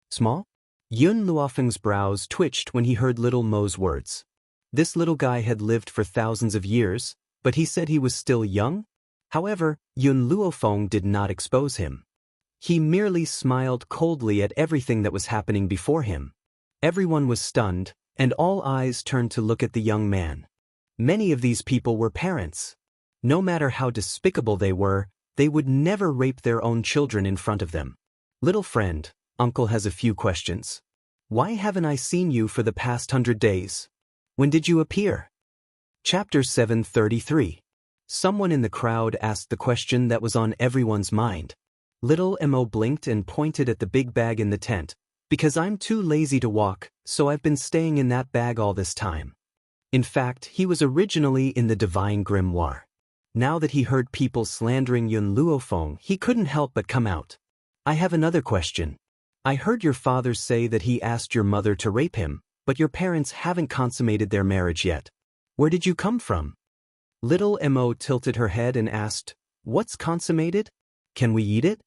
"Small?" Yun Luofeng's brows twitched when he heard Little Mo's words. This little guy had lived for thousands of years, but he said he was still young? However, Yun Luofeng did not expose him. He merely smiled coldly at everything that was happening before him. Everyone was stunned, and all eyes turned to look at the young man. Many of these people were parents. No matter how despicable they would never rape their own children in front of them. "Little friend, Uncle has a few questions. Why haven't I seen you for the past 100 days? When did you appear?" Chapter 733. Someone in the crowd asked the question that was on everyone's mind. Little Mo blinked and pointed at the big bag in the tent. "Because I'm too lazy to walk, so I've been staying in that bag all this time." In fact, he was originally in the Divine Grimoire. Now that he heard people slandering Yun Luofeng, he couldn't help but come out. "I have another question. I heard your father say that he asked your mother to rape him, but your parents haven't consummated their marriage yet. Where did you come from?" Little Mo tilted her head and asked, "What's consummated? Can we eat it?"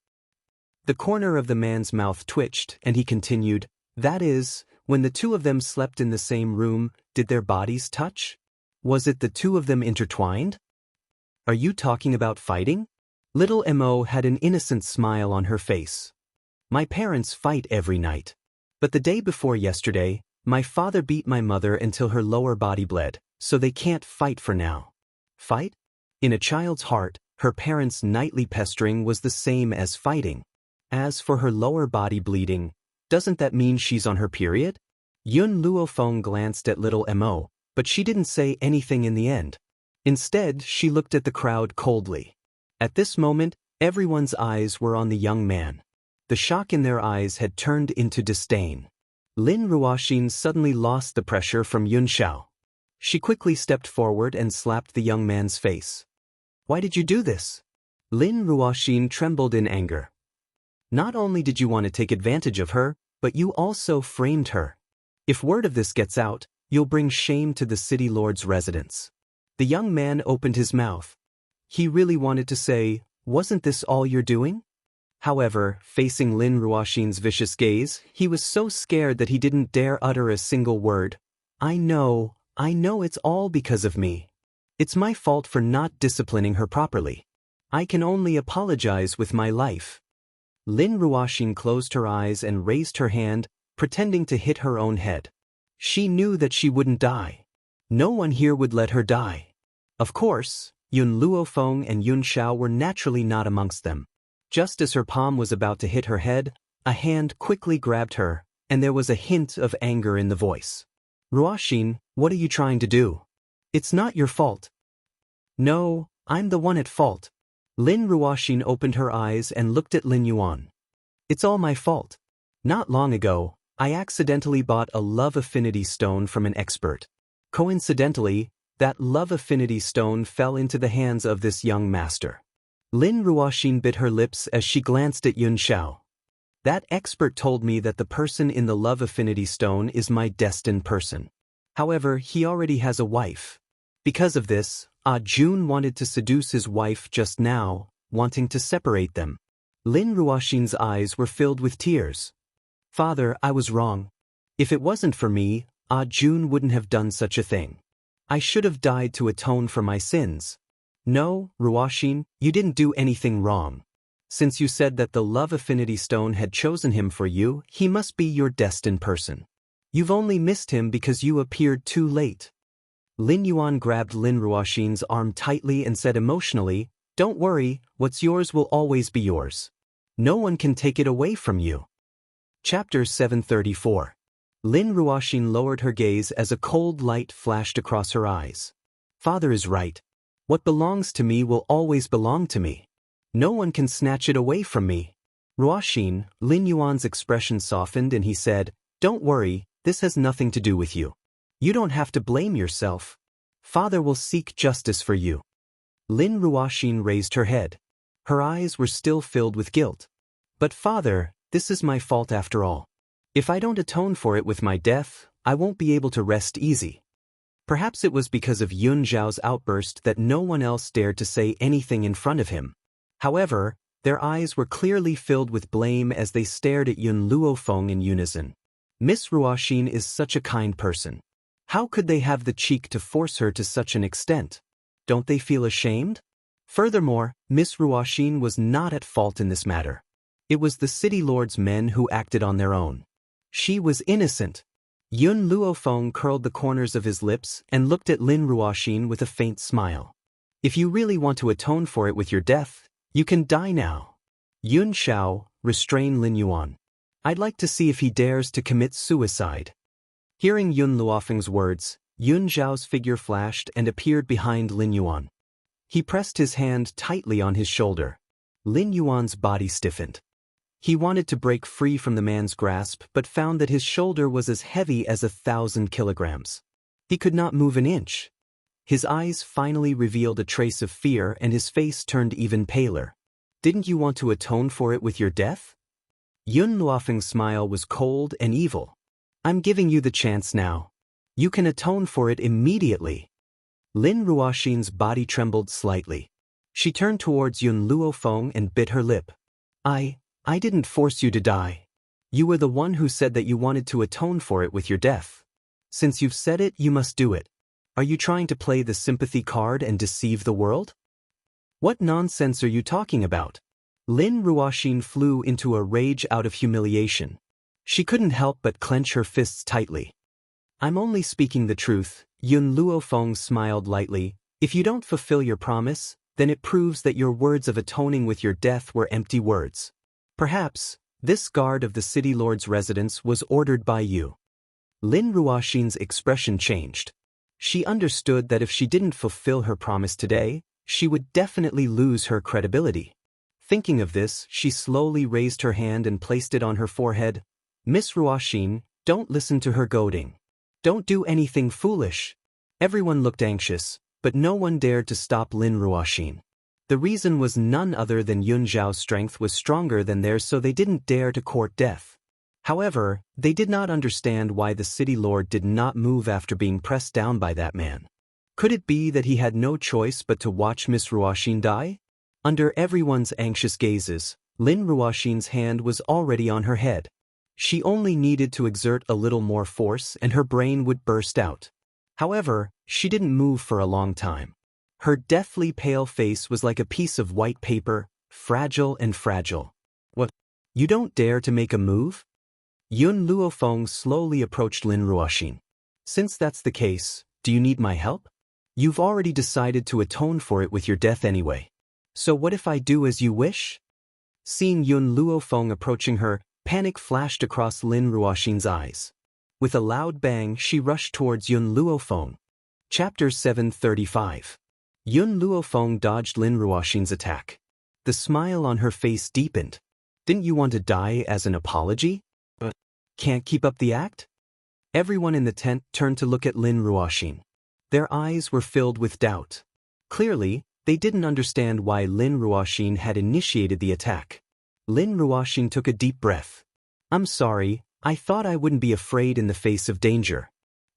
The corner of the man's mouth twitched, and he continued, "That is, when the two of them slept in the same room, did their bodies touch? Was it the two of them intertwined? Are you talking about fighting?" Little Mo had an innocent smile on her face. "My parents fight every night. But the day before yesterday, my father beat my mother until her lower body bled, so they can't fight for now." Fight? In a child's heart, her parents' nightly pestering was the same as fighting. As for her lower body bleeding, doesn't that mean she's on her period? Yun Luofeng glanced at Little Mo, but she didn't say anything in the end. Instead, she looked at the crowd coldly. At this moment, everyone's eyes were on the young man. The shock in their eyes had turned into disdain. Lin Ruoxin suddenly lost the pressure from Yun Xiao. She quickly stepped forward and slapped the young man's face. "Why did you do this?" Lin Ruoxin trembled in anger. "Not only did you want to take advantage of her, but you also framed her. If word of this gets out, you'll bring shame to the city lord's residence." The young man opened his mouth. He really wanted to say, "Wasn't this all you're doing?" However, facing Lin Ruoxin's vicious gaze, he was so scared that he didn't dare utter a single word. I know it's all because of me. It's my fault for not disciplining her properly. I can only apologize with my life." Lin Ruoxin closed her eyes and raised her hand, pretending to hit her own head. She knew that she wouldn't die. No one here would let her die. Of course, Yun Luofeng and Yun Xiao were naturally not amongst them. Just as her palm was about to hit her head, a hand quickly grabbed her, and there was a hint of anger in the voice. Ruoxin, what are you trying to do? It's not your fault. No, I'm the one at fault. Lin Ruoxin opened her eyes and looked at Lin Yuan. It's all my fault. Not long ago, I accidentally bought a love affinity stone from an expert. Coincidentally, that love affinity stone fell into the hands of this young master. Lin Ruoxin bit her lips as she glanced at Yun Xiao. That expert told me that the person in the love affinity stone is my destined person. However, he already has a wife. Because of this, Jun wanted to seduce his wife just now, wanting to separate them. Lin Ruoxin's eyes were filled with tears. Father, I was wrong. If it wasn't for me, Jun wouldn't have done such a thing. I should have died to atone for my sins. No, Ruoxin, you didn't do anything wrong. Since you said that the love affinity stone had chosen him for you, he must be your destined person. You've only missed him because you appeared too late. Lin Yuan grabbed Lin Ruoxin's arm tightly and said emotionally, Don't worry, what's yours will always be yours. No one can take it away from you. Chapter 734. Lin Ruoxin lowered her gaze as a cold light flashed across her eyes. Father is right. What belongs to me will always belong to me. No one can snatch it away from me. Ruoxin, Lin Yuan's expression softened and he said, Don't worry, this has nothing to do with you. You don't have to blame yourself. Father will seek justice for you. Lin Ruoxin raised her head. Her eyes were still filled with guilt. But father, this is my fault after all. If I don't atone for it with my death, I won't be able to rest easy. Perhaps it was because of Yun Zhao's outburst that no one else dared to say anything in front of him. However, their eyes were clearly filled with blame as they stared at Yun Luofeng in unison. Miss Ruoxin is such a kind person. How could they have the cheek to force her to such an extent? Don't they feel ashamed? Furthermore, Miss Ruoxin was not at fault in this matter. It was the city lord's men who acted on their own. She was innocent. Yun Luofeng curled the corners of his lips and looked at Lin Ruoxin with a faint smile. If you really want to atone for it with your death, you can die now. Yun Xiao, restrain Lin Yuan. I'd like to see if he dares to commit suicide. Hearing Yun Luofeng's words, Yun Zhao's figure flashed and appeared behind Lin Yuan. He pressed his hand tightly on his shoulder. Lin Yuan's body stiffened. He wanted to break free from the man's grasp but found that his shoulder was as heavy as 1,000 kilograms. He could not move an inch. His eyes finally revealed a trace of fear and his face turned even paler. Didn't you want to atone for it with your death? Yun Luofeng's smile was cold and evil. I'm giving you the chance now. You can atone for it immediately. Lin Ruoxin's body trembled slightly. She turned towards Yun Luofeng and bit her lip. I didn't force you to die. You were the one who said that you wanted to atone for it with your death. Since you've said it, you must do it. Are you trying to play the sympathy card and deceive the world? What nonsense are you talking about? Lin Ruoxin flew into a rage out of humiliation. She couldn't help but clench her fists tightly. I'm only speaking the truth, Yun Luofeng smiled lightly. If you don't fulfill your promise, then it proves that your words of atoning with your death were empty words. Perhaps, this guard of the city lord's residence was ordered by you. Lin Ruoxin's expression changed. She understood that if she didn't fulfill her promise today, she would definitely lose her credibility. Thinking of this, she slowly raised her hand and placed it on her forehead. Miss Ruoxin, don't listen to her goading. Don't do anything foolish. Everyone looked anxious, but no one dared to stop Lin Ruoxin. The reason was none other than Yun Zhao's strength was stronger than theirs, so they didn't dare to court death. However, they did not understand why the city lord did not move after being pressed down by that man. Could it be that he had no choice but to watch Miss Ruoxin die? Under everyone's anxious gazes, Lin Ruoxin's hand was already on her head. She only needed to exert a little more force and her brain would burst out. However, she didn't move for a long time. Her deathly pale face was like a piece of white paper, fragile and fragile. What? You don't dare to make a move? Yun Luofeng slowly approached Lin Ruoxin. Since that's the case, do you need my help? You've already decided to atone for it with your death anyway. So what if I do as you wish? Seeing Yun Luofeng approaching her, panic flashed across Lin Ruoxin's eyes. With a loud bang, she rushed towards Yun Luofeng. Chapter 735. Yun Luofeng dodged Lin Ruoxin's attack. The smile on her face deepened. Didn't you want to die as an apology? Can't keep up the act? Everyone in the tent turned to look at Lin Ruoxin. Their eyes were filled with doubt. Clearly, they didn't understand why Lin Ruoxin had initiated the attack. Lin Ruoxin took a deep breath. I'm sorry, I thought I wouldn't be afraid in the face of danger.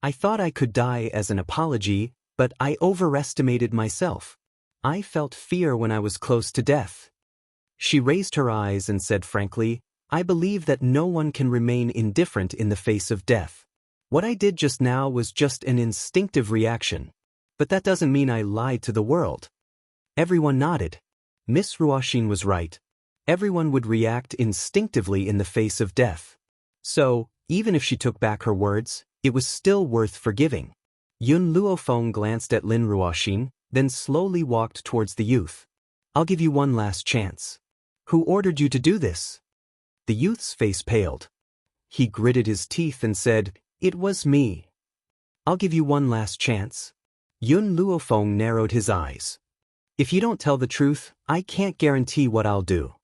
I thought I could die as an apology, but I overestimated myself. I felt fear when I was close to death. She raised her eyes and said frankly, I believe that no one can remain indifferent in the face of death. What I did just now was just an instinctive reaction. But that doesn't mean I lied to the world. Everyone nodded. Miss Ruoxin was right. Everyone would react instinctively in the face of death. So, even if she took back her words, it was still worth forgiving. Yun Luofeng glanced at Lin Ruoxin, then slowly walked towards the youth. I'll give you one last chance. Who ordered you to do this? The youth's face paled. He gritted his teeth and said, It was me. I'll give you one last chance. Yun Luofeng narrowed his eyes. If you don't tell the truth, I can't guarantee what I'll do.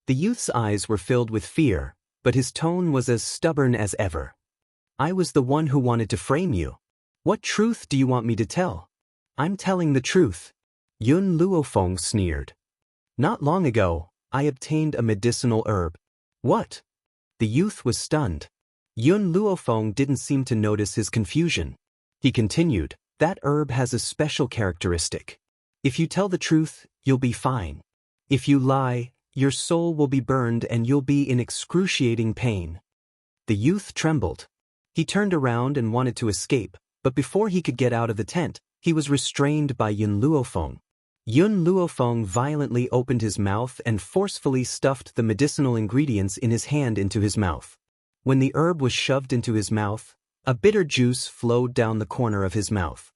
The youth's eyes were filled with fear, but his tone was as stubborn as ever. I was the one who wanted to frame you. What truth do you want me to tell? I'm telling the truth. Yun Luofeng sneered. Not long ago, I obtained a medicinal herb. What? The youth was stunned. Yun Luofeng didn't seem to notice his confusion. He continued, that herb has a special characteristic. If you tell the truth, you'll be fine. If you lie, your soul will be burned and you'll be in excruciating pain. The youth trembled. He turned around and wanted to escape, but before he could get out of the tent, he was restrained by Yun Luofeng. Yun Luofeng violently opened his mouth and forcefully stuffed the medicinal ingredients in his hand into his mouth. When the herb was shoved into his mouth, a bitter juice flowed down the corner of his mouth.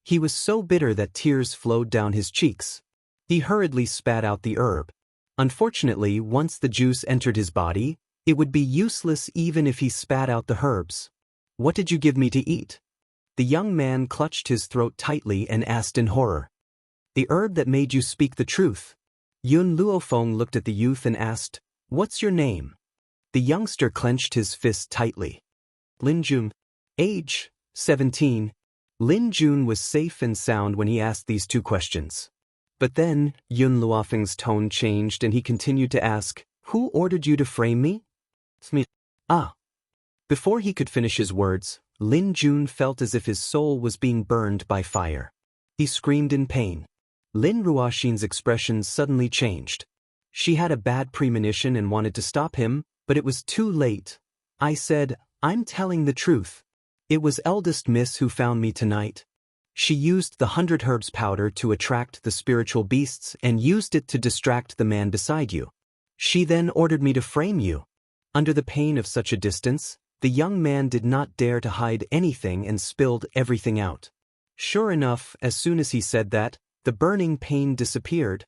He was so bitter that tears flowed down his cheeks. He hurriedly spat out the herb. Unfortunately, once the juice entered his body, it would be useless even if he spat out the herbs. What did you give me to eat? The young man clutched his throat tightly and asked in horror. The herb that made you speak the truth. Yun Luofeng looked at the youth and asked, What's your name? The youngster clenched his fist tightly. Lin Jun. Age, 17. Lin Jun was safe and sound when he asked these two questions. But then, Yun Luofeng's tone changed and he continued to ask, Who ordered you to frame me? Ah. Before he could finish his words, Lin Jun felt as if his soul was being burned by fire. He screamed in pain. Lin Ruoxin's expression suddenly changed. She had a bad premonition and wanted to stop him, but it was too late. I said, I'm telling the truth. It was eldest miss who found me tonight. She used the 100 herbs powder to attract the spiritual beasts and used it to distract the man beside you. She then ordered me to frame you. Under the pain of such a distance, the young man did not dare to hide anything and spilled everything out. Sure enough, as soon as he said that, the burning pain disappeared.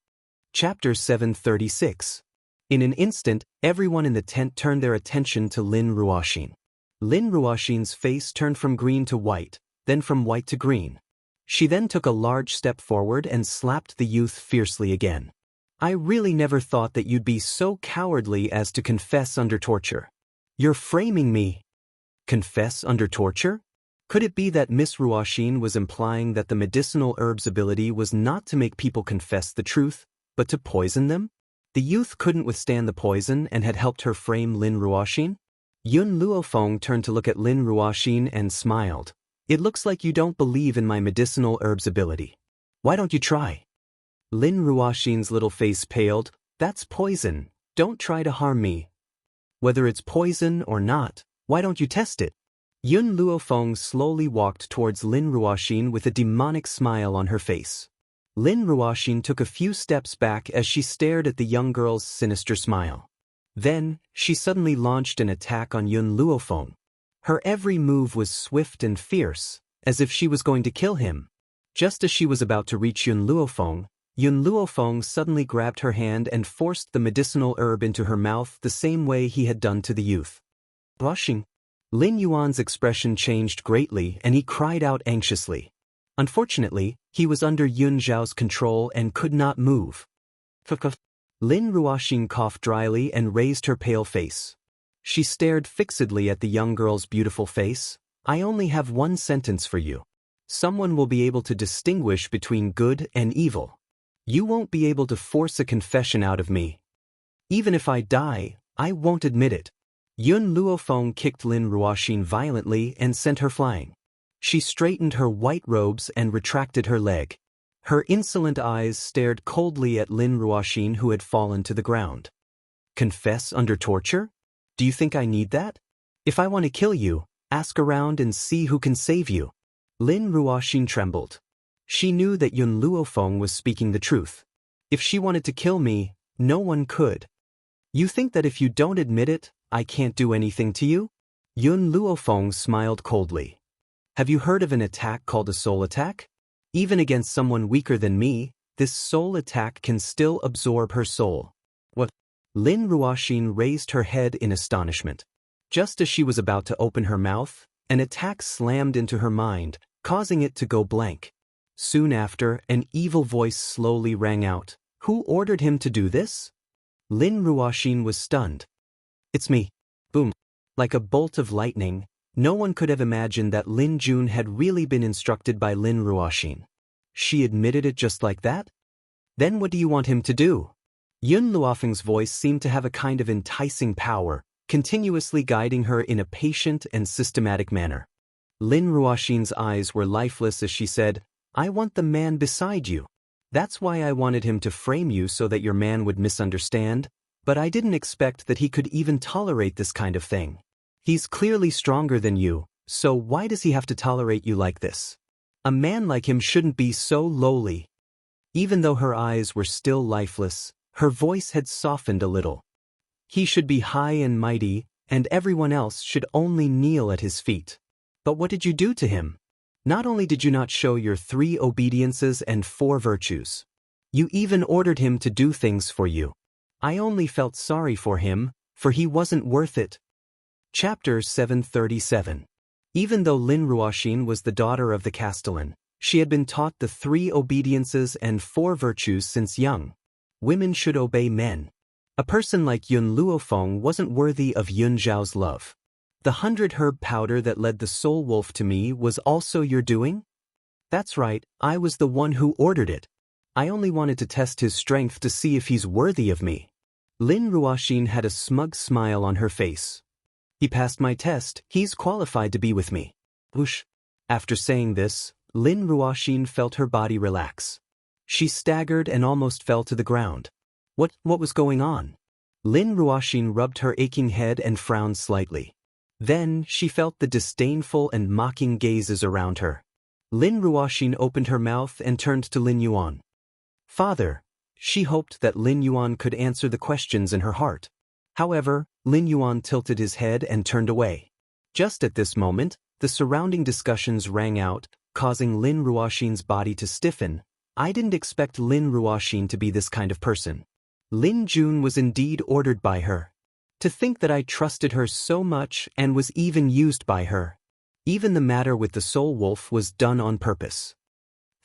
Chapter 736. In an instant, everyone in the tent turned their attention to Lin Ruoxin. Lin Ruoxin's face turned from green to white, then from white to green. She then took a large step forward and slapped the youth fiercely again. I really never thought that you'd be so cowardly as to confess under torture. You're framing me. Confess under torture? Could it be that Miss Ruoxin was implying that the medicinal herb's ability was not to make people confess the truth, but to poison them? The youth couldn't withstand the poison and had helped her frame Lin Ruoxin? Yun Luofeng turned to look at Lin Ruoxin and smiled. It looks like you don't believe in my medicinal herb's ability. Why don't you try? Lin Ruoxin's little face paled. That's poison. Don't try to harm me. Whether it's poison or not, why don't you test it? Yun Luofeng slowly walked towards Lin Ruoxin with a demonic smile on her face. Lin Ruoxin took a few steps back as she stared at the young girl's sinister smile. Then, she suddenly launched an attack on Yun Luofeng. Her every move was swift and fierce, as if she was going to kill him. Just as she was about to reach Yun Luofeng suddenly grabbed her hand and forced the medicinal herb into her mouth the same way he had done to the youth. Blushing, Lin Yuan's expression changed greatly and he cried out anxiously. Unfortunately, he was under Yun Zhao's control and could not move. Lin Ruoxin coughed dryly and raised her pale face. She stared fixedly at the young girl's beautiful face. I only have one sentence for you. Someone will be able to distinguish between good and evil. You won't be able to force a confession out of me. Even if I die, I won't admit it. Yun Luofeng kicked Lin Ruoxin violently and sent her flying. She straightened her white robes and retracted her leg. Her insolent eyes stared coldly at Lin Ruoxin, who had fallen to the ground. Confess under torture? Do you think I need that? If I want to kill you, ask around and see who can save you. Lin Ruoxin trembled. She knew that Yun Luofeng was speaking the truth. If she wanted to kill me, no one could. You think that if you don't admit it, I can't do anything to you? Yun Luofeng smiled coldly. Have you heard of an attack called a soul attack? Even against someone weaker than me, this soul attack can still absorb her soul. What? Lin Ruoxin raised her head in astonishment. Just as she was about to open her mouth, an attack slammed into her mind, causing it to go blank. Soon after, an evil voice slowly rang out. Who ordered him to do this? Lin Ruoxin was stunned. It's me. Boom. Like a bolt of lightning, no one could have imagined that Lin Jun had really been instructed by Lin Ruoxin. She admitted it just like that? Then what do you want him to do? Yun Luofeng's voice seemed to have a kind of enticing power, continuously guiding her in a patient and systematic manner. Lin Ruoxin's eyes were lifeless as she said, I want the man beside you. That's why I wanted him to frame you so that your man would misunderstand, but I didn't expect that he could even tolerate this kind of thing. He's clearly stronger than you, so why does he have to tolerate you like this? A man like him shouldn't be so lowly. Even though her eyes were still lifeless, her voice had softened a little. He should be high and mighty, and everyone else should only kneel at his feet. But what did you do to him? Not only did you not show your 3 obediences and 4 virtues, you even ordered him to do things for you. I only felt sorry for him, for he wasn't worth it. Chapter 737. Even though Lin Ruoxin was the daughter of the Castellan, she had been taught the 3 obediences and 4 virtues since young. Women should obey men. A person like Yun Luofeng wasn't worthy of Yun Zhao's love. The 100 herb powder that led the soul wolf to me was also your doing? That's right, I was the one who ordered it. I only wanted to test his strength to see if he's worthy of me. Lin Ruoxin had a smug smile on her face. He passed my test, he's qualified to be with me. Whoosh. After saying this, Lin Ruoxin felt her body relax. She staggered and almost fell to the ground. What was going on? Lin Ruoxin rubbed her aching head and frowned slightly. Then she felt the disdainful and mocking gazes around her. Lin Ruoxin opened her mouth and turned to Lin Yuan. Father. She hoped that Lin Yuan could answer the questions in her heart. However, Lin Yuan tilted his head and turned away. Just at this moment, the surrounding discussions rang out, causing Lin Ruoxin's body to stiffen. I didn't expect Lin Ruoxin to be this kind of person. Lin Jun was indeed ordered by her. To think that I trusted her so much and was even used by her. Even the matter with the soul wolf was done on purpose.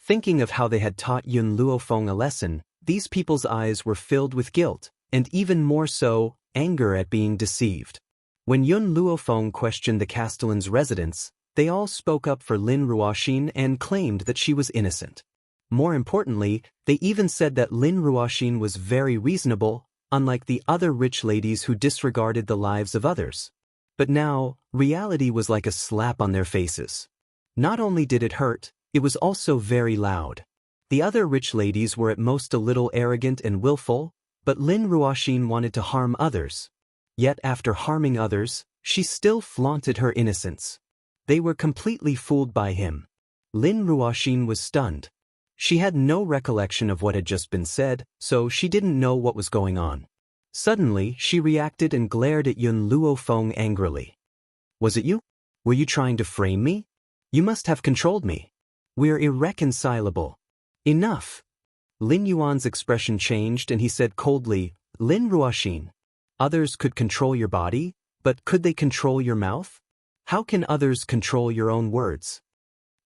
Thinking of how they had taught Yun Luofeng a lesson, these people's eyes were filled with guilt, and even more so, anger at being deceived. When Yun Luofeng questioned the Castellan's residents, they all spoke up for Lin Ruoxin and claimed that she was innocent. More importantly, they even said that Lin Ruoxin was very reasonable, unlike the other rich ladies who disregarded the lives of others. But now, reality was like a slap on their faces. Not only did it hurt, it was also very loud. The other rich ladies were at most a little arrogant and willful, but Lin Ruoxin wanted to harm others. Yet after harming others, she still flaunted her innocence. They were completely fooled by him. Lin Ruoxin was stunned. She had no recollection of what had just been said, so she didn't know what was going on. Suddenly, she reacted and glared at Yun Luofeng angrily. Was it you? Were you trying to frame me? You must have controlled me. We're irreconcilable. Enough. Lin Yuan's expression changed and he said coldly, Lin Ruoxin. Others could control your body, but could they control your mouth? How can others control your own words?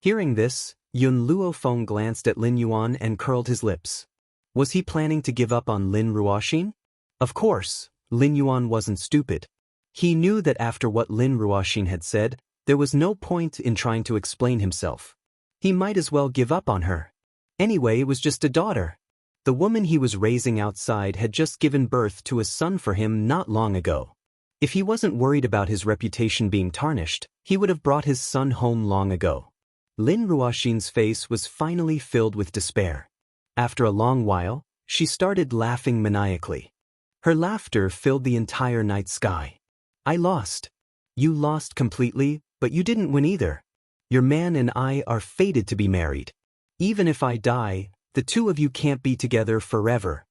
Hearing this, Yun Luofeng glanced at Lin Yuan and curled his lips. Was he planning to give up on Lin Ruoxin? Of course, Lin Yuan wasn't stupid. He knew that after what Lin Ruoxin had said, there was no point in trying to explain himself. He might as well give up on her. Anyway, it was just a daughter. The woman he was raising outside had just given birth to a son for him not long ago. If he wasn't worried about his reputation being tarnished, he would have brought his son home long ago. Lin Ruoxin's face was finally filled with despair. After a long while, she started laughing maniacally. Her laughter filled the entire night sky. I lost. You lost completely, but you didn't win either. Your man and I are fated to be married. Even if I die, the two of you can't be together forever.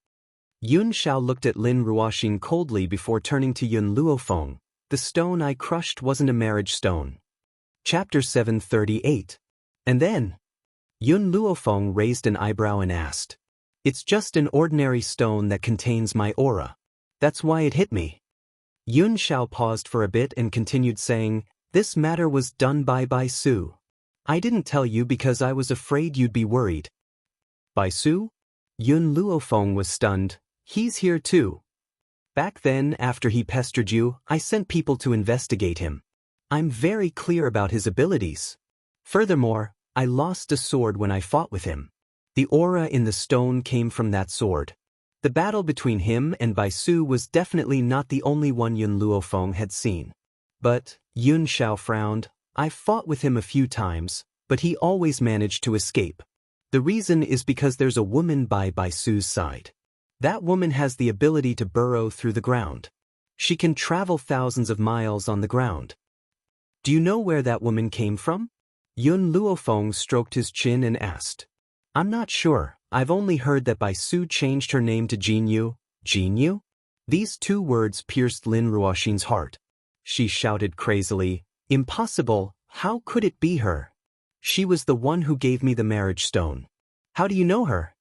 Yun Xiao looked at Lin Ruoxin coldly before turning to Yun Luofeng. The stone I crushed wasn't a marriage stone. Chapter 738. And then? Yun Luofeng raised an eyebrow and asked. It's just an ordinary stone that contains my aura. That's why it hit me. Yun Xiao paused for a bit and continued saying, This matter was done by Bai Su. I didn't tell you because I was afraid you'd be worried. Bai Su? Yun Luofeng was stunned. He's here too. Back then, after he pestered you, I sent people to investigate him. I'm very clear about his abilities. Furthermore, I lost a sword when I fought with him. The aura in the stone came from that sword. The battle between him and Bai Su was definitely not the only one Yun Luofeng had seen. But, Yun Xiao frowned, I fought with him a few times, but he always managed to escape. The reason is because there's a woman by Bai Su's side. That woman has the ability to burrow through the ground. She can travel thousands of miles on the ground. Do you know where that woman came from? Yun Luofeng stroked his chin and asked. I'm not sure. I've only heard that Bai Su changed her name to Jinyu. Jinyu? These two words pierced Lin Ruoxin's heart. She shouted crazily, Impossible, how could it be her? She was the one who gave me the marriage stone. How do you know her?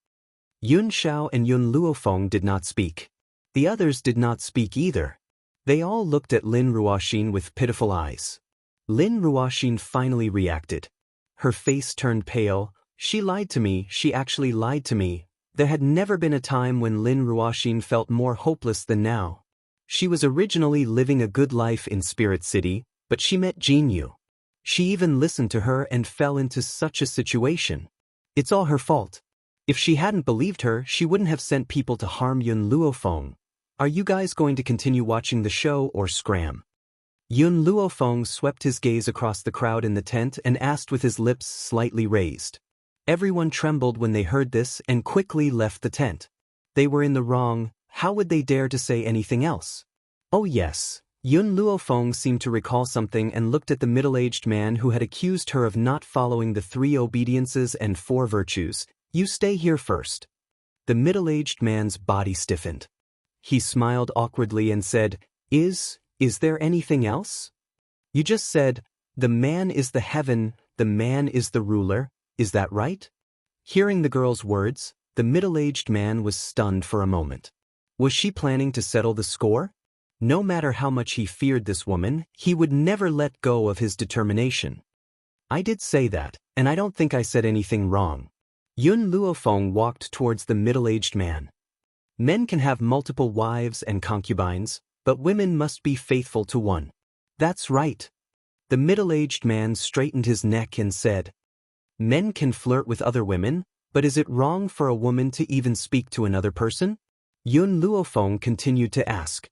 Yun Xiao and Yun Luofeng did not speak. The others did not speak either. They all looked at Lin Ruoxin with pitiful eyes. Lin Ruoxin finally reacted. Her face turned pale. She lied to me, she actually lied to me. There had never been a time when Lin Ruoxin felt more hopeless than now. She was originally living a good life in Spirit City, but she met Jinyu. She even listened to her and fell into such a situation. It's all her fault. If she hadn't believed her, she wouldn't have sent people to harm Yun Luofeng. Are you guys going to continue watching the show or scram? Yun Luofeng swept his gaze across the crowd in the tent and asked with his lips slightly raised. Everyone trembled when they heard this and quickly left the tent. They were in the wrong, how would they dare to say anything else? Oh yes. Yun Luofeng seemed to recall something and looked at the middle-aged man who had accused her of not following the 3 obediences and 4 virtues. You stay here first. The middle-aged man's body stiffened. He smiled awkwardly and said, Is there anything else? You just said, the man is the heaven, the man is the ruler, is that right? Hearing the girl's words, the middle-aged man was stunned for a moment. Was she planning to settle the score? No matter how much he feared this woman, he would never let go of his determination. I did say that, and I don't think I said anything wrong. Yun Luofeng walked towards the middle-aged man. Men can have multiple wives and concubines, but women must be faithful to one. That's right. The middle-aged man straightened his neck and said, Men can flirt with other women, but is it wrong for a woman to even speak to another person? Yun Luofeng continued to ask.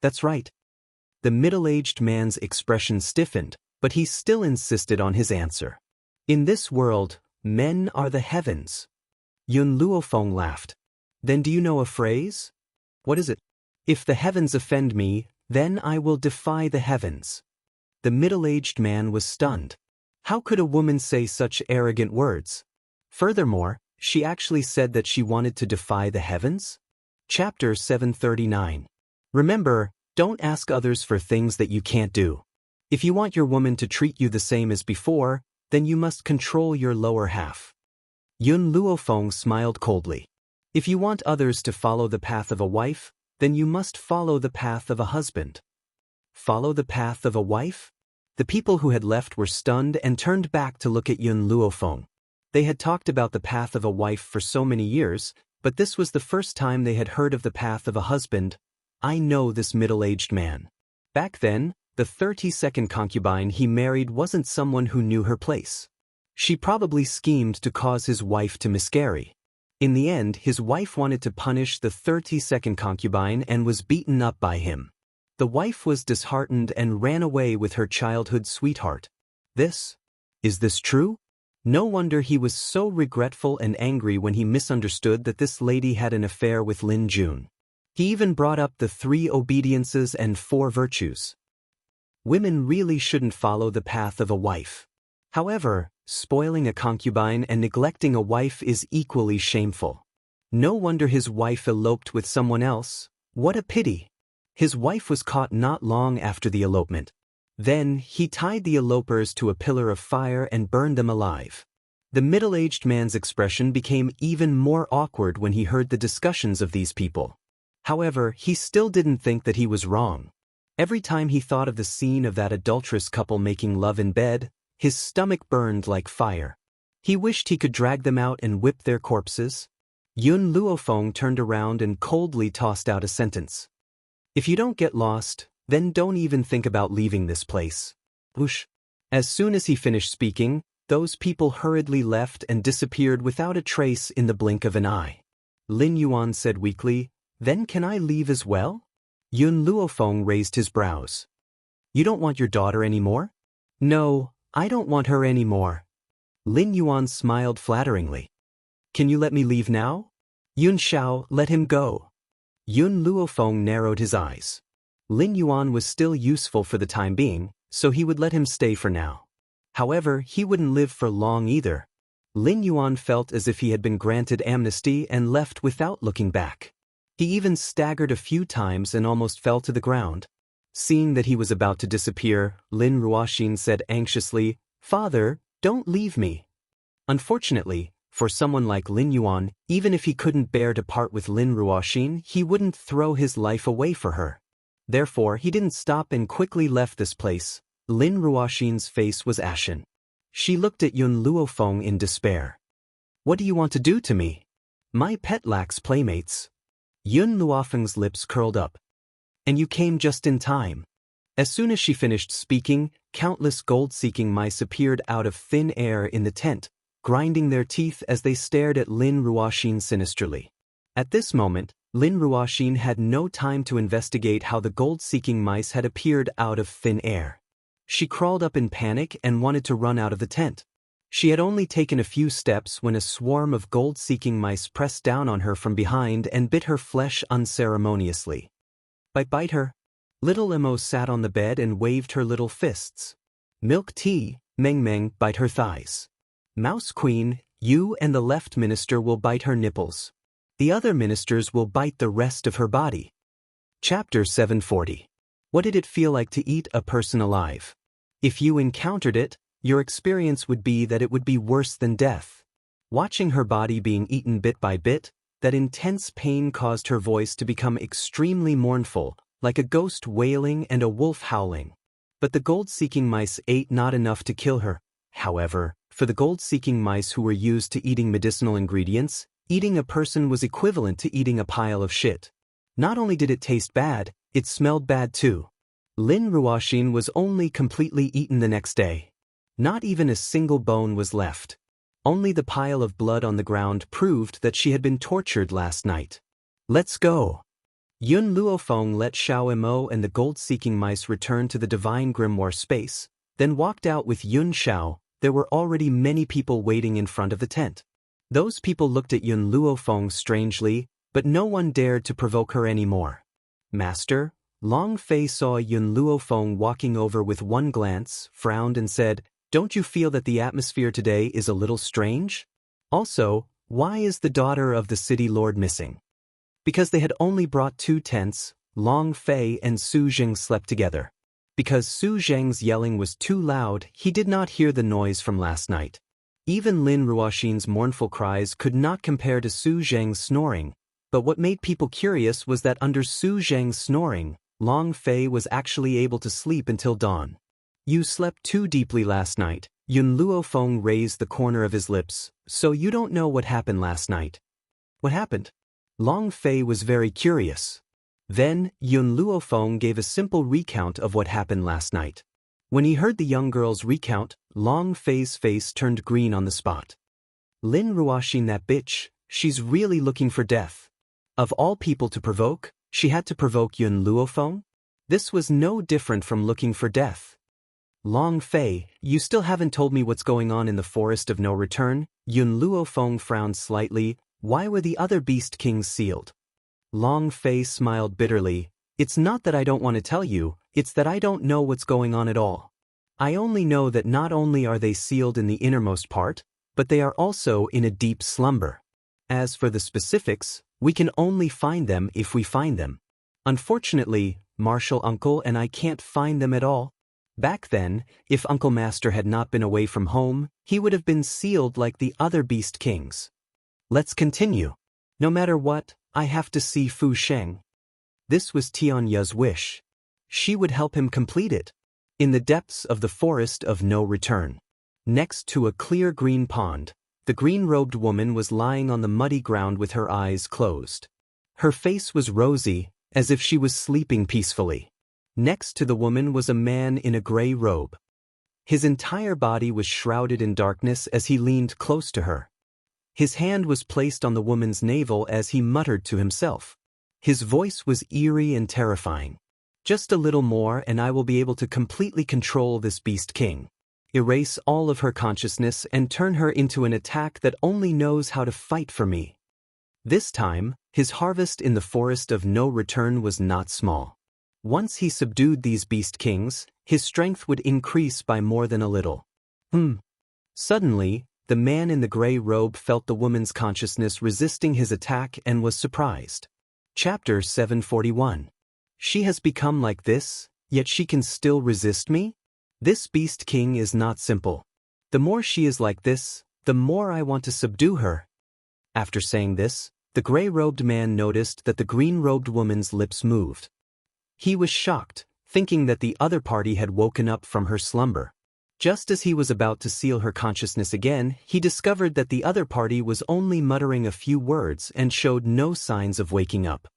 That's right. The middle-aged man's expression stiffened, but he still insisted on his answer. In this world, men are the heavens. Yun Luofeng laughed. Then do you know a phrase? What is it? If the heavens offend me, then I will defy the heavens. The middle-aged man was stunned. How could a woman say such arrogant words? Furthermore, she actually said that she wanted to defy the heavens? Chapter 739. Remember, don't ask others for things that you can't do. If you want your woman to treat you the same as before, then you must control your lower half. Yun Luofeng smiled coldly. If you want others to follow the path of a wife, then you must follow the path of a husband. Follow the path of a wife? The people who had left were stunned and turned back to look at Yun Luofeng. They had talked about the path of a wife for so many years, but this was the first time they had heard of the path of a husband. I know this middle-aged man. Back then, the 32nd concubine he married wasn't someone who knew her place. She probably schemed to cause his wife to miscarry. In the end, his wife wanted to punish the 32nd concubine and was beaten up by him. The wife was disheartened and ran away with her childhood sweetheart. Is this true? No wonder he was so regretful and angry when he misunderstood that this lady had an affair with Lin Jun. He even brought up the 3 obediences and 4 virtues. Women really shouldn't follow the path of a wife. However, spoiling a concubine and neglecting a wife is equally shameful. No wonder his wife eloped with someone else. What a pity. His wife was caught not long after the elopement. Then, he tied the elopers to a pillar of fire and burned them alive. The middle-aged man's expression became even more awkward when he heard the discussions of these people. However, he still didn't think that he was wrong. Every time he thought of the scene of that adulterous couple making love in bed, his stomach burned like fire. He wished he could drag them out and whip their corpses. Yun Luofeng turned around and coldly tossed out a sentence. If you don't get lost, then don't even think about leaving this place. Whoosh. As soon as he finished speaking, those people hurriedly left and disappeared without a trace in the blink of an eye. Lin Yuan said weakly, "Then can I leave as well?" Yun Luofeng raised his brows. "You don't want your daughter anymore?" "No, I don't want her anymore." Lin Yuan smiled flatteringly. "Can you let me leave now?" "Yun Xiao, let him go." Yun Luofeng narrowed his eyes. Lin Yuan was still useful for the time being, so he would let him stay for now. However, he wouldn't live for long either. Lin Yuan felt as if he had been granted amnesty and left without looking back. He even staggered a few times and almost fell to the ground. Seeing that he was about to disappear, Lin Ruoxin said anxiously, "Father, don't leave me." Unfortunately, for someone like Lin Yuan, even if he couldn't bear to part with Lin Ruoxin, he wouldn't throw his life away for her. Therefore, he didn't stop and quickly left this place. Lin Ruoxin's face was ashen. She looked at Yun Luofeng in despair. "What do you want to do to me? My pet lacks playmates." Yun Luofeng's lips curled up. "And you came just in time." As soon as she finished speaking, countless gold-seeking mice appeared out of thin air in the tent, grinding their teeth as they stared at Lin Ruoxin sinisterly. At this moment, Lin Ruoxin had no time to investigate how the gold-seeking mice had appeared out of thin air. She crawled up in panic and wanted to run out of the tent. She had only taken a few steps when a swarm of gold-seeking mice pressed down on her from behind and bit her flesh unceremoniously. Bite her." Little Emo sat on the bed and waved her little fists. "Milk tea, Meng Meng, bite her thighs. Mouse Queen, you and the left minister will bite her nipples. The other ministers will bite the rest of her body." Chapter 740. What did it feel like to eat a person alive? If you encountered it, your experience would be that it would be worse than death. Watching her body being eaten bit by bit, that intense pain caused her voice to become extremely mournful, like a ghost wailing and a wolf howling. But the gold-seeking mice ate not enough to kill her. However, for the gold-seeking mice who were used to eating medicinal ingredients, eating a person was equivalent to eating a pile of shit. Not only did it taste bad, it smelled bad too. Lin Ruoxin was only completely eaten the next day. Not even a single bone was left. Only the pile of blood on the ground proved that she had been tortured last night. "Let's go." Yun Luofeng let Xiao Emo and the gold-seeking mice return to the divine grimoire space, then walked out with Yun Xiao. There were already many people waiting in front of the tent. Those people looked at Yun Luofeng strangely, but no one dared to provoke her anymore. "Master," Long Fei saw Yun Luofeng walking over with one glance, frowned and said, "Don't you feel that the atmosphere today is a little strange? Also, why is the daughter of the city lord missing?" Because they had only brought 2 tents, Long Fei and Su Jing slept together. Because Su Zheng's yelling was too loud, he did not hear the noise from last night. Even Lin Ruoxin's mournful cries could not compare to Su Zheng's snoring, but what made people curious was that under Su Zheng's snoring, Long Fei was actually able to sleep until dawn. You slept too deeply last night. Yun Luofeng raised the corner of his lips, so you don't know what happened last night. What happened? Long Fei was very curious. Then, Yun Luofeng gave a simple recount of what happened last night. When he heard the young girl's recount, Long Fei's face turned green on the spot. Lin Ruoxin, that bitch, she's really looking for death. Of all people to provoke, she had to provoke Yun Luofeng? This was no different from looking for death. Long Fei, you still haven't told me what's going on in the Forest of No Return. Yun Luofeng frowned slightly. Why were the other Beast Kings sealed? Long Fei smiled bitterly. It's not that I don't want to tell you, it's that I don't know what's going on at all. I only know that not only are they sealed in the innermost part, but they are also in a deep slumber. As for the specifics, we can only find them if we find them. Unfortunately, Martial Uncle and I can't find them at all. Back then, if Uncle Master had not been away from home, he would have been sealed like the other Beast Kings. Let's continue. No matter what, I have to see Fu Sheng. This was Tianya's wish. She would help him complete it. In the depths of the Forest of No Return. Next to a clear green pond, the green-robed woman was lying on the muddy ground with her eyes closed. Her face was rosy, as if she was sleeping peacefully. Next to the woman was a man in a gray robe. His entire body was shrouded in darkness as he leaned close to her. His hand was placed on the woman's navel as he muttered to himself. His voice was eerie and terrifying. Just a little more and I will be able to completely control this Beast King. Erase all of her consciousness and turn her into an attack that only knows how to fight for me. This time, his harvest in the Forest of No Return was not small. Once he subdued these Beast Kings, his strength would increase by more than a little. Suddenly, the man in the gray robe felt the woman's consciousness resisting his attack and was surprised. Chapter 741. She has become like this, yet she can still resist me? This Beast King is not simple. The more she is like this, the more I want to subdue her. After saying this, the gray-robed man noticed that the green-robed woman's lips moved. He was shocked, thinking that the other party had woken up from her slumber. Just as he was about to seal her consciousness again, he discovered that the other party was only muttering a few words and showed no signs of waking up.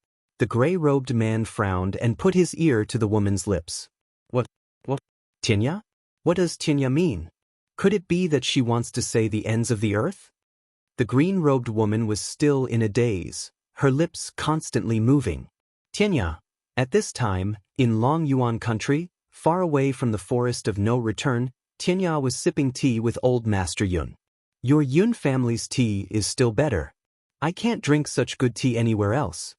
The gray-robed man frowned and put his ear to the woman's lips. What? Tianya? What does Tianya mean? Could it be that she wants to say the ends of the earth? The green-robed woman was still in a daze, her lips constantly moving. Tianya. At this time, in Long Yuan country, far away from the Forest of No Return, Tianya was sipping tea with old Master Yun. Your Yun family's tea is still better. I can't drink such good tea anywhere else.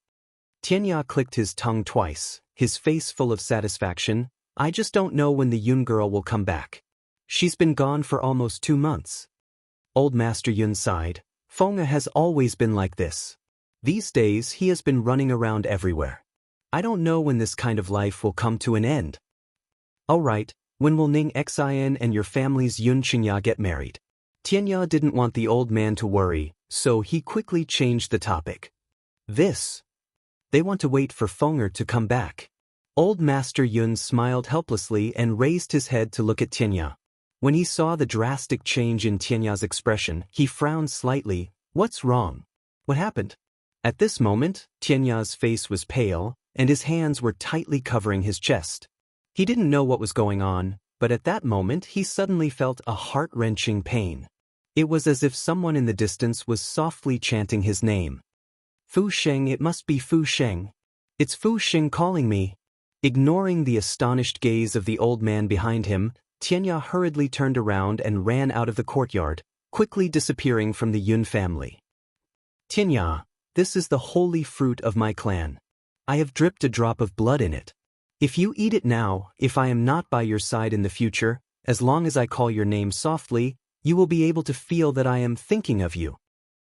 Tianya clicked his tongue twice, his face full of satisfaction. I just don't know when the Yun girl will come back. She's been gone for almost 2 months. Old Master Yun sighed. Fenghe has always been like this. These days he has been running around everywhere. I don't know when this kind of life will come to an end. All right, when will Ning Xian and your family's Yun Xianxia get married? Tianya didn't want the old man to worry, so he quickly changed the topic. They want to wait for Fenghe to come back. Old Master Yun smiled helplessly and raised his head to look at Tianya. When he saw the drastic change in Tianya's expression, he frowned slightly. What's wrong? What happened? At this moment, Tianya's face was pale, and his hands were tightly covering his chest. He didn't know what was going on, but at that moment he suddenly felt a heart-wrenching pain. It was as if someone in the distance was softly chanting his name. Fu Sheng, it must be Fu Sheng. It's Fu Sheng calling me. Ignoring the astonished gaze of the old man behind him, Tianya hurriedly turned around and ran out of the courtyard, quickly disappearing from the Yun family. Tianya, this is the holy fruit of my clan. I have dripped a drop of blood in it. If you eat it now, if I am not by your side in the future, as long as I call your name softly, you will be able to feel that I am thinking of you.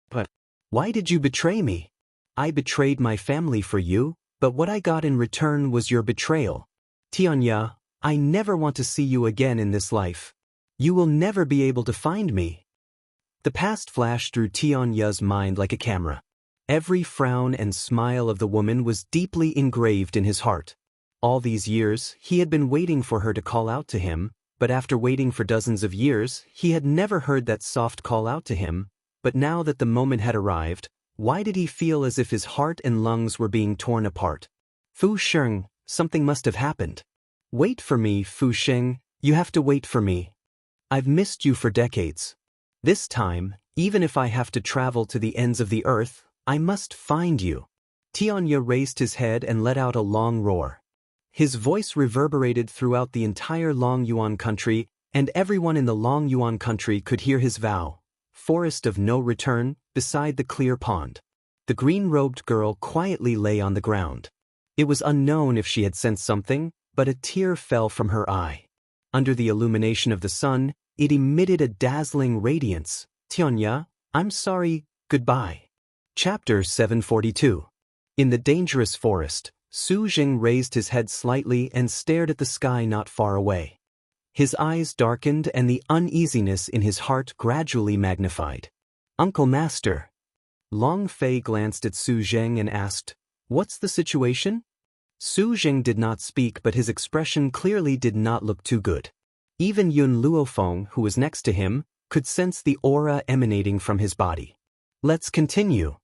But why did you betray me? I betrayed my family for you, but what I got in return was your betrayal. Tianya, I never want to see you again in this life. You will never be able to find me. The past flashed through Xianxia's mind like a camera. Every frown and smile of the woman was deeply engraved in his heart. All these years, he had been waiting for her to call out to him, but after waiting for dozens of years, he had never heard that soft call out to him. But now that the moment had arrived, why did he feel as if his heart and lungs were being torn apart? Fu Sheng, something must have happened. Wait for me, Fu Sheng, you have to wait for me. I've missed you for decades. This time, even if I have to travel to the ends of the earth, I must find you. Xianxia raised his head and let out a long roar. His voice reverberated throughout the entire Long Yuan country, and everyone in the Long Yuan country could hear his vow. Forest of no return, beside the clear pond. The green-robed girl quietly lay on the ground. It was unknown if she had sensed something, but a tear fell from her eye. Under the illumination of the sun, it emitted a dazzling radiance. Xianxia, I'm sorry, goodbye. Chapter 742. In the dangerous forest, Su Jing raised his head slightly and stared at the sky not far away. His eyes darkened and the uneasiness in his heart gradually magnified. Uncle Master. Long Fei glanced at Su Jing and asked, What's the situation? Su Jing did not speak, but his expression clearly did not look too good. Even Yun Luofeng, who was next to him, could sense the aura emanating from his body. Let's continue.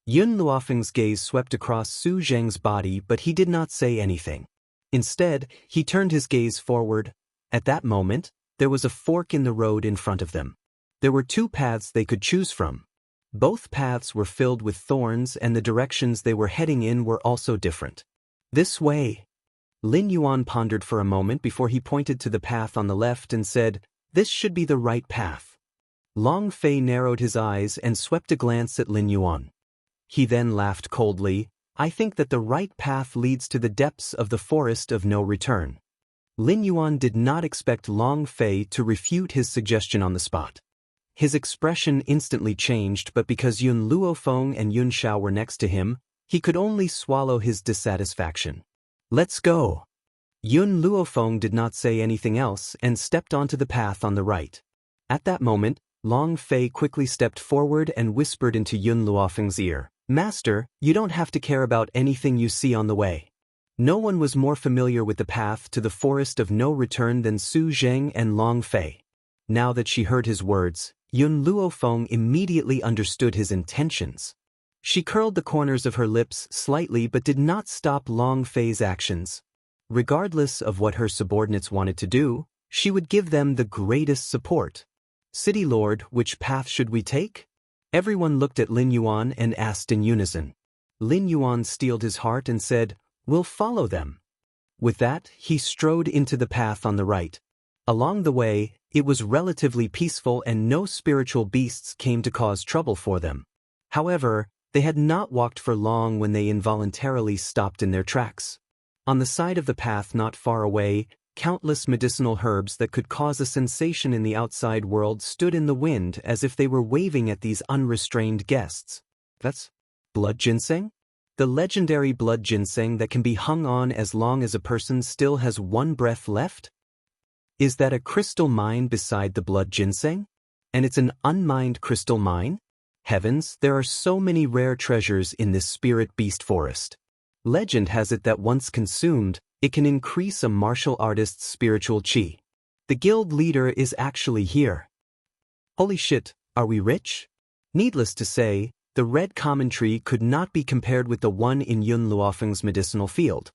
Yun Luofeng's gaze swept across Su Jing's body, but he did not say anything. Instead, he turned his gaze forward. At that moment, there was a fork in the road in front of them. There were two paths they could choose from. Both paths were filled with thorns, and the directions they were heading in were also different. This way. Lin Yuan pondered for a moment before he pointed to the path on the left and said, This should be the right path. Long Fei narrowed his eyes and swept a glance at Lin Yuan. He then laughed coldly, I think that the right path leads to the depths of the forest of no return. Lin Yuan did not expect Long Fei to refute his suggestion on the spot. His expression instantly changed, but because Yun Luofeng and Yun Xiao were next to him, he could only swallow his dissatisfaction. Let's go. Yun Luofeng did not say anything else and stepped onto the path on the right. At that moment, Long Fei quickly stepped forward and whispered into Yun Luofeng's ear, Master, you don't have to care about anything you see on the way. No one was more familiar with the path to the forest of no return than Su Jing and Long Fei. Now that she heard his words, Yun Luofeng immediately understood his intentions. She curled the corners of her lips slightly but did not stop Long Fei's actions. Regardless of what her subordinates wanted to do, she would give them the greatest support. City Lord, which path should we take? Everyone looked at Lin Yuan and asked in unison. Lin Yuan steeled his heart and said, We'll follow them. With that, he strode into the path on the right. Along the way, it was relatively peaceful and no spiritual beasts came to cause trouble for them. However, they had not walked for long when they involuntarily stopped in their tracks. On the side of the path not far away, countless medicinal herbs that could cause a sensation in the outside world stood in the wind as if they were waving at these unrestrained guests. That's blood ginseng? The legendary blood ginseng that can be hung on as long as a person still has one breath left? Is that a crystal mine beside the blood ginseng? And it's an unmined crystal mine? Heavens, there are so many rare treasures in this spirit beast forest. Legend has it that once consumed, it can increase a martial artist's spiritual chi. The guild leader is actually here. Holy shit, are we rich? Needless to say, the red common tree could not be compared with the one in Yun Luofeng's medicinal field.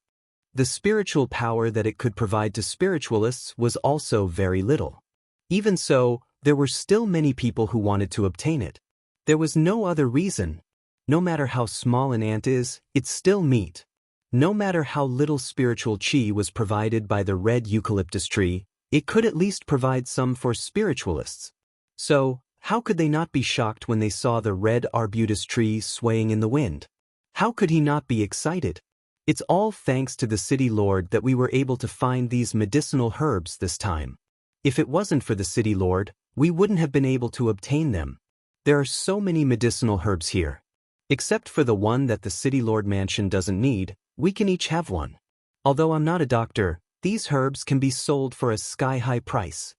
The spiritual power that it could provide to spiritualists was also very little. Even so, there were still many people who wanted to obtain it. There was no other reason. No matter how small an ant is, it's still meat. No matter how little spiritual chi was provided by the red eucalyptus tree, it could at least provide some for spiritualists. So, how could they not be shocked when they saw the red arbutus tree swaying in the wind? How could he not be excited? It's all thanks to the city lord that we were able to find these medicinal herbs this time. If it wasn't for the city lord, we wouldn't have been able to obtain them. There are so many medicinal herbs here. Except for the one that the city lord mansion doesn't need, we can each have one. Although I'm not a doctor, These herbs can be sold for a sky-high price.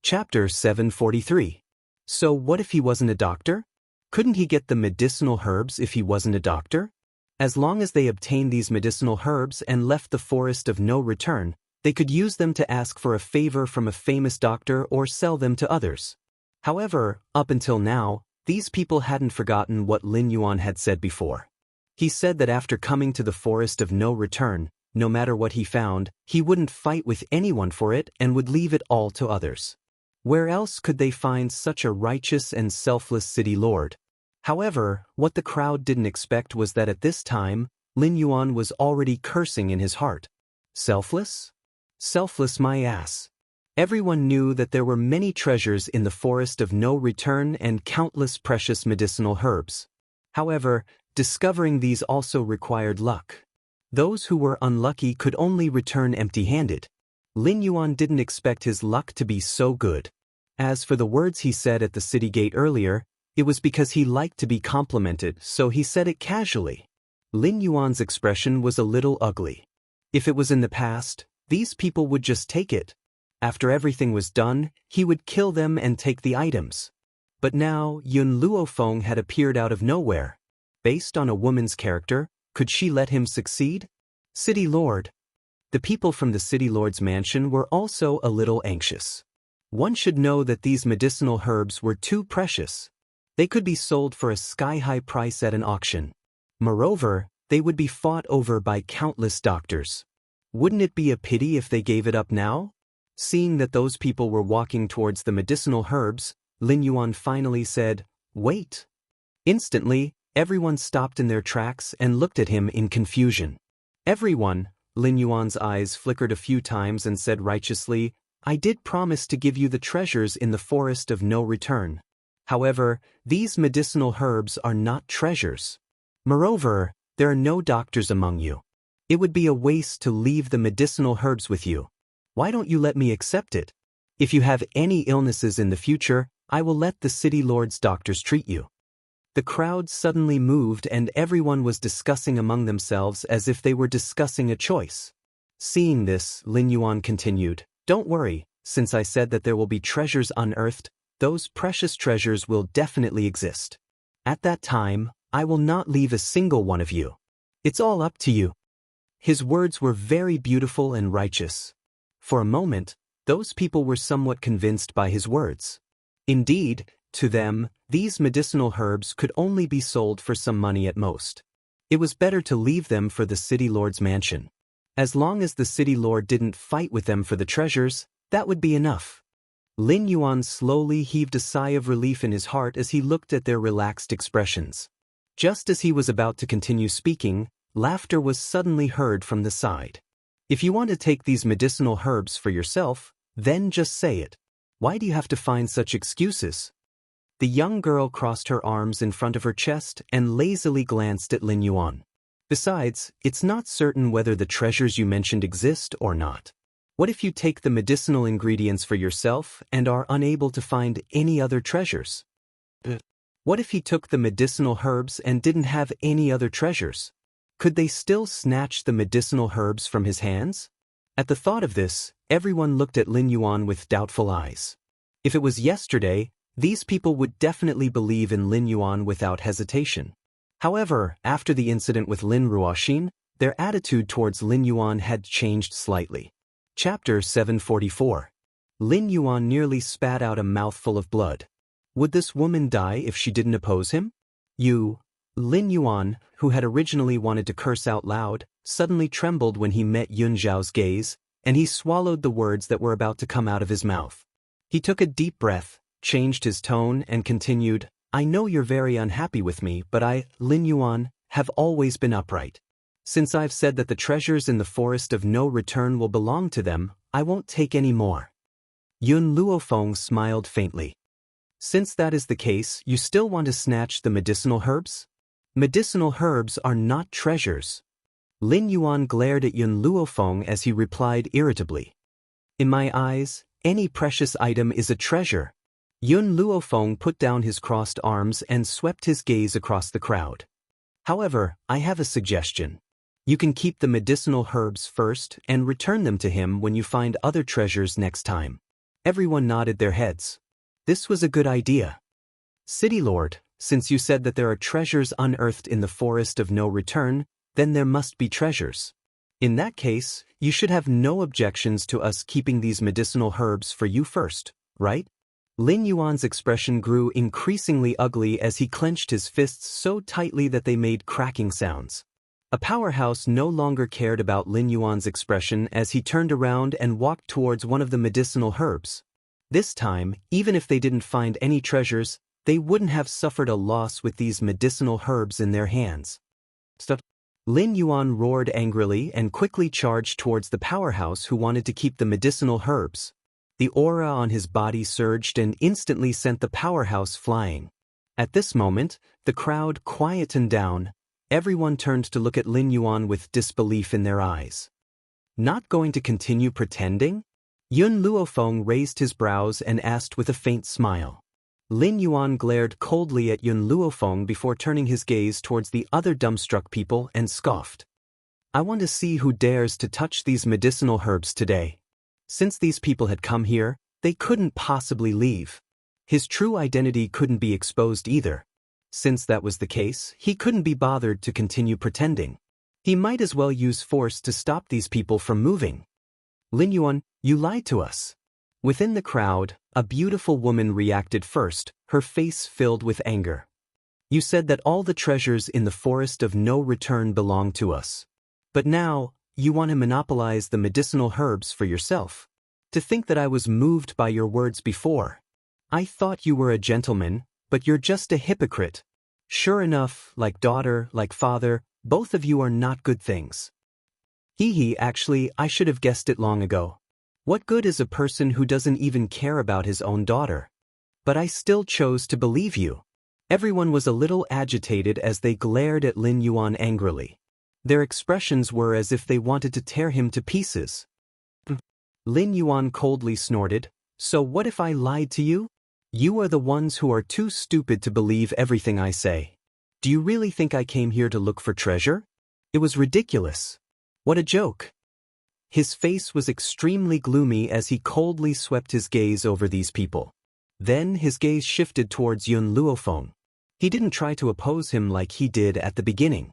Chapter 743. So what if he wasn't a doctor? Couldn't he get the medicinal herbs if he wasn't a doctor? As long as they obtained these medicinal herbs and left the forest of no return, they could use them to ask for a favor from a famous doctor or sell them to others. However, up until now, these people hadn't forgotten what Lin Yuan had said before. He said that after coming to the forest of no return, no matter what he found, he wouldn't fight with anyone for it and would leave it all to others. Where else could they find such a righteous and selfless city lord? However, what the crowd didn't expect was that at this time, Lin Yuan was already cursing in his heart. Selfless? Selfless my ass. Everyone knew that there were many treasures in the forest of no return and countless precious medicinal herbs. However, discovering these also required luck. Those who were unlucky could only return empty-handed. Lin Yuan didn't expect his luck to be so good. As for the words he said at the city gate earlier, it was because he liked to be complimented, so he said it casually. Lin Yuan's expression was a little ugly. If it was in the past, these people would just take it. After everything was done, he would kill them and take the items. But now, Yun Luofeng had appeared out of nowhere. Based on a woman's character, could she let him succeed? City Lord. The people from the City Lord's mansion were also a little anxious. One should know that these medicinal herbs were too precious. They could be sold for a sky-high price at an auction. Moreover, they would be fought over by countless doctors. Wouldn't it be a pity if they gave it up now? Seeing that those people were walking towards the medicinal herbs, Lin Yuan finally said, "Wait." Instantly, everyone stopped in their tracks and looked at him in confusion. Everyone, Lin Yuan's eyes flickered a few times and said righteously, "I did promise to give you the treasures in the forest of no return. However, these medicinal herbs are not treasures. Moreover, there are no doctors among you. It would be a waste to leave the medicinal herbs with you. Why don't you let me accept it? If you have any illnesses in the future, I will let the city lord's doctors treat you." The crowd suddenly moved and everyone was discussing among themselves as if they were discussing a choice. Seeing this, Lin Yuan continued, "Don't worry, since I said that there will be treasures unearthed, those precious treasures will definitely exist. At that time, I will not leave a single one of you. It's all up to you." His words were very beautiful and righteous. For a moment, those people were somewhat convinced by his words. Indeed, to them, these medicinal herbs could only be sold for some money at most. It was better to leave them for the city lord's mansion. As long as the city lord didn't fight with them for the treasures, that would be enough. Lin Yuan slowly heaved a sigh of relief in his heart as he looked at their relaxed expressions. Just as he was about to continue speaking, laughter was suddenly heard from the side. "If you want to take these medicinal herbs for yourself, then just say it. Why do you have to find such excuses?" The young girl crossed her arms in front of her chest and lazily glanced at Lin Yuan. "Besides, it's not certain whether the treasures you mentioned exist or not. What if you take the medicinal ingredients for yourself and are unable to find any other treasures? What if he took the medicinal herbs and didn't have any other treasures? Could they still snatch the medicinal herbs from his hands?" At the thought of this, everyone looked at Lin Yuan with doubtful eyes. If it was yesterday, these people would definitely believe in Lin Yuan without hesitation. However, after the incident with Lin Ruoxin, their attitude towards Lin Yuan had changed slightly. Chapter 744. Lin Yuan nearly spat out a mouthful of blood. Would this woman die if she didn't oppose him? Lin Yuan, who had originally wanted to curse out loud, suddenly trembled when he met Yun Zhao's gaze, and he swallowed the words that were about to come out of his mouth. He took a deep breath, changed his tone, and continued, "I know you're very unhappy with me, but I, Lin Yuan, have always been upright. Since I've said that the treasures in the forest of no return will belong to them, I won't take any more." Yun Luofeng smiled faintly. "Since that is the case, you still want to snatch the medicinal herbs? Medicinal herbs are not treasures." Lin Yuan glared at Yun Luofeng as he replied irritably. "In my eyes, any precious item is a treasure." Yun Luofeng put down his crossed arms and swept his gaze across the crowd. "However, I have a suggestion. You can keep the medicinal herbs first and return them to him when you find other treasures next time. Everyone nodded their heads. This was a good idea. City Lord, since you said that there are treasures unearthed in the forest of no return, then there must be treasures. In that case, you should have no objections to us keeping these medicinal herbs for you first, right? Lin Yuan's expression grew increasingly ugly as he clenched his fists so tightly that they made cracking sounds. A powerhouse no longer cared about Lin Yuan's expression as he turned around and walked towards one of the medicinal herbs. This time, even if they didn't find any treasures, they wouldn't have suffered a loss with these medicinal herbs in their hands. Stop! Lin Yuan roared angrily and quickly charged towards the powerhouse who wanted to keep the medicinal herbs. The aura on his body surged and instantly sent the powerhouse flying. At this moment, the crowd quietened down. Everyone turned to look at Lin Yuan with disbelief in their eyes. Not going to continue pretending? Yun Luofeng raised his brows and asked with a faint smile. Lin Yuan glared coldly at Yun Luofeng before turning his gaze towards the other dumbstruck people and scoffed. I want to see who dares to touch these medicinal herbs today. Since these people had come here, they couldn't possibly leave. His true identity couldn't be exposed either. Since that was the case, he couldn't be bothered to continue pretending. He might as well use force to stop these people from moving. Lin Yuan, you lied to us. Within the crowd, a beautiful woman reacted first, her face filled with anger. You said that all the treasures in the forest of no return belong to us. But now, you want to monopolize the medicinal herbs for yourself. To think that I was moved by your words before. I thought you were a gentleman, but you're just a hypocrite. Sure enough, like daughter, like father, both of you are not good things. Actually, I should have guessed it long ago. What good is a person who doesn't even care about his own daughter? But I still chose to believe you. Everyone was a little agitated as they glared at Lin Yuan angrily. Their expressions were as if they wanted to tear him to pieces. Lin Yuan coldly snorted, so what if I lied to you? You are the ones who are too stupid to believe everything I say. Do you really think I came here to look for treasure? It was ridiculous. What a joke. His face was extremely gloomy as he coldly swept his gaze over these people. Then his gaze shifted towards Yun Luofeng. He didn't try to oppose him like he did at the beginning.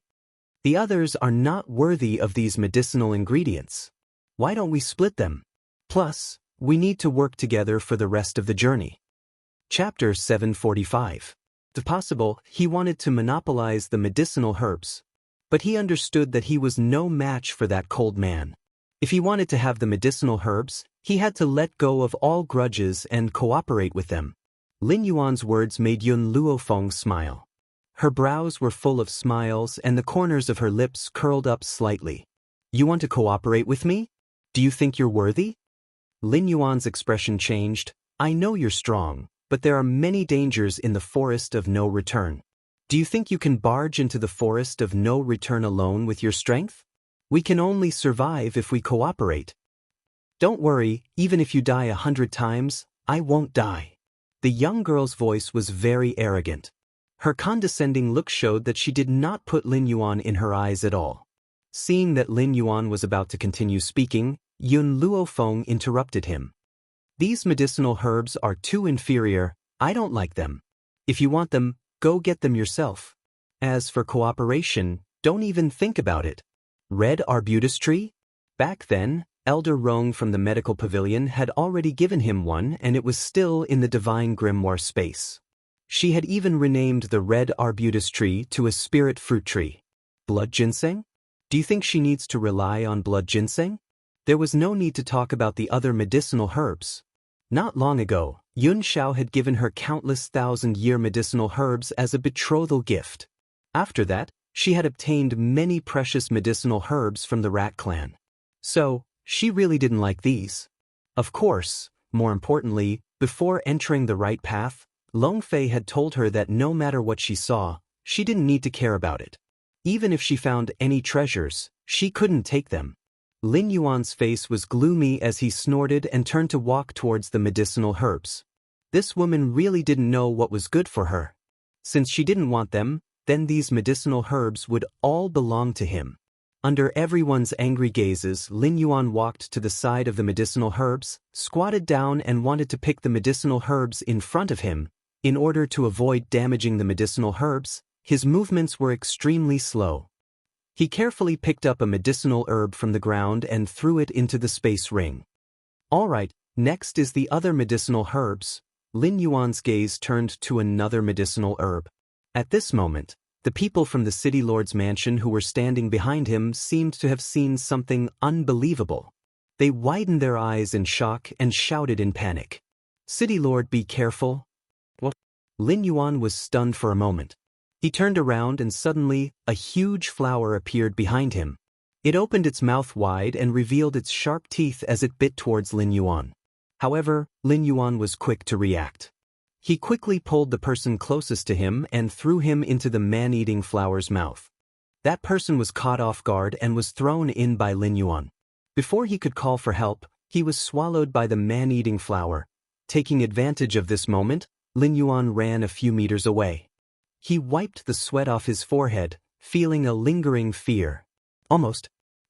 The others are not worthy of these medicinal ingredients. Why don't we split them? Plus, we need to work together for the rest of the journey. Chapter 745. If possible, he wanted to monopolize the medicinal herbs. But he understood that he was no match for that cold man. If he wanted to have the medicinal herbs, he had to let go of all grudges and cooperate with them. Lin Yuan's words made Yun Luofeng smile. Her brows were full of smiles and the corners of her lips curled up slightly. You want to cooperate with me? Do you think you're worthy? Lin Yuan's expression changed. I know you're strong, but there are many dangers in the forest of no return. Do you think you can barge into the forest of no return alone with your strength? We can only survive if we cooperate. Don't worry, even if you die 100 times, I won't die. The young girl's voice was very arrogant. Her condescending look showed that she did not put Lin Yuan in her eyes at all. Seeing that Lin Yuan was about to continue speaking, Yun Luofeng interrupted him. These medicinal herbs are too inferior, I don't like them. If you want them, go get them yourself. As for cooperation, don't even think about it. Red arbutus tree? Back then, Elder Rong from the medical pavilion had already given him one and it was still in the divine grimoire space. She had even renamed the red arbutus tree to a spirit fruit tree. Blood ginseng? Do you think she needs to rely on blood ginseng? There was no need to talk about the other medicinal herbs. Not long ago, Yun Xiao had given her countless thousand-year medicinal herbs as a betrothal gift. After that, she had obtained many precious medicinal herbs from the Rat clan. So, she really didn't like these. Of course, more importantly, before entering the right path, Long Fei had told her that no matter what she saw, she didn't need to care about it. Even if she found any treasures, she couldn't take them. Lin Yuan's face was gloomy as he snorted and turned to walk towards the medicinal herbs. This woman really didn't know what was good for her. Since she didn't want them, then these medicinal herbs would all belong to him. Under everyone's angry gazes, Lin Yuan walked to the side of the medicinal herbs, squatted down and wanted to pick the medicinal herbs in front of him. In order to avoid damaging the medicinal herbs, his movements were extremely slow. He carefully picked up a medicinal herb from the ground and threw it into the space ring. Alright, next is the other medicinal herbs. Lin Yuan's gaze turned to another medicinal herb. At this moment, the people from the city lord's mansion who were standing behind him seemed to have seen something unbelievable. They widened their eyes in shock and shouted in panic. "City lord, be careful." What? Lin Yuan was stunned for a moment. He turned around and suddenly, a huge flower appeared behind him. It opened its mouth wide and revealed its sharp teeth as it bit towards Lin Yuan. However, Lin Yuan was quick to react. He quickly pulled the person closest to him and threw him into the man-eating flower's mouth. That person was caught off guard and was thrown in by Lin Yuan. Before he could call for help, he was swallowed by the man-eating flower. Taking advantage of this moment, Lin Yuan ran a few meters away. He wiped the sweat off his forehead, feeling a lingering fear.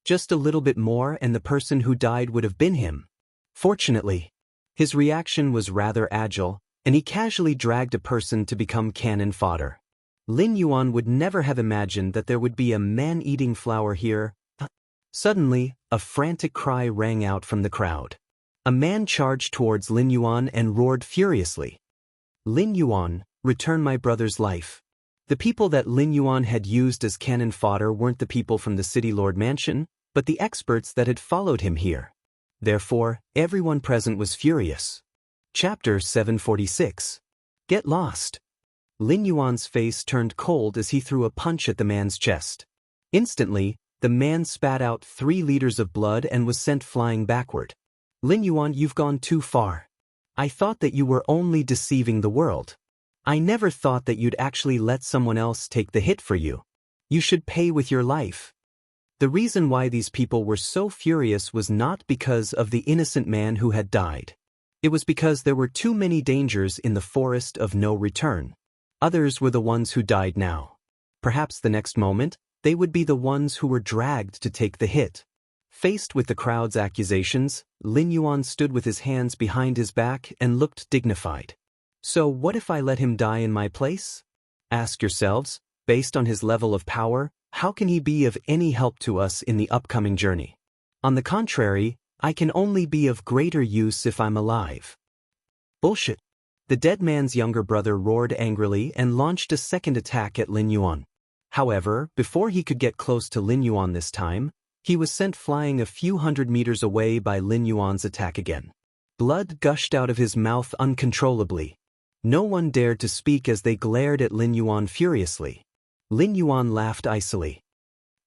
Just a little bit more and the person who died would have been him. Fortunately, his reaction was rather agile, and he casually dragged a person to become cannon fodder. Lin Yuan would never have imagined that there would be a man-eating flower here. Suddenly, a frantic cry rang out from the crowd. A man charged towards Lin Yuan and roared furiously. "Lin Yuan, return my brother's life." The people that Lin Yuan had used as cannon fodder weren't the people from the city lord mansion, but the experts that had followed him here. Therefore, everyone present was furious. Chapter 746. Get lost. Lin Yuan's face turned cold as he threw a punch at the man's chest. Instantly, the man spat out 3 liters of blood and was sent flying backward. "Lin Yuan, you've gone too far. I thought that you were only deceiving the world. I never thought that you'd actually let someone else take the hit for you. You should pay with your life." The reason why these people were so furious was not because of the innocent man who had died. It was because there were too many dangers in the forest of no return. Others were the ones who died now. Perhaps the next moment, they would be the ones who were dragged to take the hit. Faced with the crowd's accusations, Lin Yuan stood with his hands behind his back and looked dignified. So what if I let him die in my place? Ask yourselves, based on his level of power, how can he be of any help to us in the upcoming journey? On the contrary, I can only be of greater use if I'm alive. Bullshit. The dead man's younger brother roared angrily and launched a second attack at Lin Yuan. However, before he could get close to Lin Yuan this time, he was sent flying a few hundred meters away by Lin Yuan's attack again. Blood gushed out of his mouth uncontrollably. No one dared to speak as they glared at Lin Yuan furiously. Lin Yuan laughed icily.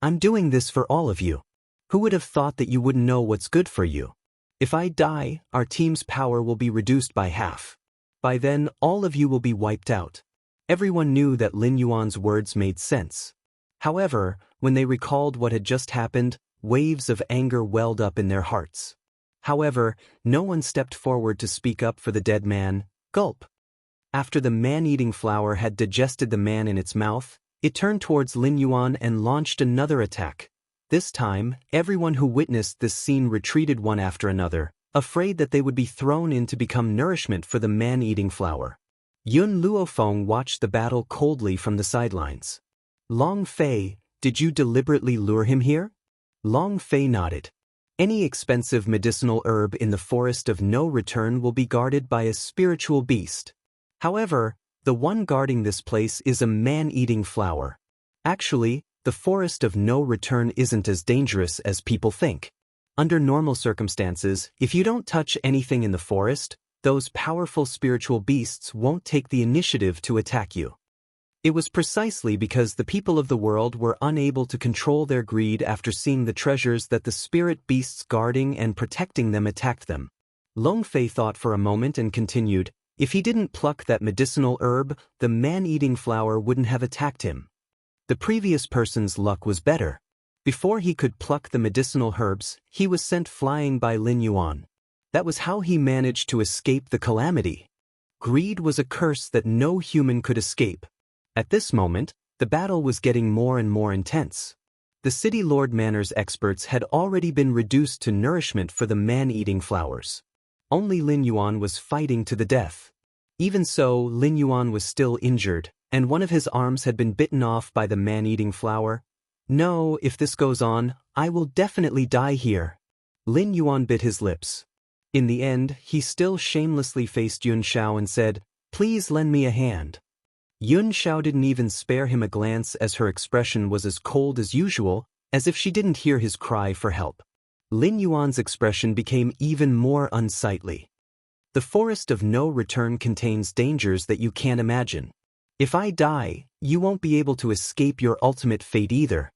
"I'm doing this for all of you. Who would have thought that you wouldn't know what's good for you? If I die, our team's power will be reduced by half. By then, all of you will be wiped out." Everyone knew that Lin Yuan's words made sense. However, when they recalled what had just happened, waves of anger welled up in their hearts. However, no one stepped forward to speak up for the dead man. Gulp. After the man-eating flower had digested the man in its mouth, it turned towards Lin Yuan and launched another attack. This time, everyone who witnessed this scene retreated one after another, afraid that they would be thrown in to become nourishment for the man-eating flower. Yun Luofeng watched the battle coldly from the sidelines. "Long Fei, did you deliberately lure him here?" Long Fei nodded. "Any expensive medicinal herb in the forest of no return will be guarded by a spiritual beast. However, the one guarding this place is a man-eating flower. Actually, the forest of no return isn't as dangerous as people think. Under normal circumstances, if you don't touch anything in the forest, those powerful spiritual beasts won't take the initiative to attack you." It was precisely because the people of the world were unable to control their greed after seeing the treasures that the spirit beasts guarding and protecting them attacked them. Long Fei thought for a moment and continued, "If he didn't pluck that medicinal herb, the man-eating flower wouldn't have attacked him." The previous person's luck was better. Before he could pluck the medicinal herbs, he was sent flying by Lin Yuan. That was how he managed to escape the calamity. Greed was a curse that no human could escape. At this moment, the battle was getting more and more intense. The City Lord Manor's experts had already been reduced to nourishment for the man-eating flowers. Only Lin Yuan was fighting to the death. Even so, Lin Yuan was still injured, and one of his arms had been bitten off by the man-eating flower. No, if this goes on, I will definitely die here. Lin Yuan bit his lips. In the end, he still shamelessly faced Yun Xiao and said, "Please lend me a hand." Yun Xiao didn't even spare him a glance, as her expression was as cold as usual, as if she didn't hear his cry for help. Lin Yuan's expression became even more unsightly. The forest of no return contains dangers that you can't imagine. If I die, you won't be able to escape your ultimate fate either.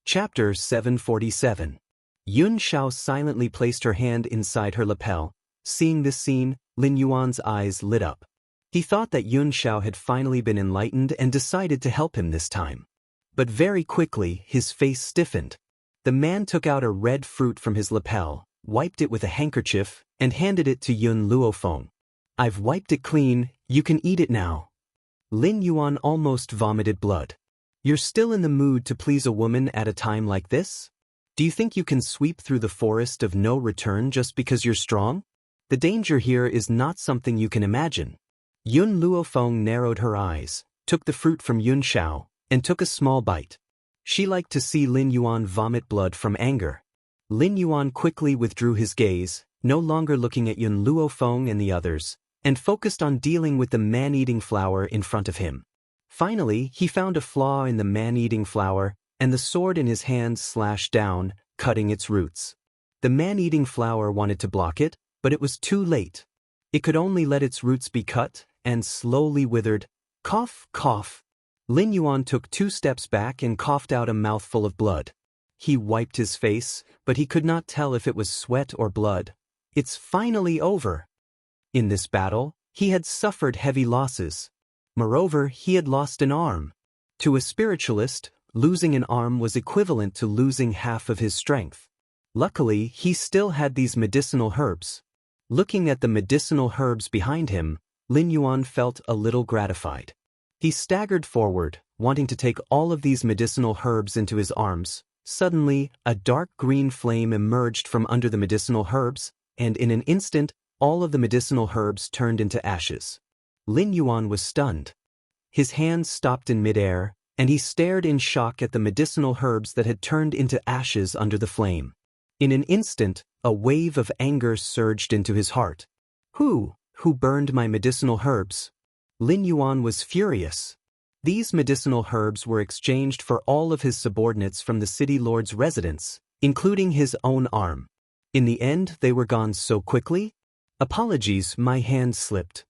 Chapter 747. Yun Xiao silently placed her hand inside her lapel. Seeing this scene, Lin Yuan's eyes lit up. He thought that Yun Xiao had finally been enlightened and decided to help him this time. But very quickly, his face stiffened. The man took out a red fruit from his lapel, wiped it with a handkerchief, and handed it to Yun Luofeng. "I've wiped it clean, you can eat it now." Lin Yuan almost vomited blood. "You're still in the mood to please a woman at a time like this? Do you think you can sweep through the forest of no return just because you're strong? The danger here is not something you can imagine." Yun Luofeng narrowed her eyes, took the fruit from Yun Xiao, and took a small bite. She liked to see Lin Yuan vomit blood from anger. Lin Yuan quickly withdrew his gaze, no longer looking at Yun Luofeng and the others, and focused on dealing with the man-eating flower in front of him. Finally, he found a flaw in the man-eating flower, and the sword in his hand slashed down, cutting its roots. The man-eating flower wanted to block it, but it was too late. It could only let its roots be cut, and slowly withered. Cough, cough. Lin Yuan took 2 steps back and coughed out a mouthful of blood. He wiped his face, but he could not tell if it was sweat or blood. It's finally over. In this battle, he had suffered heavy losses. Moreover, he had lost an arm. To a spiritualist, losing an arm was equivalent to losing half of his strength. Luckily, he still had these medicinal herbs. Looking at the medicinal herbs behind him, Lin Yuan felt a little gratified. He staggered forward, wanting to take all of these medicinal herbs into his arms. Suddenly, a dark green flame emerged from under the medicinal herbs, and in an instant, all of the medicinal herbs turned into ashes. Lin Yuan was stunned. His hands stopped in midair, and he stared in shock at the medicinal herbs that had turned into ashes under the flame. In an instant, a wave of anger surged into his heart. Who burned my medicinal herbs? Lin Yuan was furious. These medicinal herbs were exchanged for all of his subordinates from the city lord's residence, including his own arm. In the end, they were gone so quickly. Apologies, my hand slipped.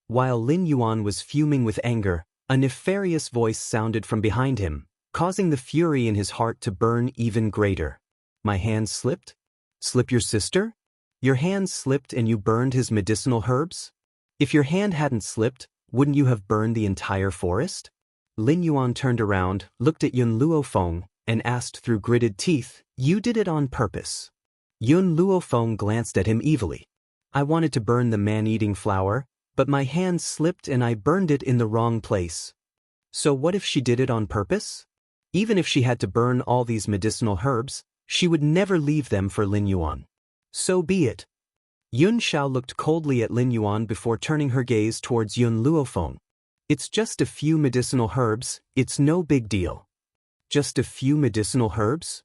While Lin Yuan was fuming with anger, a nefarious voice sounded from behind him, causing the fury in his heart to burn even greater. My hand slipped? Slip your sister? Your hand slipped and you burned his medicinal herbs? If your hand hadn't slipped, wouldn't you have burned the entire forest? Lin Yuan turned around, looked at Yun Luofeng, and asked through gritted teeth, "You did it on purpose?" Yun Luofeng glanced at him evilly. "I wanted to burn the man-eating flower, but my hand slipped and I burned it in the wrong place." So what if she did it on purpose? Even if she had to burn all these medicinal herbs, she would never leave them for Lin Yuan. So be it. Yun Xiao looked coldly at Lin Yuan before turning her gaze towards Yun Luofeng. "It's just a few medicinal herbs, it's no big deal." Just a few medicinal herbs?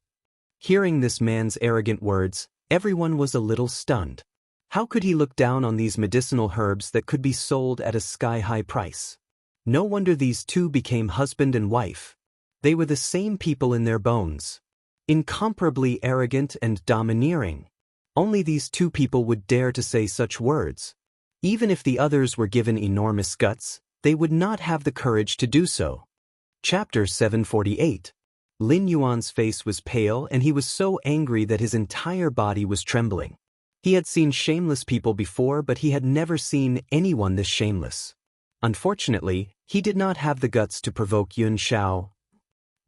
Hearing this man's arrogant words, everyone was a little stunned. How could he look down on these medicinal herbs that could be sold at a sky-high price? No wonder these two became husband and wife. They were the same people in their bones. Incomparably arrogant and domineering. Only these two people would dare to say such words. Even if the others were given enormous guts, they would not have the courage to do so. Chapter 748. Lin Yuan's face was pale and he was so angry that his entire body was trembling. He had seen shameless people before, but he had never seen anyone this shameless. Unfortunately, he did not have the guts to provoke Yun Xiao.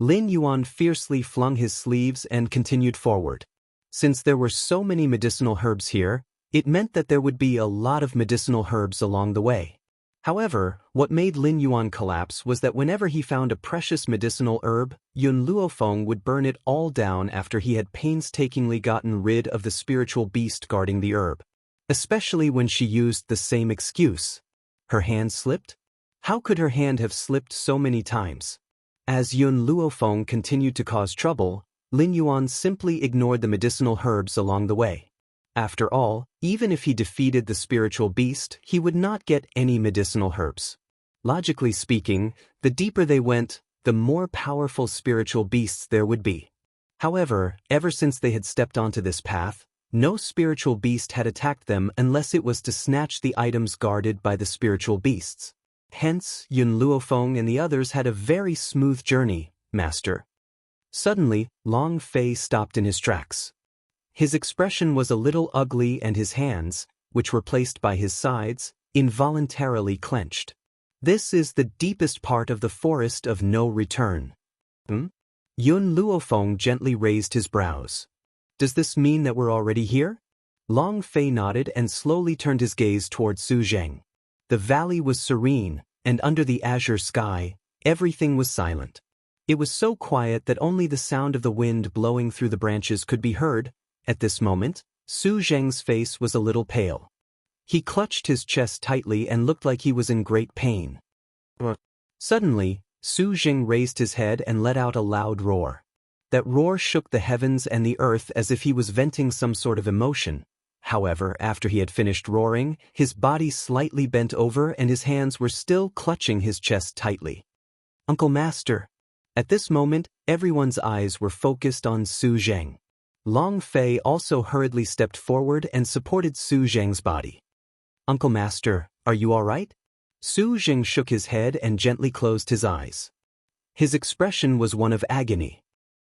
Lin Yuan fiercely flung his sleeves and continued forward. Since there were so many medicinal herbs here, it meant that there would be a lot of medicinal herbs along the way. However, what made Lin Yuan collapse was that whenever he found a precious medicinal herb, Yun Luofeng would burn it all down after he had painstakingly gotten rid of the spiritual beast guarding the herb. Especially when she used the same excuse. Her hand slipped? How could her hand have slipped so many times? As Yun Luofeng continued to cause trouble, Lin Yuan simply ignored the medicinal herbs along the way. After all, even if he defeated the spiritual beast, he would not get any medicinal herbs. Logically speaking, the deeper they went, the more powerful spiritual beasts there would be. However, ever since they had stepped onto this path, no spiritual beast had attacked them unless it was to snatch the items guarded by the spiritual beasts. Hence, Yun Luofeng and the others had a very smooth journey, master. Suddenly, Long Fei stopped in his tracks. His expression was a little ugly and his hands, which were placed by his sides, involuntarily clenched. This is the deepest part of the forest of no return. Yun Luofeng gently raised his brows. Does this mean that we're already here? Long Fei nodded and slowly turned his gaze toward Su Zheng. The valley was serene, and under the azure sky, everything was silent. It was so quiet that only the sound of the wind blowing through the branches could be heard. At this moment, Su Zheng's face was a little pale. He clutched his chest tightly and looked like he was in great pain. Suddenly, Su Zheng raised his head and let out a loud roar. That roar shook the heavens and the earth as if he was venting some sort of emotion. However, after he had finished roaring, his body slightly bent over and his hands were still clutching his chest tightly. Uncle Master. At this moment, everyone's eyes were focused on Su Zheng. Long Fei also hurriedly stepped forward and supported Su Zheng's body. Uncle Master, are you all right? Su Zheng shook his head and gently closed his eyes. His expression was one of agony.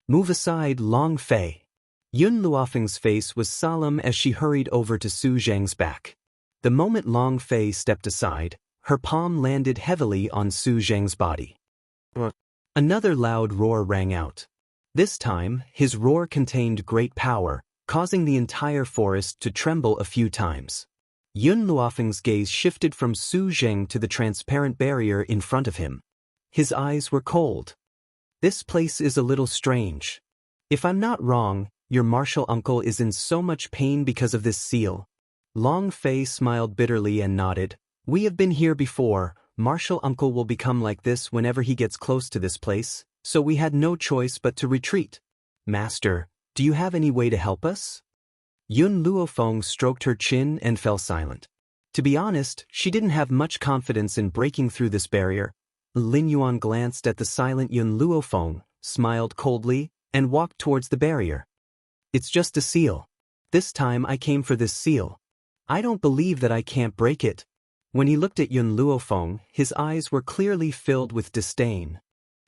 Move aside, Long Fei. Yun Luofeng's face was solemn as she hurried over to Su Zheng's back. The moment Long Fei stepped aside, her palm landed heavily on Su Zheng's body. Another loud roar rang out. This time, his roar contained great power, causing the entire forest to tremble a few times. Yun Luofeng's gaze shifted from Su Zheng to the transparent barrier in front of him. His eyes were cold. This place is a little strange. If I'm not wrong, your martial uncle is in so much pain because of this seal. Long Fei smiled bitterly and nodded. We have been here before. Martial uncle will become like this whenever he gets close to this place. So we had no choice but to retreat. Master, do you have any way to help us? Yun Luofeng stroked her chin and fell silent. To be honest, she didn't have much confidence in breaking through this barrier. Lin Yuan glanced at the silent Yun Luofeng, smiled coldly, and walked towards the barrier. It's just a seal. This time I came for this seal. I don't believe that I can't break it. When he looked at Yun Luofeng, his eyes were clearly filled with disdain.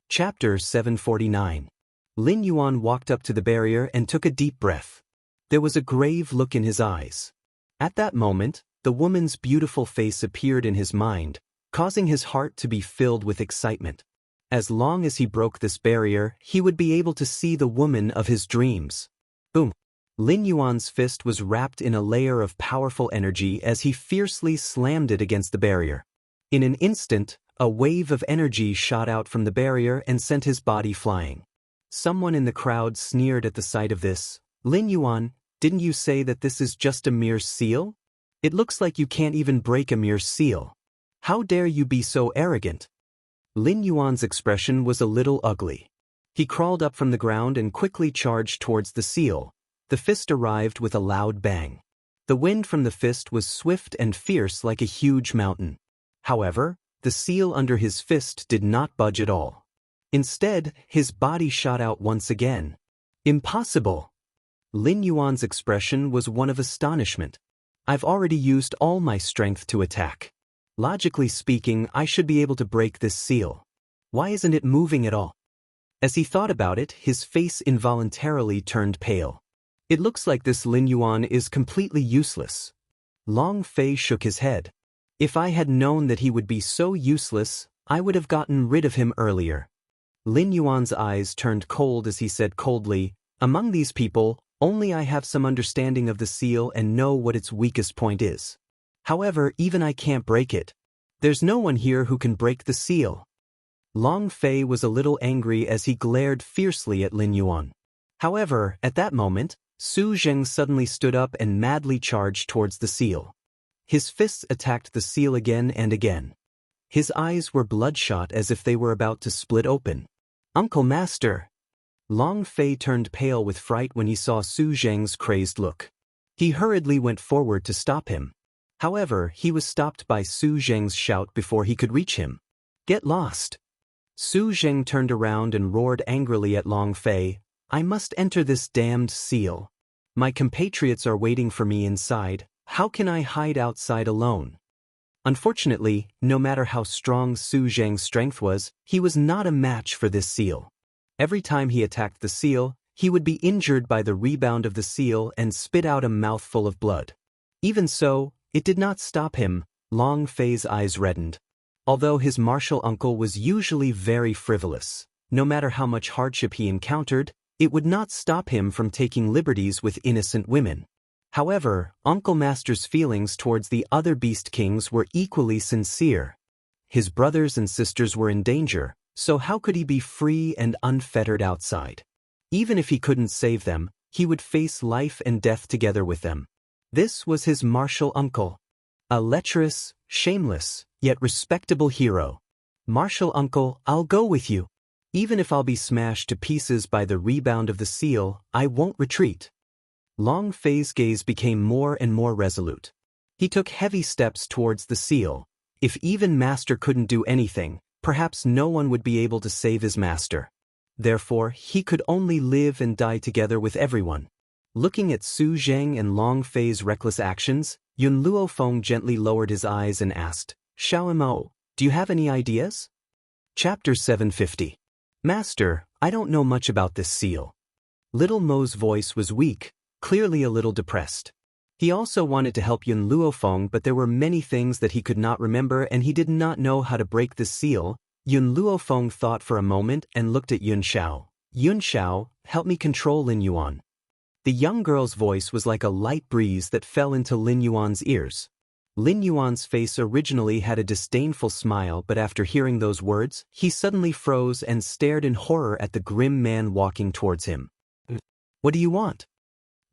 Chapter 749. Lin Yuan walked up to the barrier and took a deep breath. There was a grave look in his eyes. At that moment, the woman's beautiful face appeared in his mind, causing his heart to be filled with excitement. As long as he broke this barrier, he would be able to see the woman of his dreams. Boom! Lin Yuan's fist was wrapped in a layer of powerful energy as he fiercely slammed it against the barrier. In an instant, a wave of energy shot out from the barrier and sent his body flying. Someone in the crowd sneered at the sight of this. Lin Yuan, didn't you say that this is just a mere seal? It looks like you can't even break a mere seal. How dare you be so arrogant? Lin Yuan's expression was a little ugly. He crawled up from the ground and quickly charged towards the seal. The fist arrived with a loud bang. The wind from the fist was swift and fierce like a huge mountain. However, the seal under his fist did not budge at all. Instead, his body shot out once again. Impossible! Lin Yuan's expression was one of astonishment. I've already used all my strength to attack. Logically speaking, I should be able to break this seal. Why isn't it moving at all? As he thought about it, his face involuntarily turned pale. It looks like this Lin Yuan is completely useless. Long Fei shook his head. If I had known that he would be so useless, I would have gotten rid of him earlier. Lin Yuan's eyes turned cold as he said coldly, among these people, only I have some understanding of the seal and know what its weakest point is. However, even I can't break it. There's no one here who can break the seal. Long Fei was a little angry as he glared fiercely at Lin Yuan. However, at that moment, Su Zheng suddenly stood up and madly charged towards the seal. His fists attacked the seal again and again. His eyes were bloodshot as if they were about to split open. "Uncle Master!" Long Fei turned pale with fright when he saw Su Zheng's crazed look. He hurriedly went forward to stop him. However, he was stopped by Su Zheng's shout before he could reach him. "Get lost!" Su Zheng turned around and roared angrily at Long Fei. "I must enter this damned seal. My compatriots are waiting for me inside. How can I hide outside alone?" Unfortunately, no matter how strong Su Zheng's strength was, he was not a match for this seal. Every time he attacked the seal, he would be injured by the rebound of the seal and spit out a mouthful of blood. Even so, it did not stop him. Long Fei's eyes reddened. Although his martial uncle was usually very frivolous, no matter how much hardship he encountered, it would not stop him from taking liberties with innocent women. However, Uncle Master's feelings towards the other Beast Kings were equally sincere. His brothers and sisters were in danger, so how could he be free and unfettered outside? Even if he couldn't save them, he would face life and death together with them. This was his martial uncle. A lecherous, shameless, yet respectable hero. "Martial uncle, I'll go with you. Even if I'll be smashed to pieces by the rebound of the seal, I won't retreat." Long Fei's gaze became more and more resolute. He took heavy steps towards the seal. If even Master couldn't do anything, perhaps no one would be able to save his master. Therefore, he could only live and die together with everyone. Looking at Su Zheng and Long Fei's reckless actions, Yun Luofeng gently lowered his eyes and asked, "Xiaomao, do you have any ideas?" Chapter 750. "Master, I don't know much about this seal." Little Mo's voice was weak, clearly a little depressed. He also wanted to help Yun Luofeng, but there were many things that he could not remember and he did not know how to break the seal. Yun Luofeng thought for a moment and looked at Yun Xiao. "Yun Xiao, help me control Lin Yuan." The young girl's voice was like a light breeze that fell into Lin Yuan's ears. Lin Yuan's face originally had a disdainful smile, but after hearing those words, he suddenly froze and stared in horror at the grim man walking towards him. "What do you want?"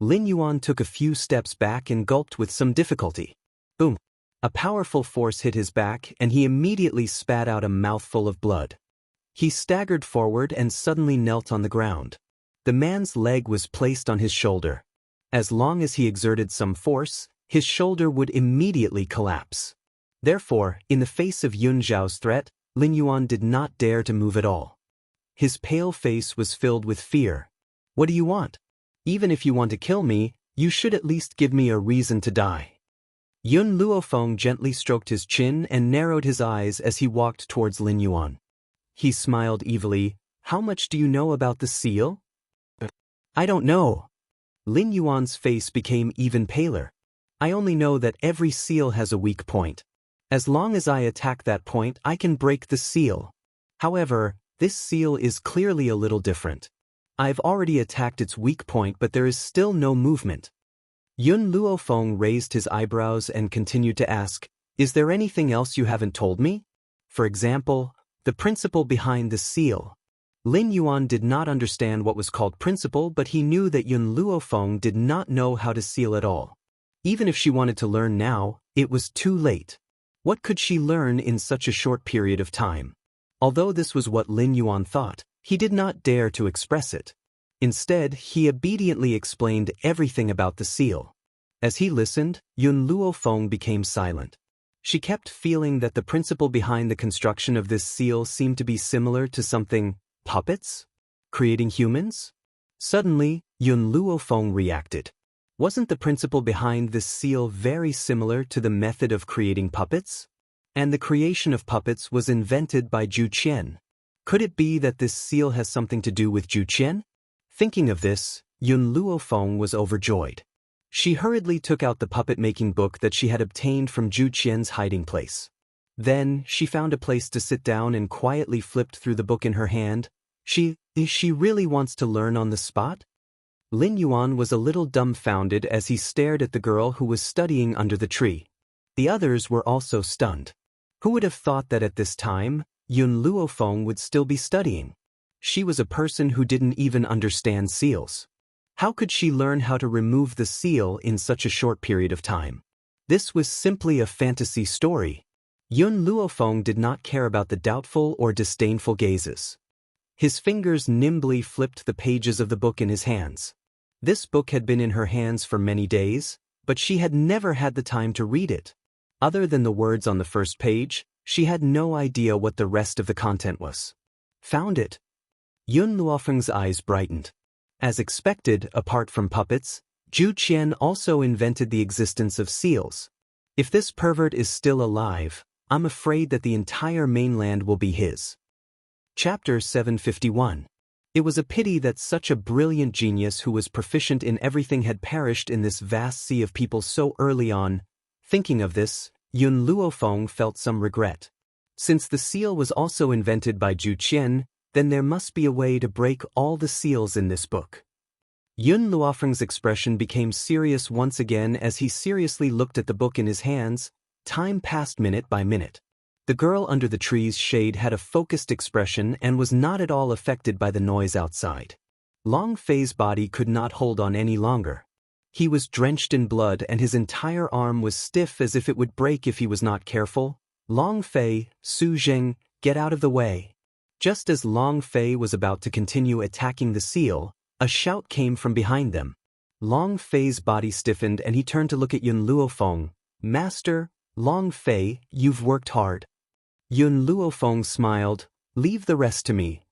Lin Yuan took a few steps back and gulped with some difficulty. Boom! A powerful force hit his back and he immediately spat out a mouthful of blood. He staggered forward and suddenly knelt on the ground. The man's leg was placed on his shoulder. As long as he exerted some force, his shoulder would immediately collapse. Therefore, in the face of Yun Zhao's threat, Lin Yuan did not dare to move at all. His pale face was filled with fear. "What do you want? Even if you want to kill me, you should at least give me a reason to die." Yun Luofeng gently stroked his chin and narrowed his eyes as he walked towards Lin Yuan. He smiled evilly. "How much do you know about the seal?" "I don't know." Lin Yuan's face became even paler. "I only know that every seal has a weak point. As long as I attack that point, I can break the seal. However, this seal is clearly a little different. I've already attacked its weak point, but there is still no movement." Yun Luofeng raised his eyebrows and continued to ask, "Is there anything else you haven't told me? For example, the principle behind the seal." Lin Yuan did not understand what was called principle, but he knew that Yun Luofeng did not know how to seal at all. Even if she wanted to learn now, it was too late. What could she learn in such a short period of time? Although this was what Lin Yuan thought, he did not dare to express it. Instead, he obediently explained everything about the seal. As he listened, Yun Luofeng became silent. She kept feeling that the principle behind the construction of this seal seemed to be similar to something. Puppets? Creating humans? Suddenly, Yun Luofeng reacted. Wasn't the principle behind this seal very similar to the method of creating puppets? And the creation of puppets was invented by Zhu Qian. Could it be that this seal has something to do with Zhu Qian? Thinking of this, Yun Luofeng was overjoyed. She hurriedly took out the puppet-making book that she had obtained from Zhu Qian's hiding place. Then, she found a place to sit down and quietly flipped through the book in her hand. She really wants to learn on the spot? Lin Yuan was a little dumbfounded as he stared at the girl who was studying under the tree. The others were also stunned. Who would have thought that at this time, Yun Luofeng would still be studying? She was a person who didn't even understand seals. How could she learn how to remove the seal in such a short period of time? This was simply a fantasy story. Yun Luofeng did not care about the doubtful or disdainful gazes. His fingers nimbly flipped the pages of the book in his hands. This book had been in her hands for many days, but she had never had the time to read it. Other than the words on the first page, she had no idea what the rest of the content was. Found it. Yun Luofeng's eyes brightened. As expected, apart from puppets, Zhu Qian also invented the existence of seals. If this pervert is still alive, I'm afraid that the entire mainland will be his. Chapter 751. It was a pity that such a brilliant genius who was proficient in everything had perished in this vast sea of people so early on. Thinking of this, Yun Luofeng felt some regret. Since the seal was also invented by Zhu Qian, then there must be a way to break all the seals in this book. Yun Luofeng's expression became serious once again as he seriously looked at the book in his hands. Time passed minute by minute. The girl under the tree's shade had a focused expression and was not at all affected by the noise outside. Long Fei's body could not hold on any longer. He was drenched in blood and his entire arm was stiff as if it would break if he was not careful. Long Fei, Su Zheng, get out of the way. Just as Long Fei was about to continue attacking the seal, a shout came from behind them. Long Fei's body stiffened and he turned to look at Yun Luofeng. Master, Long Fei, you've worked hard. Yun Luofeng smiled. Leave the rest to me.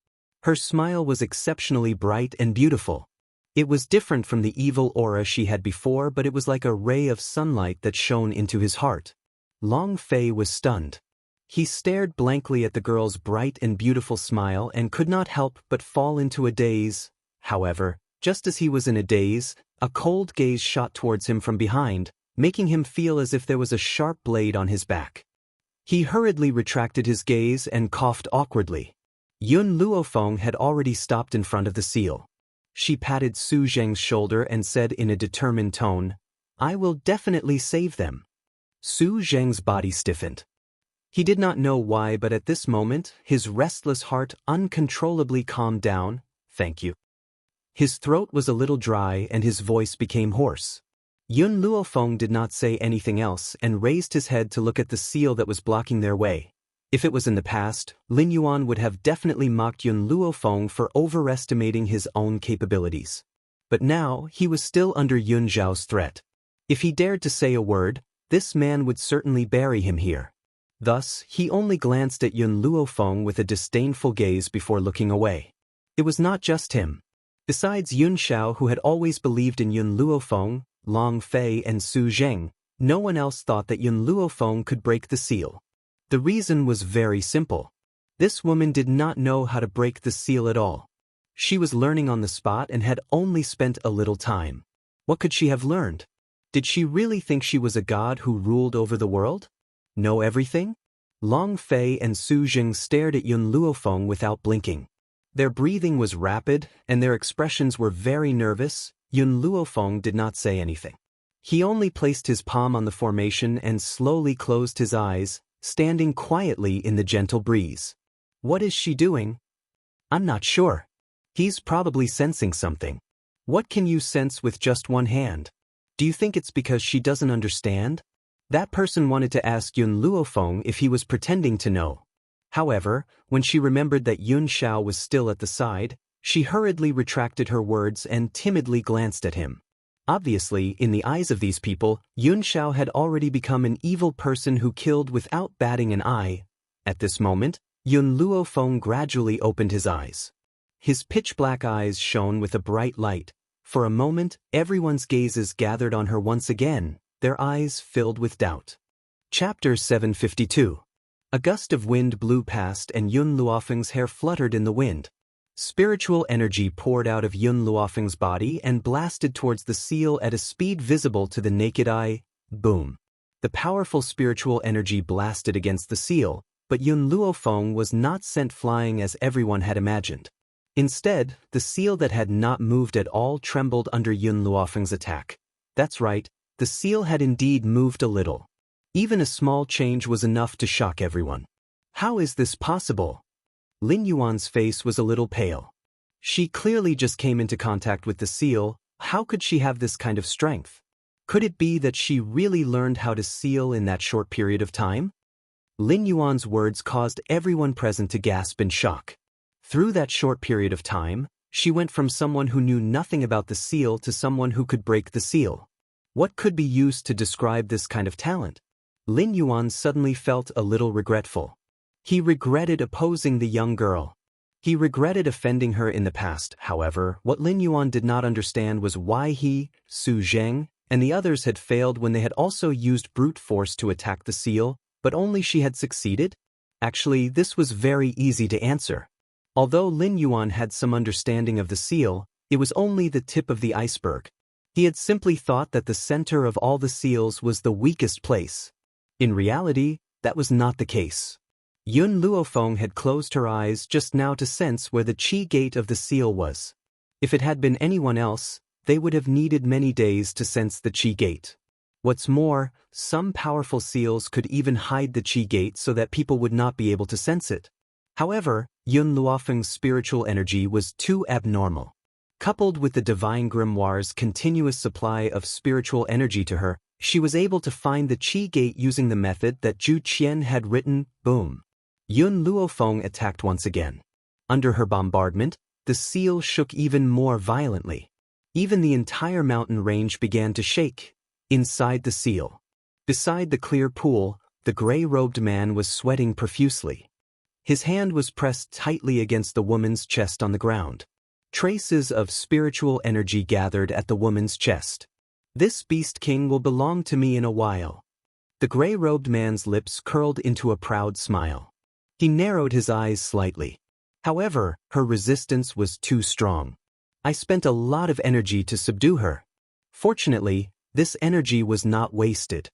Her smile was exceptionally bright and beautiful. It was different from the evil aura she had before, but it was like a ray of sunlight that shone into his heart. Long Fei was stunned. He stared blankly at the girl's bright and beautiful smile and could not help but fall into a daze. However, just as he was in a daze, a cold gaze shot towards him from behind, making him feel as if there was a sharp blade on his back. He hurriedly retracted his gaze and coughed awkwardly. Yun Luofeng had already stopped in front of the seal. She patted Su Zheng's shoulder and said in a determined tone, I will definitely save them. Su Zheng's body stiffened. He did not know why, but at this moment, his restless heart uncontrollably calmed down. Thank you. His throat was a little dry and his voice became hoarse. Yun Luofeng did not say anything else and raised his head to look at the seal that was blocking their way. If it was in the past, Lin Yuan would have definitely mocked Yun Luofeng for overestimating his own capabilities. But now, he was still under Yun Zhao's threat. If he dared to say a word, this man would certainly bury him here. Thus, he only glanced at Yun Luofeng with a disdainful gaze before looking away. It was not just him. Besides Yun Zhao, who had always believed in Yun Luofeng, Long Fei and Su Zheng, no one else thought that Yun Luofeng could break the seal. The reason was very simple. This woman did not know how to break the seal at all. She was learning on the spot and had only spent a little time. What could she have learned? Did she really think she was a god who ruled over the world? Know everything? Long Fei and Su Zheng stared at Yun Luofeng without blinking. Their breathing was rapid and their expressions were very nervous. Yun Luofeng did not say anything. He only placed his palm on the formation and slowly closed his eyes, standing quietly in the gentle breeze. What is she doing? I'm not sure. He's probably sensing something. What can you sense with just one hand? Do you think it's because she doesn't understand? That person wanted to ask Yun Luofeng if he was pretending to know. However, when she remembered that Yun Zhao was still at the side, she hurriedly retracted her words and timidly glanced at him. Obviously, in the eyes of these people, Yun Zhao had already become an evil person who killed without batting an eye. At this moment, Yun Luofeng gradually opened his eyes. His pitch-black eyes shone with a bright light. For a moment, everyone's gazes gathered on her once again, their eyes filled with doubt. Chapter 752. A gust of wind blew past and Yun Luofeng's hair fluttered in the wind. Spiritual energy poured out of Yun Luofeng's body and blasted towards the seal at a speed visible to the naked eye. Boom. The powerful spiritual energy blasted against the seal, but Yun Luofeng was not sent flying as everyone had imagined. Instead, the seal that had not moved at all trembled under Yun Luofeng's attack. That's right, the seal had indeed moved a little. Even a small change was enough to shock everyone. How is this possible? Lin Yuan's face was a little pale. She clearly just came into contact with the seal. How could she have this kind of strength? Could it be that she really learned how to seal in that short period of time? Lin Yuan's words caused everyone present to gasp in shock. Through that short period of time, she went from someone who knew nothing about the seal to someone who could break the seal. What could be used to describe this kind of talent? Lin Yuan suddenly felt a little regretful. He regretted opposing the young girl. He regretted offending her in the past. However, what Lin Yuan did not understand was why he, Su Zheng, and the others had failed when they had also used brute force to attack the seal, but only she had succeeded? Actually, this was very easy to answer. Although Lin Yuan had some understanding of the seal, it was only the tip of the iceberg. He had simply thought that the center of all the seals was the weakest place. In reality, that was not the case. Yun Luofeng had closed her eyes just now to sense where the chi gate of the seal was. If it had been anyone else, they would have needed many days to sense the chi gate. What's more, some powerful seals could even hide the chi gate so that people would not be able to sense it. However, Yun Luofeng's spiritual energy was too abnormal. Coupled with the divine grimoire's continuous supply of spiritual energy to her, she was able to find the chi gate using the method that Zhu Qian had written. Boom. Yun Luofeng attacked once again. Under her bombardment, the seal shook even more violently. Even the entire mountain range began to shake. Inside the seal, beside the clear pool, the gray-robed man was sweating profusely. His hand was pressed tightly against the woman's chest on the ground. Traces of spiritual energy gathered at the woman's chest. This beast king will belong to me in a while. The gray-robed man's lips curled into a proud smile. He narrowed his eyes slightly. However, her resistance was too strong. I spent a lot of energy to subdue her. Fortunately, this energy was not wasted.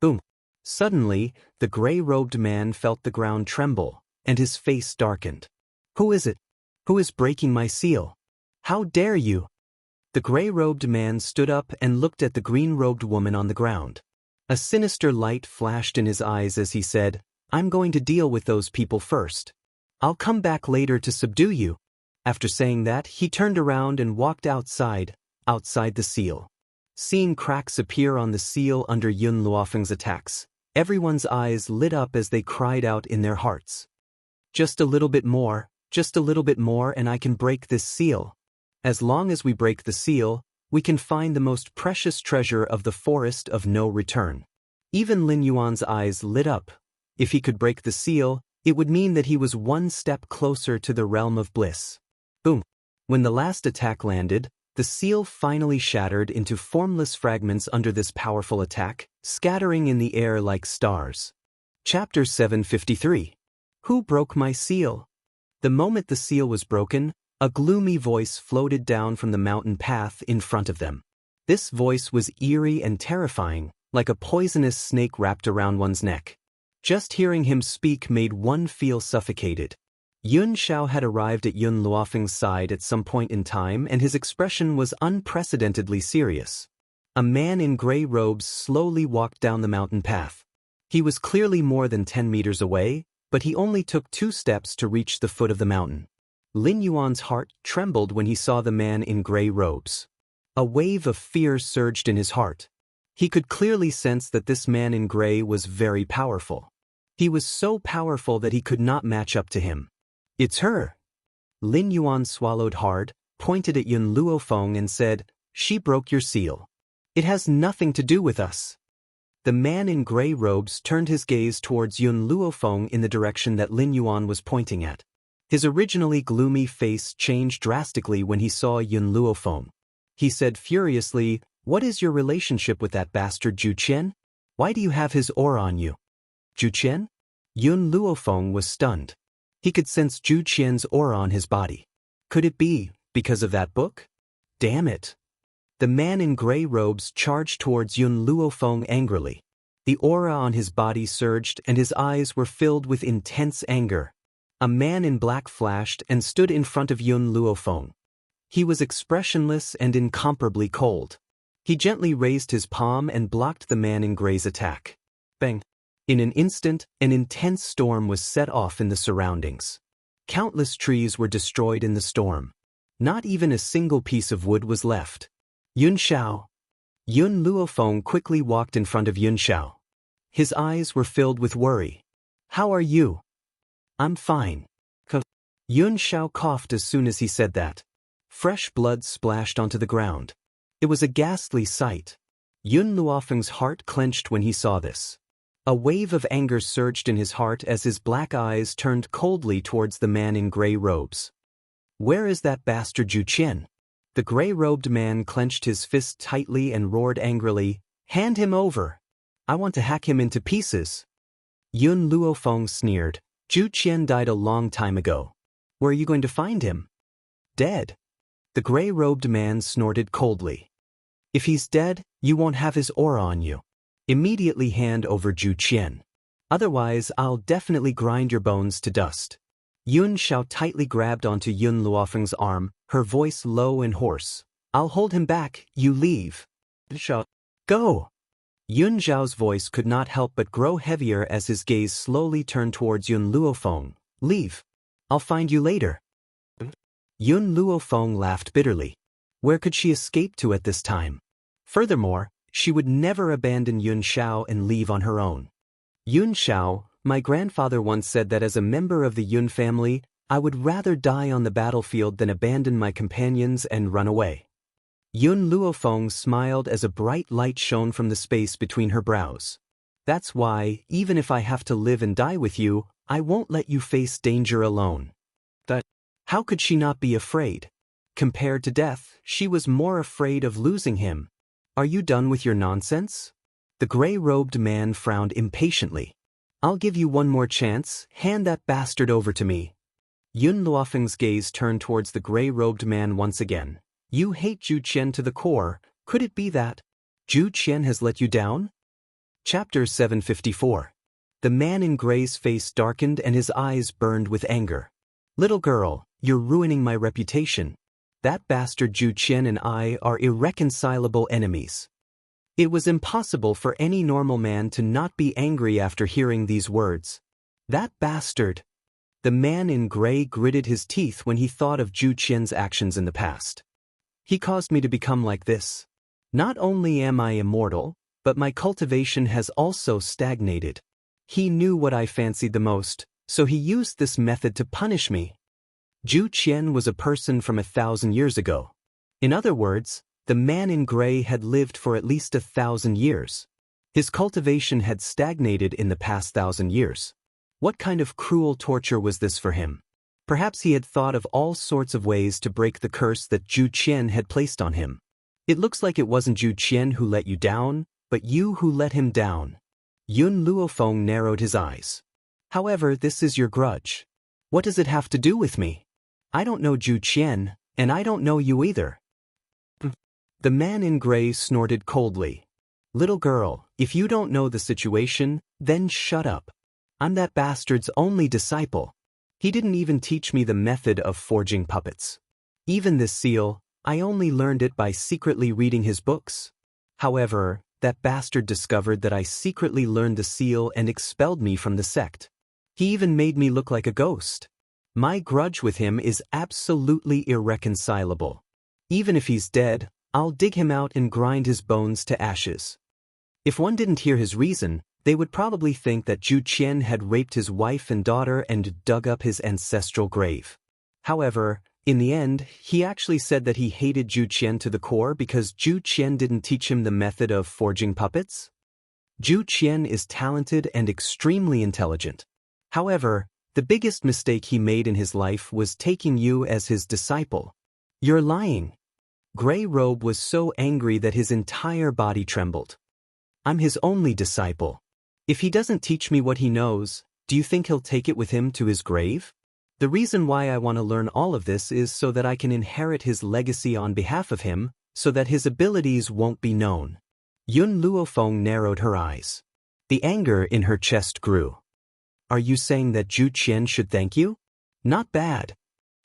Boom. Suddenly, the gray-robed man felt the ground tremble, and his face darkened. Who is it? Who is breaking my seal? How dare you? The gray-robed man stood up and looked at the green-robed woman on the ground. A sinister light flashed in his eyes as he said, I'm going to deal with those people first. I'll come back later to subdue you. After saying that, he turned around and walked outside the seal. Seeing cracks appear on the seal under Yun Luofeng's attacks, everyone's eyes lit up as they cried out in their hearts. Just a little bit more, and I can break this seal. As long as we break the seal, we can find the most precious treasure of the forest of no return. Even Lin Yuan's eyes lit up. If he could break the seal, it would mean that he was one step closer to the realm of bliss. Boom. When the last attack landed, the seal finally shattered into formless fragments under this powerful attack, scattering in the air like stars. Chapter 753. Who broke my seal? The moment the seal was broken, a gloomy voice floated down from the mountain path in front of them. This voice was eerie and terrifying, like a poisonous snake wrapped around one's neck. Just hearing him speak made one feel suffocated. Yun Shao had arrived at Yun Luofeng's side at some point in time, and his expression was unprecedentedly serious. A man in gray robes slowly walked down the mountain path. He was clearly more than 10 meters away, but he only took 2 steps to reach the foot of the mountain. Lin Yuan's heart trembled when he saw the man in gray robes. A wave of fear surged in his heart. He could clearly sense that this man in gray was very powerful. He was so powerful that he could not match up to him. It's her. Lin Yuan swallowed hard, pointed at Yun Luofeng and said, She broke your seal. It has nothing to do with us. The man in gray robes turned his gaze towards Yun Luofeng in the direction that Lin Yuan was pointing at. His originally gloomy face changed drastically when he saw Yun Luofeng. He said furiously, What is your relationship with that bastard Zhu Qian? Why do you have his aura on you? Zhu Qian? Yun Luofeng was stunned. He could sense Zhu Qian's aura on his body. Could it be because of that book? Damn it. The man in gray robes charged towards Yun Luofeng angrily. The aura on his body surged and his eyes were filled with intense anger. A man in black flashed and stood in front of Yun Luofeng. He was expressionless and incomparably cold. He gently raised his palm and blocked the man in gray's attack. Bang! In an instant, an intense storm was set off in the surroundings. Countless trees were destroyed in the storm. Not even a single piece of wood was left. Yun Xiao. Yun Luofeng quickly walked in front of Yun Xiao. His eyes were filled with worry. How are you? I'm fine. Yun Xiao coughed as soon as he said that. Fresh blood splashed onto the ground. It was a ghastly sight. Yun Luofeng's heart clenched when he saw this. A wave of anger surged in his heart as his black eyes turned coldly towards the man in gray robes. Where is that bastard Zhu Qian? The gray-robed man clenched his fist tightly and roared angrily, "Hand him over! I want to hack him into pieces!" Yun Luofeng sneered, "Zhu Qian died a long time ago. Where are you going to find him?" "Dead." The gray-robed man snorted coldly. "If he's dead, you won't have his aura on you. Immediately hand over Zhu Qian. Otherwise, I'll definitely grind your bones to dust." Yun Xiao tightly grabbed onto Yun Luofeng's arm, her voice low and hoarse. "I'll hold him back, you leave." "Xiao, go!" Yun Xiao's voice could not help but grow heavier as his gaze slowly turned towards Yun Luofeng. "Leave. I'll find you later." Yun Luofeng laughed bitterly. Where could she escape to at this time? Furthermore, she would never abandon Yun Xiao and leave on her own. "Yun Xiao, my grandfather once said that as a member of the Yun family, I would rather die on the battlefield than abandon my companions and run away." Yun Luofeng smiled as a bright light shone from the space between her brows. "That's why, even if I have to live and die with you, I won't let you face danger alone." How could she not be afraid? Compared to death, she was more afraid of losing him. "Are you done with your nonsense?" The gray-robed man frowned impatiently. "I'll give you one more chance, hand that bastard over to me." Yun Luofeng's gaze turned towards the gray-robed man once again. "You hate Zhu Qian to the core. Could it be that Zhu Qian has let you down?" Chapter 754. The man in gray's face darkened and his eyes burned with anger. "Little girl, you're ruining my reputation. That bastard Zhu Qian and I are irreconcilable enemies." It was impossible for any normal man to not be angry after hearing these words. "That bastard." The man in gray gritted his teeth when he thought of Zhu Qian's actions in the past. "He caused me to become like this. Not only am I immortal, but my cultivation has also stagnated. He knew what I fancied the most, so he used this method to punish me." Zhu Qian was a person from 1,000 years ago. In other words, the man in gray had lived for at least 1,000 years. His cultivation had stagnated in the past 1,000 years. What kind of cruel torture was this for him? Perhaps he had thought of all sorts of ways to break the curse that Zhu Qian had placed on him. "It looks like it wasn't Zhu Qian who let you down, but you who let him down." Yun Luofeng narrowed his eyes. "However, this is your grudge. What does it have to do with me? I don't know Zhu Qian, and I don't know you either." The man in gray snorted coldly. "Little girl, if you don't know the situation, then shut up. I'm that bastard's only disciple. He didn't even teach me the method of forging puppets. Even this seal, I only learned it by secretly reading his books. However, that bastard discovered that I secretly learned the seal and expelled me from the sect. He even made me look like a ghost. My grudge with him is absolutely irreconcilable. Even if he's dead, I'll dig him out and grind his bones to ashes." If one didn't hear his reason, they would probably think that Zhu Qian had raped his wife and daughter and dug up his ancestral grave. However, in the end, he actually said that he hated Zhu Qian to the core because Zhu Qian didn't teach him the method of forging puppets. Zhu Qian is talented and extremely intelligent. However, the biggest mistake he made in his life was taking you as his disciple. "You're lying." Gray Robe was so angry that his entire body trembled. "I'm his only disciple. If he doesn't teach me what he knows, do you think he'll take it with him to his grave? The reason why I want to learn all of this is so that I can inherit his legacy on behalf of him, so that his abilities won't be known." Yun Luofeng narrowed her eyes. The anger in her chest grew. "Are you saying that Zhu Qian should thank you? Not bad."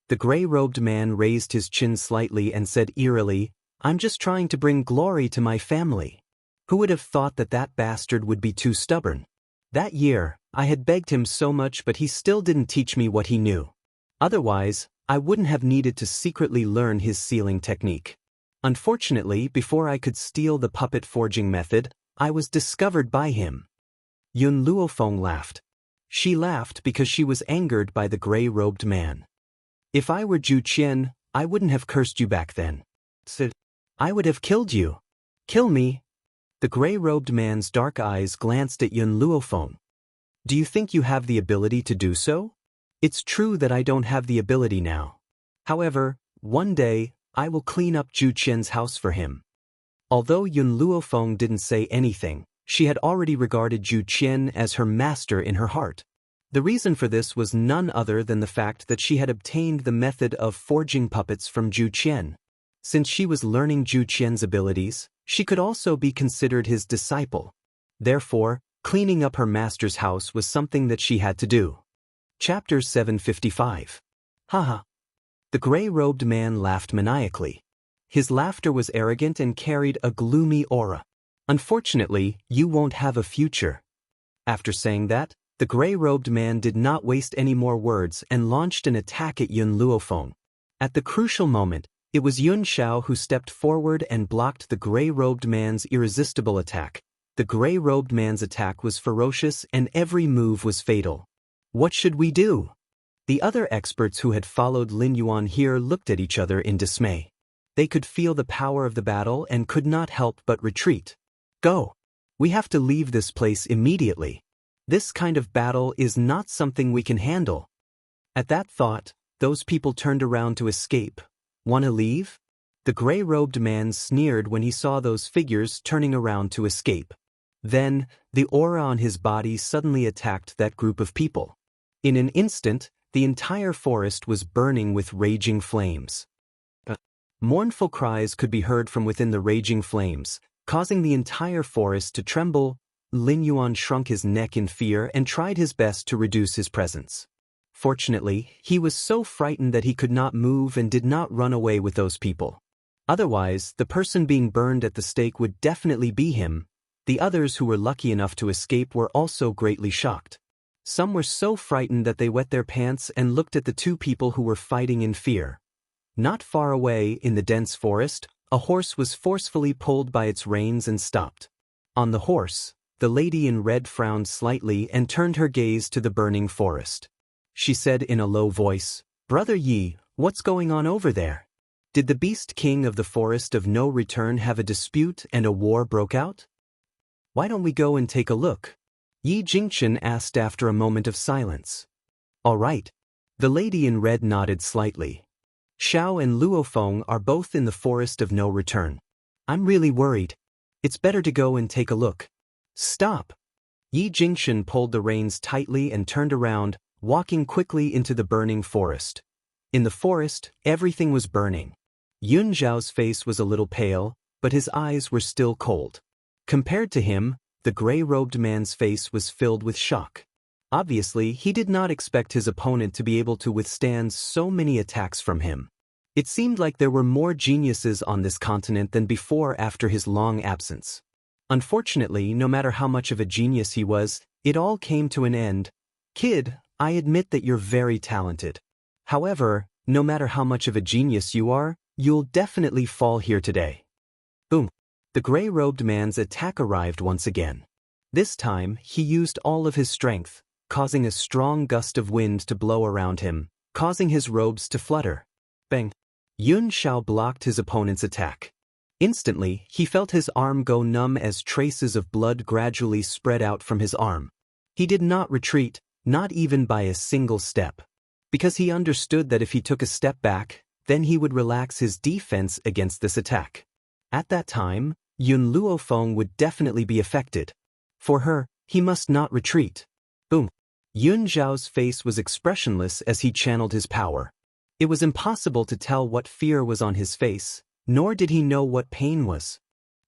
The gray-robed man raised his chin slightly and said eerily, "I'm just trying to bring glory to my family." Who would have thought that that bastard would be too stubborn? That year, I had begged him so much, but he still didn't teach me what he knew. Otherwise, I wouldn't have needed to secretly learn his sealing technique. Unfortunately, before I could steal the puppet forging method, I was discovered by him. Yun Luofeng laughed. She laughed because she was angered by the gray-robed man. If I were Zhu Qian, I wouldn't have cursed you back then. I would have killed you. Kill me. The gray-robed man's dark eyes glanced at Yun Luofeng. Do you think you have the ability to do so? It's true that I don't have the ability now. However, one day, I will clean up Zhu Qian's house for him. Although Yun Luofeng didn't say anything, she had already regarded Zhu Qian as her master in her heart. The reason for this was none other than the fact that she had obtained the method of forging puppets from Zhu Qian. Since she was learning Zhu Qian's abilities, she could also be considered his disciple. Therefore, cleaning up her master's house was something that she had to do. Chapter 755. Haha. The gray-robed man laughed maniacally. His laughter was arrogant and carried a gloomy aura. Unfortunately, you won't have a future. After saying that, the gray-robed man did not waste any more words and launched an attack at Yun Luofeng. At the crucial moment, it was Yun Xiao who stepped forward and blocked the gray-robed man's irresistible attack. The gray-robed man's attack was ferocious and every move was fatal. What should we do? The other experts who had followed Lin Yuan here looked at each other in dismay. They could feel the power of the battle and could not help but retreat. Go! We have to leave this place immediately. This kind of battle is not something we can handle. At that thought, those people turned around to escape. Wanna leave? The gray-robed man sneered when he saw those figures turning around to escape. Then, the aura on his body suddenly attacked that group of people. In an instant, the entire forest was burning with raging flames. Mournful cries could be heard from within the raging flames, causing the entire forest to tremble. Lin Yuan shrunk his neck in fear and tried his best to reduce his presence. Fortunately, he was so frightened that he could not move and did not run away with those people. Otherwise, the person being burned at the stake would definitely be him. The others who were lucky enough to escape were also greatly shocked. Some were so frightened that they wet their pants and looked at the two people who were fighting in fear. Not far away, in the dense forest, a horse was forcefully pulled by its reins and stopped. On the horse, the lady in red frowned slightly and turned her gaze to the burning forest. She said in a low voice, "Brother Yi, what's going on over there? Did the beast king of the forest of no return have a dispute and a war broke out? Why don't we go and take a look?" Yi Jingchen asked after a moment of silence. "All right." The lady in red nodded slightly. "Xiao and Luofeng are both in the forest of no return. I'm really worried. It's better to go and take a look." "Stop!" Yi Jingchen pulled the reins tightly and turned around, walking quickly into the burning forest. In the forest, everything was burning. Yun Zhao's face was a little pale, but his eyes were still cold. Compared to him, the gray-robed man's face was filled with shock. Obviously, he did not expect his opponent to be able to withstand so many attacks from him. It seemed like there were more geniuses on this continent than before after his long absence. Unfortunately, no matter how much of a genius he was, it all came to an end. "Kid, I admit that you're very talented. However, no matter how much of a genius you are, you'll definitely fall here today." Boom. The gray-robed man's attack arrived once again. This time, he used all of his strength, causing a strong gust of wind to blow around him, causing his robes to flutter. Bang! Yun Xiao blocked his opponent's attack. Instantly, he felt his arm go numb as traces of blood gradually spread out from his arm. He did not retreat, not even by a single step, because he understood that if he took a step back, then he would relax his defense against this attack. At that time, Yun Luofeng would definitely be affected. For her, he must not retreat. Boom! Yun Zhao's face was expressionless as he channeled his power. It was impossible to tell what fear was on his face, nor did he know what pain was.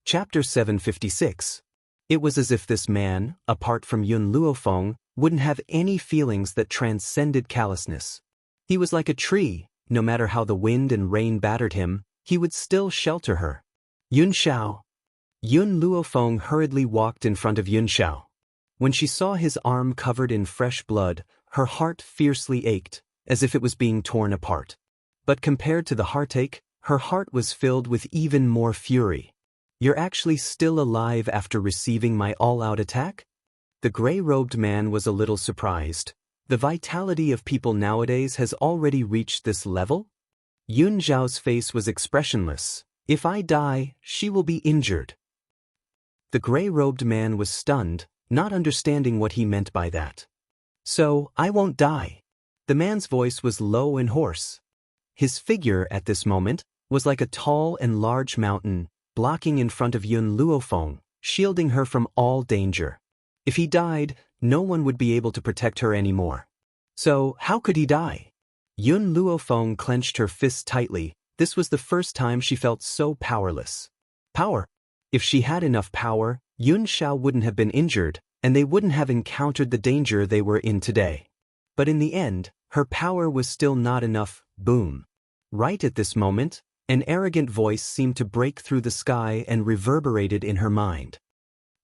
Chapter 756. It was as if this man, apart from Yun Luofeng, wouldn't have any feelings that transcended callousness. He was like a tree. No matter how the wind and rain battered him, he would still shelter her. "Yun Xiao." Yun Luofeng hurriedly walked in front of Yun Xiao. When she saw his arm covered in fresh blood, her heart fiercely ached, as if it was being torn apart. But compared to the heartache, her heart was filled with even more fury. "You're actually still alive after receiving my all-out attack?" The gray-robed man was a little surprised. The vitality of people nowadays has already reached this level? Yun Xiao's face was expressionless. "If I die, she will be injured." The gray-robed man was stunned, not understanding what he meant by that. "So, I won't die." The man's voice was low and hoarse. His figure, at this moment, was like a tall and large mountain, blocking in front of Yun Luofeng, shielding her from all danger. If he died, no one would be able to protect her anymore. So, how could he die? Yun Luofeng clenched her fists tightly. This was the first time she felt so powerless. Power? If she had enough power, Yun Xiao wouldn't have been injured, and they wouldn't have encountered the danger they were in today. But in the end, her power was still not enough. Boom. Right at this moment, an arrogant voice seemed to break through the sky and reverberated in her mind.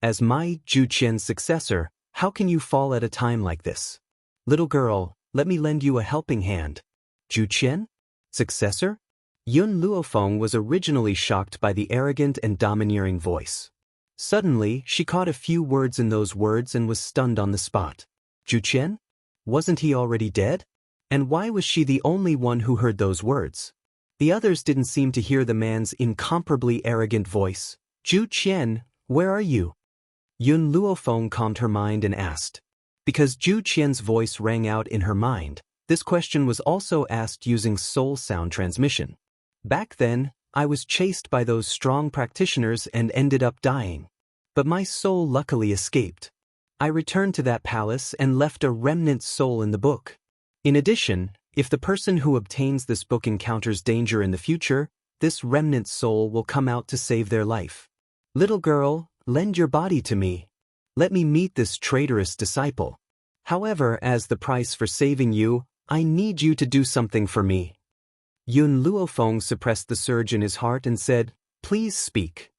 "As my Zhu Qian's successor, how can you fall at a time like this? Little girl, let me lend you a helping hand." "Zhu Qian? Successor?" Yun Luofeng was originally shocked by the arrogant and domineering voice. Suddenly, she caught a few words in those words and was stunned on the spot. Zhu Qian? Wasn't he already dead? And why was she the only one who heard those words? The others didn't seem to hear the man's incomparably arrogant voice. "Zhu Qian, where are you?" Yun Luofeng calmed her mind and asked. Because Zhu Qian's voice rang out in her mind, this question was also asked using soul sound transmission. "Back then, I was chased by those strong practitioners and ended up dying. But my soul luckily escaped. I returned to that palace and left a remnant soul in the book. In addition, if the person who obtains this book encounters danger in the future, this remnant soul will come out to save their life. Little girl, lend your body to me. Let me meet this traitorous disciple. However, as the price for saving you, I need you to do something for me." Yun Luofeng suppressed the surge in his heart and said, "Please speak.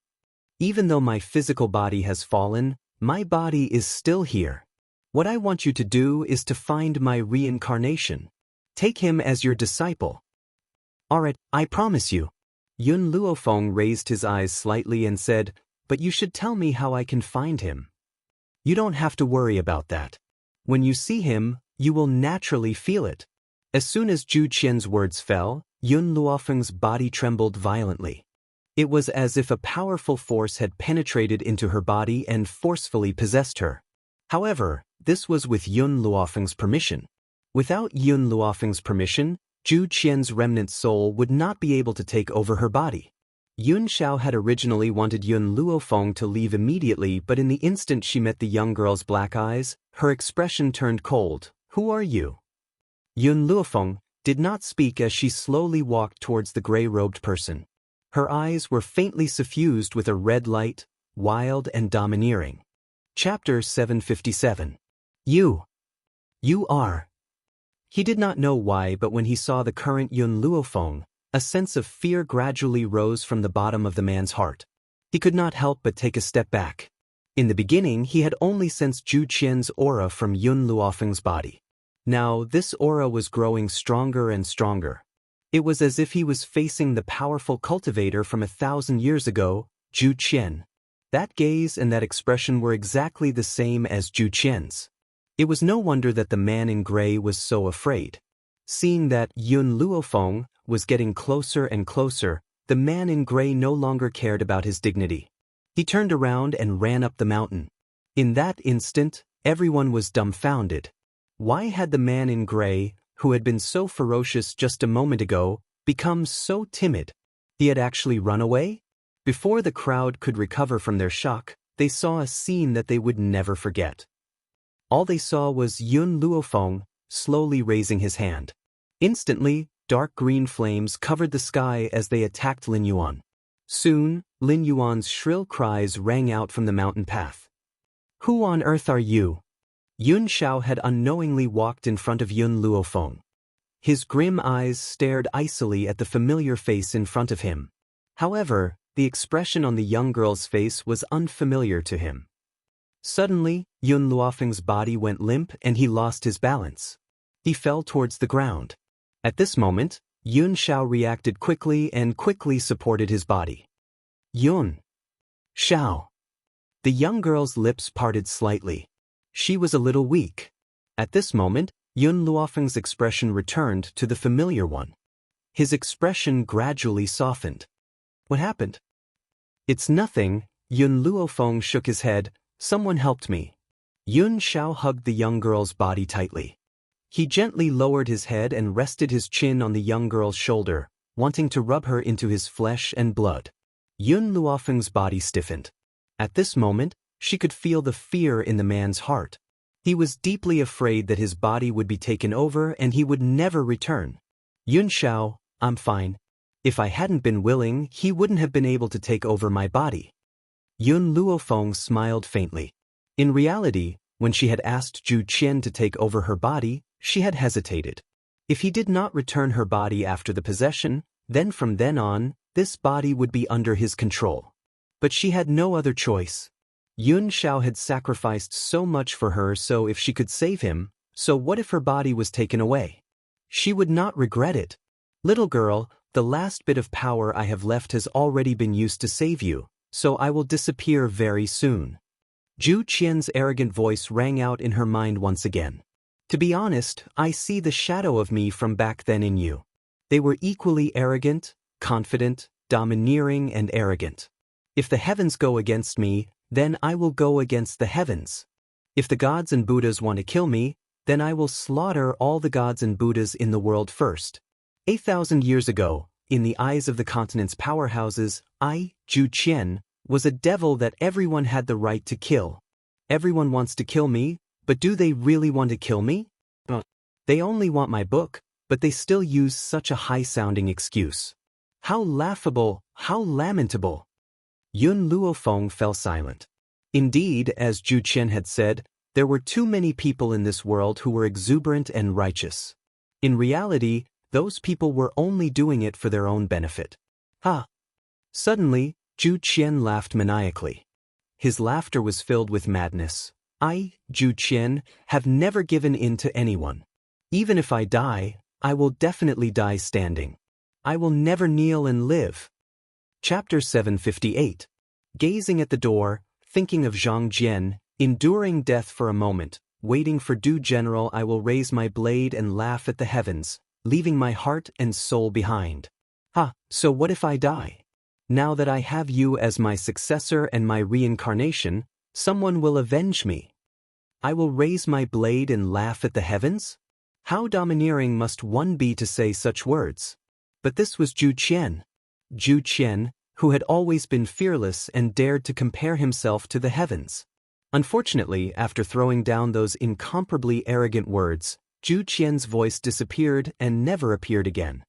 Even though my physical body has fallen, my body is still here. What I want you to do is to find my reincarnation. Take him as your disciple." "Alright, I promise you." Yun Luofeng raised his eyes slightly and said, "But you should tell me how I can find him." "You don't have to worry about that. When you see him, you will naturally feel it." As soon as Zhu Qian's words fell, Yun Luofeng's body trembled violently. It was as if a powerful force had penetrated into her body and forcefully possessed her. However, this was with Yun Luofeng's permission. Without Yun Luofeng's permission, Zhu Qian's remnant soul would not be able to take over her body. Yun Xiao had originally wanted Yun Luofeng to leave immediately, but in the instant she met the young girl's black eyes, her expression turned cold. "Who are you?" Yun Luofeng did not speak as she slowly walked towards the gray-robed person. Her eyes were faintly suffused with a red light, wild and domineering. Chapter 757. You are. He did not know why, but when he saw the current Yun Luofeng, a sense of fear gradually rose from the bottom of the man's heart. He could not help but take a step back. In the beginning, he had only sensed Zhu Qian's aura from Yun Luofeng's body. Now, this aura was growing stronger and stronger. It was as if he was facing the powerful cultivator from 1,000 years ago, Zhu Qian. That gaze and that expression were exactly the same as Zhu Qian's. It was no wonder that the man in gray was so afraid. Seeing that Yun Luofeng was getting closer and closer, the man in gray no longer cared about his dignity. He turned around and ran up the mountain. In that instant, everyone was dumbfounded. Why had the man in gray, who had been so ferocious just a moment ago, become so timid? He had actually run away? Before the crowd could recover from their shock, they saw a scene that they would never forget. All they saw was Yun Luofeng slowly raising his hand. Instantly, dark green flames covered the sky as they attacked Lin Yuan. Soon, Lin Yuan's shrill cries rang out from the mountain path. "Who on earth are you?" Yun Xiao had unknowingly walked in front of Yun Luofeng. His grim eyes stared icily at the familiar face in front of him. However, the expression on the young girl's face was unfamiliar to him. Suddenly, Yun Luofeng's body went limp and he lost his balance. He fell towards the ground. At this moment, Yun Xiao reacted quickly and quickly supported his body. Yun Xiao. The young girl's lips parted slightly. She was a little weak. At this moment, Yun Luofeng's expression returned to the familiar one. His expression gradually softened. What happened? It's nothing, Yun Luofeng shook his head. Someone helped me. Yun Xiao hugged the young girl's body tightly. He gently lowered his head and rested his chin on the young girl's shoulder, wanting to rub her into his flesh and blood. Yun Luofeng's body stiffened. At this moment, she could feel the fear in the man's heart. He was deeply afraid that his body would be taken over and he would never return. Yun Xiao, I'm fine. If I hadn't been willing, he wouldn't have been able to take over my body. Yun Luofeng smiled faintly. In reality, when she had asked Zhu Qian to take over her body, she had hesitated. If he did not return her body after the possession, then from then on, this body would be under his control. But she had no other choice. Yun Xiao had sacrificed so much for her, so if she could save him, so what if her body was taken away? She would not regret it. Little girl, the last bit of power I have left has already been used to save you, so I will disappear very soon. Zhu Qian's arrogant voice rang out in her mind once again. To be honest, I see the shadow of me from back then in you. They were equally arrogant, confident, domineering and arrogant. If the heavens go against me, then I will go against the heavens. If the gods and Buddhas want to kill me, then I will slaughter all the gods and Buddhas in the world first. 8,000 years ago, in the eyes of the continent's powerhouses, I, Zhu Qian, was a devil that everyone had the right to kill. Everyone wants to kill me, but do they really want to kill me? They only want my book, but they still use such a high-sounding excuse. How laughable, how lamentable. Yun Luofeng fell silent. Indeed, as Zhu Qian had said, there were too many people in this world who were exuberant and righteous. In reality, those people were only doing it for their own benefit. Ha! Suddenly, Zhu Qian laughed maniacally. His laughter was filled with madness. I, Zhu Qian, have never given in to anyone. Even if I die, I will definitely die standing. I will never kneel and live. Chapter 758. Gazing at the door, thinking of Zhang Jian, enduring death for a moment, waiting for due general, I will raise my blade and laugh at the heavens, leaving my heart and soul behind. So what if I die? Now that I have you as my successor and my reincarnation, someone will avenge me. I will raise my blade and laugh at the heavens? How domineering must one be to say such words? But this was Zhu Qian. Zhu Qian, who had always been fearless and dared to compare himself to the heavens. Unfortunately, after throwing down those incomparably arrogant words, Zhu Qian's voice disappeared and never appeared again.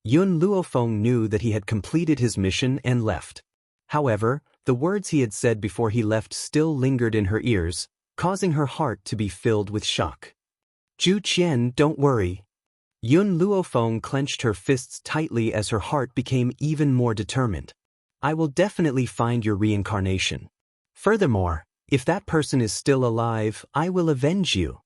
Yun Luofeng knew that he had completed his mission and left. However, the words he had said before he left still lingered in her ears, causing her heart to be filled with shock. Zhu Qian, don't worry. Yun Luofeng clenched her fists tightly as her heart became even more determined. I will definitely find your reincarnation. Furthermore, if that person is still alive, I will avenge you.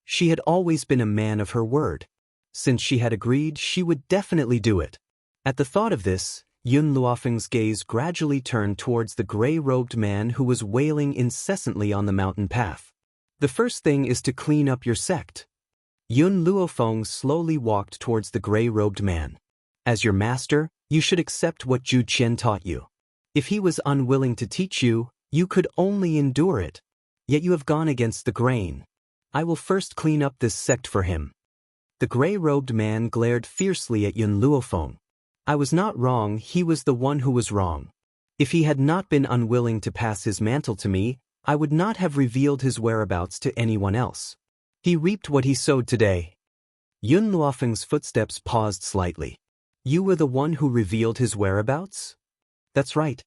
She had always been a man of her word. Since she had agreed, she would definitely do it. At the thought of this, Yun Luofeng's gaze gradually turned towards the gray-robed man who was wailing incessantly on the mountain path. The first thing is to clean up your sect. Yun Luofeng slowly walked towards the gray-robed man. As your master, you should accept what Zhu Qian taught you. If he was unwilling to teach you, you could only endure it. Yet you have gone against the grain. I will first clean up this sect for him. The gray-robed man glared fiercely at Yun Luofeng. I was not wrong, he was the one who was wrong. If he had not been unwilling to pass his mantle to me, I would not have revealed his whereabouts to anyone else. He reaped what he sowed today. Yun Luofeng's footsteps paused slightly. You were the one who revealed his whereabouts? That's right.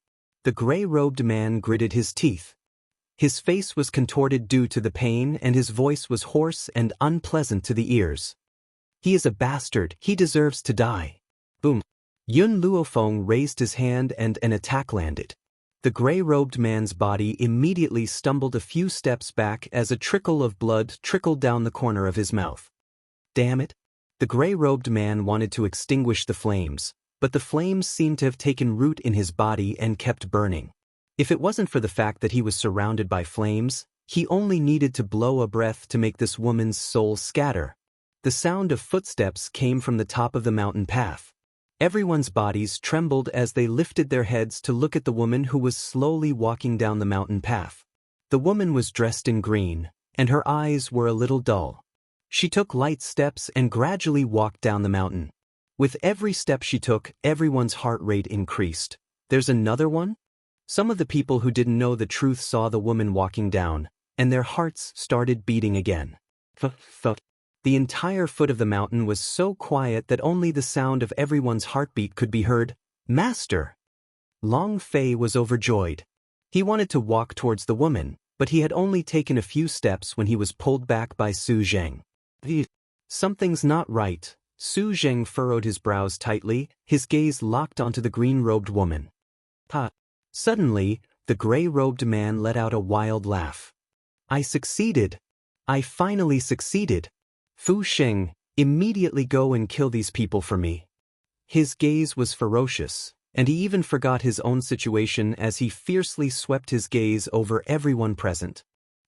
The gray-robed man gritted his teeth. His face was contorted due to the pain and his voice was hoarse and unpleasant to the ears. He is a bastard, he deserves to die. Boom. Yun Luofeng raised his hand and an attack landed. The gray-robed man's body immediately stumbled a few steps back as a trickle of blood trickled down the corner of his mouth. Damn it! The gray-robed man wanted to extinguish the flames, but the flames seemed to have taken root in his body and kept burning. If it wasn't for the fact that he was surrounded by flames, he only needed to blow a breath to make this woman's soul scatter. The sound of footsteps came from the top of the mountain path. Everyone's bodies trembled as they lifted their heads to look at the woman who was slowly walking down the mountain path. The woman was dressed in green, and her eyes were a little dull. She took light steps and gradually walked down the mountain. With every step she took, everyone's heart rate increased. There's another one? Some of the people who didn't know the truth saw the woman walking down, and their hearts started beating again. The entire foot of the mountain was so quiet that only the sound of everyone's heartbeat could be heard. Master! Long Fei was overjoyed. He wanted to walk towards the woman, but he had only taken a few steps when he was pulled back by Su Zheng. Something's not right. Su Zheng furrowed his brows tightly, his gaze locked onto the green-robed woman. Suddenly, the gray-robed man let out a wild laugh. I succeeded! I finally succeeded! Fu Sheng, immediately go and kill these people for me. His gaze was ferocious, and he even forgot his own situation as he fiercely swept his gaze over everyone present.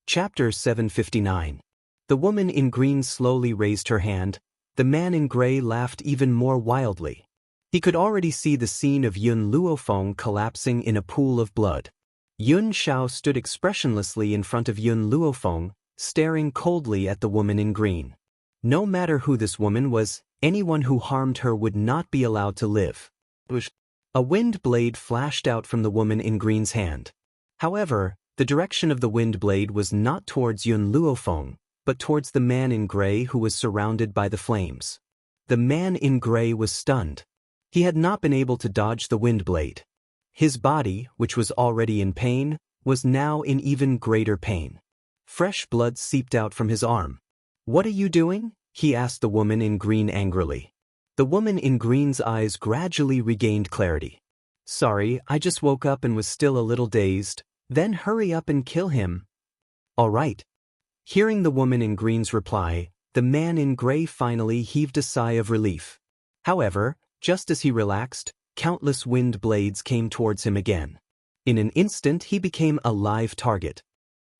Chapter 759. The woman in green slowly raised her hand. The man in gray laughed even more wildly. He could already see the scene of Yun Luofeng collapsing in a pool of blood. Yun Xiao stood expressionlessly in front of Yun Luofeng, staring coldly at the woman in green. No matter who this woman was, anyone who harmed her would not be allowed to live. A wind blade flashed out from the woman in green's hand. However, the direction of the wind blade was not towards Yun Luofeng, but towards the man in gray who was surrounded by the flames. The man in gray was stunned. He had not been able to dodge the wind blade. His body, which was already in pain, was now in even greater pain. Fresh blood seeped out from his arm. What are you doing? He asked the woman in green angrily. The woman in green's eyes gradually regained clarity. Sorry, I just woke up and was still a little dazed. Then hurry up and kill him. All right. Hearing the woman in green's reply, the man in gray finally heaved a sigh of relief. However, just as he relaxed, countless wind blades came towards him again. In an instant he became a live target.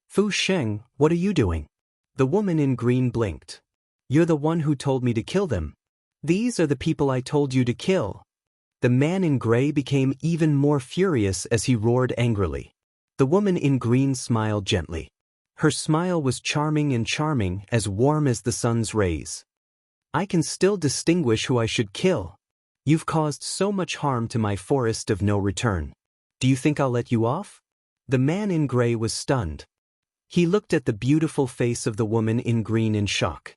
Fu Sheng, what are you doing? The woman in green blinked. You're the one who told me to kill them. These are the people I told you to kill. The man in gray became even more furious as he roared angrily. The woman in green smiled gently. Her smile was charming, as warm as the sun's rays. I can still distinguish who I should kill. You've caused so much harm to my forest of no return. Do you think I'll let you off? The man in gray was stunned. He looked at the beautiful face of the woman in green in shock.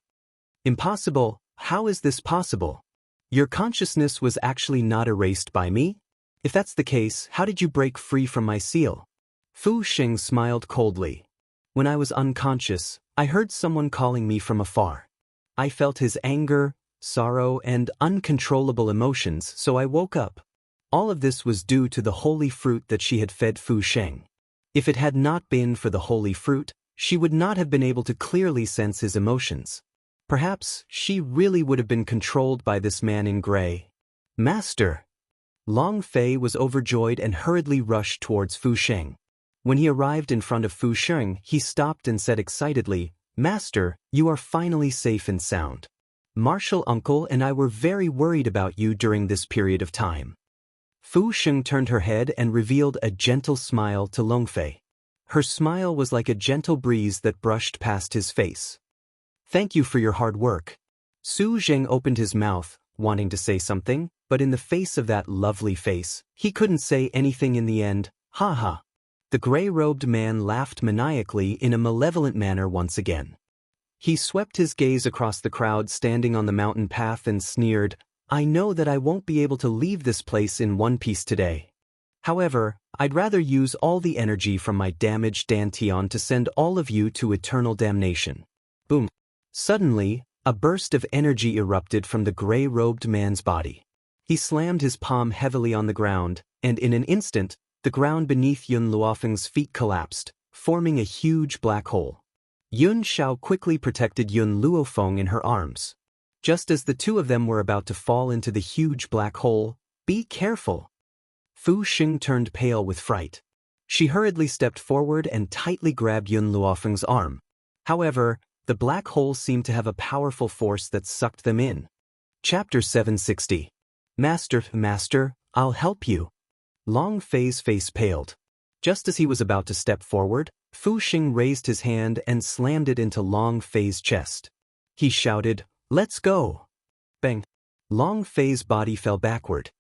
Impossible, how is this possible? Your consciousness was actually not erased by me? If that's the case, how did you break free from my seal? Fu Sheng smiled coldly. When I was unconscious, I heard someone calling me from afar. I felt his anger, sorrow, and uncontrollable emotions, so I woke up. All of this was due to the holy fruit that she had fed Fu Sheng. If it had not been for the holy fruit, she would not have been able to clearly sense his emotions. Perhaps she really would have been controlled by this man in gray. Master! Long Fei was overjoyed and hurriedly rushed towards Fu Sheng. When he arrived in front of Fu Sheng, he stopped and said excitedly, Master, you are finally safe and sound. Martial Uncle and I were very worried about you during this period of time. Fu Sheng turned her head and revealed a gentle smile to Long Fei. Her smile was like a gentle breeze that brushed past his face. Thank you for your hard work. Su Zheng opened his mouth, wanting to say something, but in the face of that lovely face, he couldn't say anything in the end. Ha ha. The gray-robed man laughed maniacally in a malevolent manner once again. He swept his gaze across the crowd standing on the mountain path and sneered, I know that I won't be able to leave this place in one piece today. However, I'd rather use all the energy from my damaged Dantian to send all of you to eternal damnation. Boom. Suddenly, a burst of energy erupted from the gray-robed man's body. He slammed his palm heavily on the ground, and in an instant, the ground beneath Yun Luofeng's feet collapsed, forming a huge black hole. Yun Xiao quickly protected Yun Luofeng in her arms. Just as the two of them were about to fall into the huge black hole, "Be careful!" Fu Xing turned pale with fright. She hurriedly stepped forward and tightly grabbed Yun Luofeng's arm. However, the black hole seemed to have a powerful force that sucked them in. Chapter 760. Master, I'll help you. Long Fei's face paled. Just as he was about to step forward, Fu Xing raised his hand and slammed it into Long Fei's chest. He shouted, "Let's go!" Bang! Long Fei's body fell backward.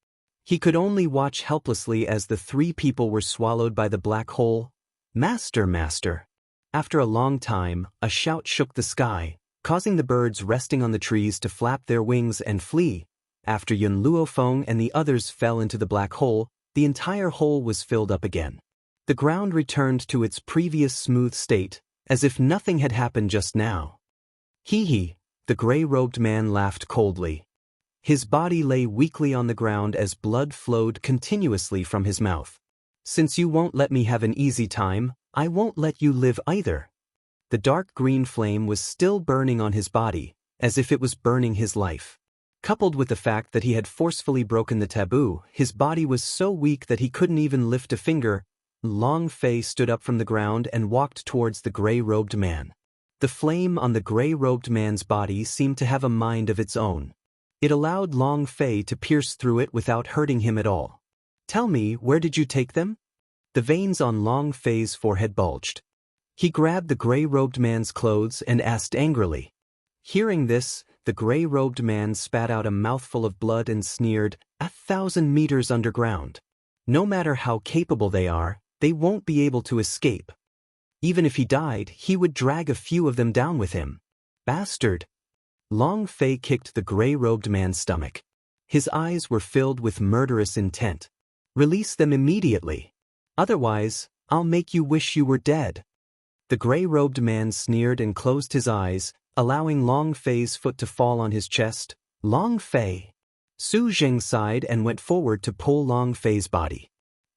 He could only watch helplessly as the three people were swallowed by the black hole. Master! After a long time, a shout shook the sky, causing the birds resting on the trees to flap their wings and flee. After Yun Luofeng and the others fell into the black hole, the entire hole was filled up again. The ground returned to its previous smooth state, as if nothing had happened just now. Hee, the gray-robed man laughed coldly. His body lay weakly on the ground as blood flowed continuously from his mouth. "Since you won't let me have an easy time, I won't let you live either." The dark green flame was still burning on his body, as if it was burning his life. Coupled with the fact that he had forcefully broken the taboo, his body was so weak that he couldn't even lift a finger. Long Fei stood up from the ground and walked towards the gray-robed man. The flame on the gray-robed man's body seemed to have a mind of its own. It allowed Long Fei to pierce through it without hurting him at all. "Tell me, where did you take them?" The veins on Long Fei's forehead bulged. He grabbed the gray-robed man's clothes and asked angrily. Hearing this, the gray-robed man spat out a mouthful of blood and sneered, 1,000 meters underground. No matter how capable they are, they won't be able to escape. Even if he died, he would drag a few of them down with him. Bastard! Long Fei kicked the gray-robed man's stomach. His eyes were filled with murderous intent. "Release them immediately. Otherwise, I'll make you wish you were dead." The gray-robed man sneered and closed his eyes, allowing Long Fei's foot to fall on his chest. "Long Fei!" Su Zheng sighed and went forward to pull Long Fei's body.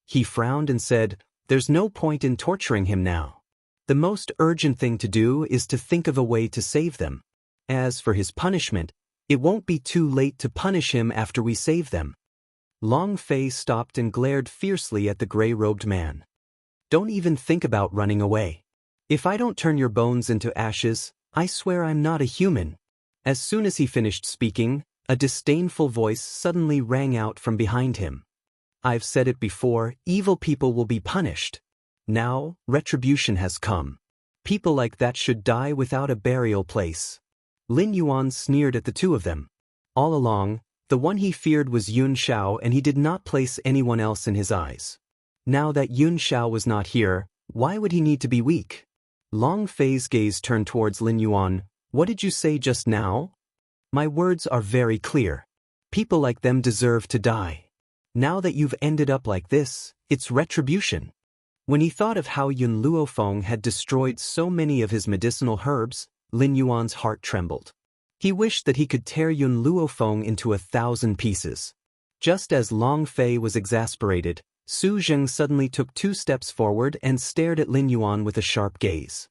He frowned and said, "There's no point in torturing him now. The most urgent thing to do is to think of a way to save them. As for his punishment, it won't be too late to punish him after we save them." Long Fei stopped and glared fiercely at the gray-robed man. "Don't even think about running away. If I don't turn your bones into ashes, I swear I'm not a human." As soon as he finished speaking, a disdainful voice suddenly rang out from behind him. "I've said it before, evil people will be punished. Now, retribution has come. People like that should die without a burial place." Lin Yuan sneered at the two of them. All along, the one he feared was Yun Xiao, and he did not place anyone else in his eyes. Now that Yun Xiao was not here, why would he need to be weak? Long Fei's gaze turned towards Lin Yuan. "What did you say just now?" "My words are very clear. People like them deserve to die. Now that you've ended up like this, it's retribution." When he thought of how Yun Luofeng had destroyed so many of his medicinal herbs, Lin Yuan's heart trembled. He wished that he could tear Yun Luofeng into 1,000 pieces. Just as Long Fei was exasperated, Su Zheng suddenly took 2 steps forward and stared at Lin Yuan with a sharp gaze.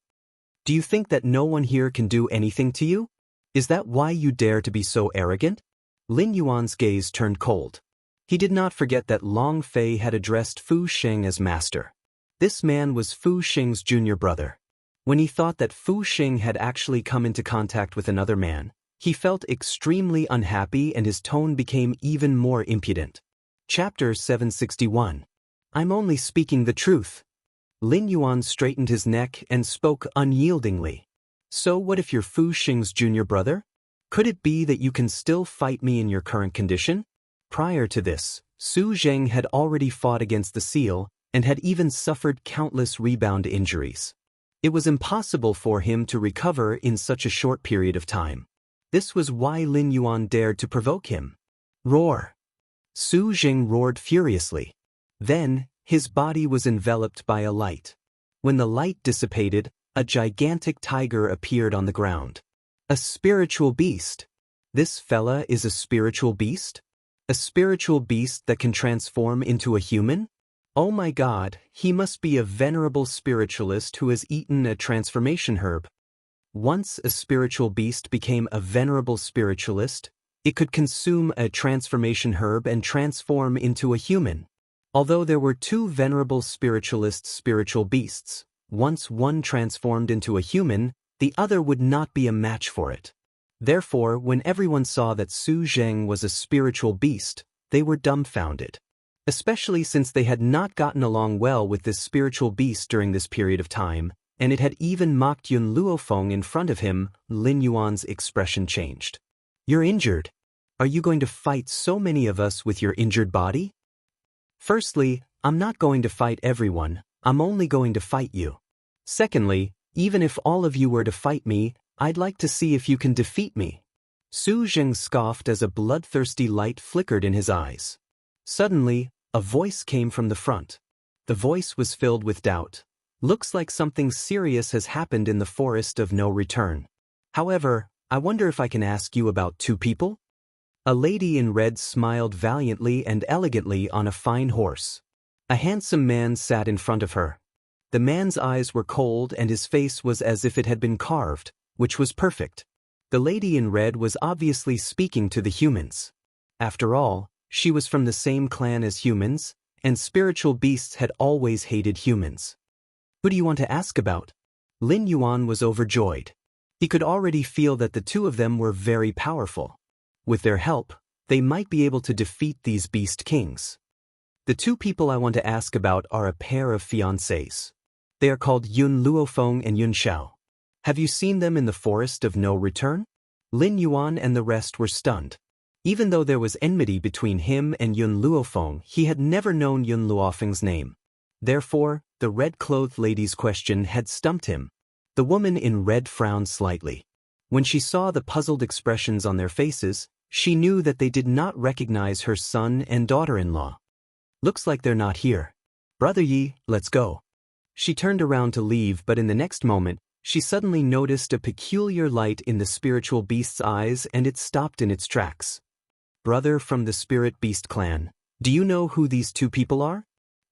"Do you think that no one here can do anything to you? Is that why you dare to be so arrogant?" Lin Yuan's gaze turned cold. He did not forget that Long Fei had addressed Fu Xing as master. This man was Fu Xing's junior brother. When he thought that Fu Xing had actually come into contact with another man, he felt extremely unhappy and his tone became even more impudent. Chapter 761. I'm only speaking the truth. Lin Yuan straightened his neck and spoke unyieldingly. "So what if you're Fu Xing's junior brother? Could it be that you can still fight me in your current condition?" Prior to this, Su Zheng had already fought against the seal and had even suffered countless rebound injuries. It was impossible for him to recover in such a short period of time. This was why Lin Yuan dared to provoke him. "Roar!" Su Zheng roared furiously. Then, his body was enveloped by a light. When the light dissipated, a gigantic tiger appeared on the ground. A spiritual beast. This fella is a spiritual beast? A spiritual beast that can transform into a human? Oh my God, he must be a venerable spiritualist who has eaten a transformation herb. Once a spiritual beast became a venerable spiritualist, it could consume a transformation herb and transform into a human. Although there were two venerable spiritualists' spiritual beasts, once one transformed into a human, the other would not be a match for it. Therefore, when everyone saw that Su Zheng was a spiritual beast, they were dumbfounded. Especially since they had not gotten along well with this spiritual beast during this period of time, and it had even mocked Yun Luofeng in front of him. Lin Yuan's expression changed. You're injured. Are you going to fight so many of us with your injured body? Firstly, I'm not going to fight everyone, I'm only going to fight you. Secondly, even if all of you were to fight me, I'd like to see if you can defeat me. Su Zheng scoffed as a bloodthirsty light flickered in his eyes. Suddenly, a voice came from the front. The voice was filled with doubt. Looks like something serious has happened in the forest of no return. However, I wonder if I can ask you about two people? A lady in red smiled valiantly and elegantly on a fine horse. A handsome man sat in front of her. The man's eyes were cold and his face was as if it had been carved, which was perfect. The lady in red was obviously speaking to the humans. After all, she was from the same clan as humans, and spiritual beasts had always hated humans. Who do you want to ask about? Lin Yuan was overjoyed. He could already feel that the two of them were very powerful. With their help, they might be able to defeat these beast kings. The two people I want to ask about are a pair of fiancés. They are called Yun Luofeng and Yun Xiao. Have you seen them in the forest of no return? Lin Yuan and the rest were stunned. Even though there was enmity between him and Yun Luofeng, he had never known Yun Luofeng's name. Therefore, the red-clothed lady's question had stumped him. The woman in red frowned slightly. When she saw the puzzled expressions on their faces, she knew that they did not recognize her son and daughter-in-law. Looks like they're not here. Brother Yi, let's go. She turned around to leave, but in the next moment, she suddenly noticed a peculiar light in the spiritual beast's eyes and it stopped in its tracks. Brother from the spirit beast clan, do you know who these two people are?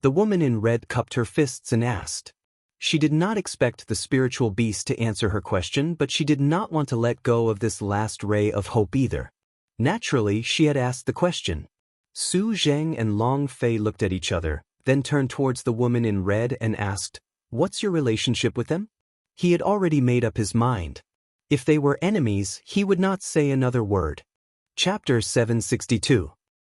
The woman in red cupped her fists and asked. She did not expect the spiritual beast to answer her question, but she did not want to let go of this last ray of hope either. Naturally, she had asked the question. Su Zheng and Long Fei looked at each other, then turned towards the woman in red and asked, "What's your relationship with them?" He had already made up his mind. If they were enemies, he would not say another word. Chapter 762.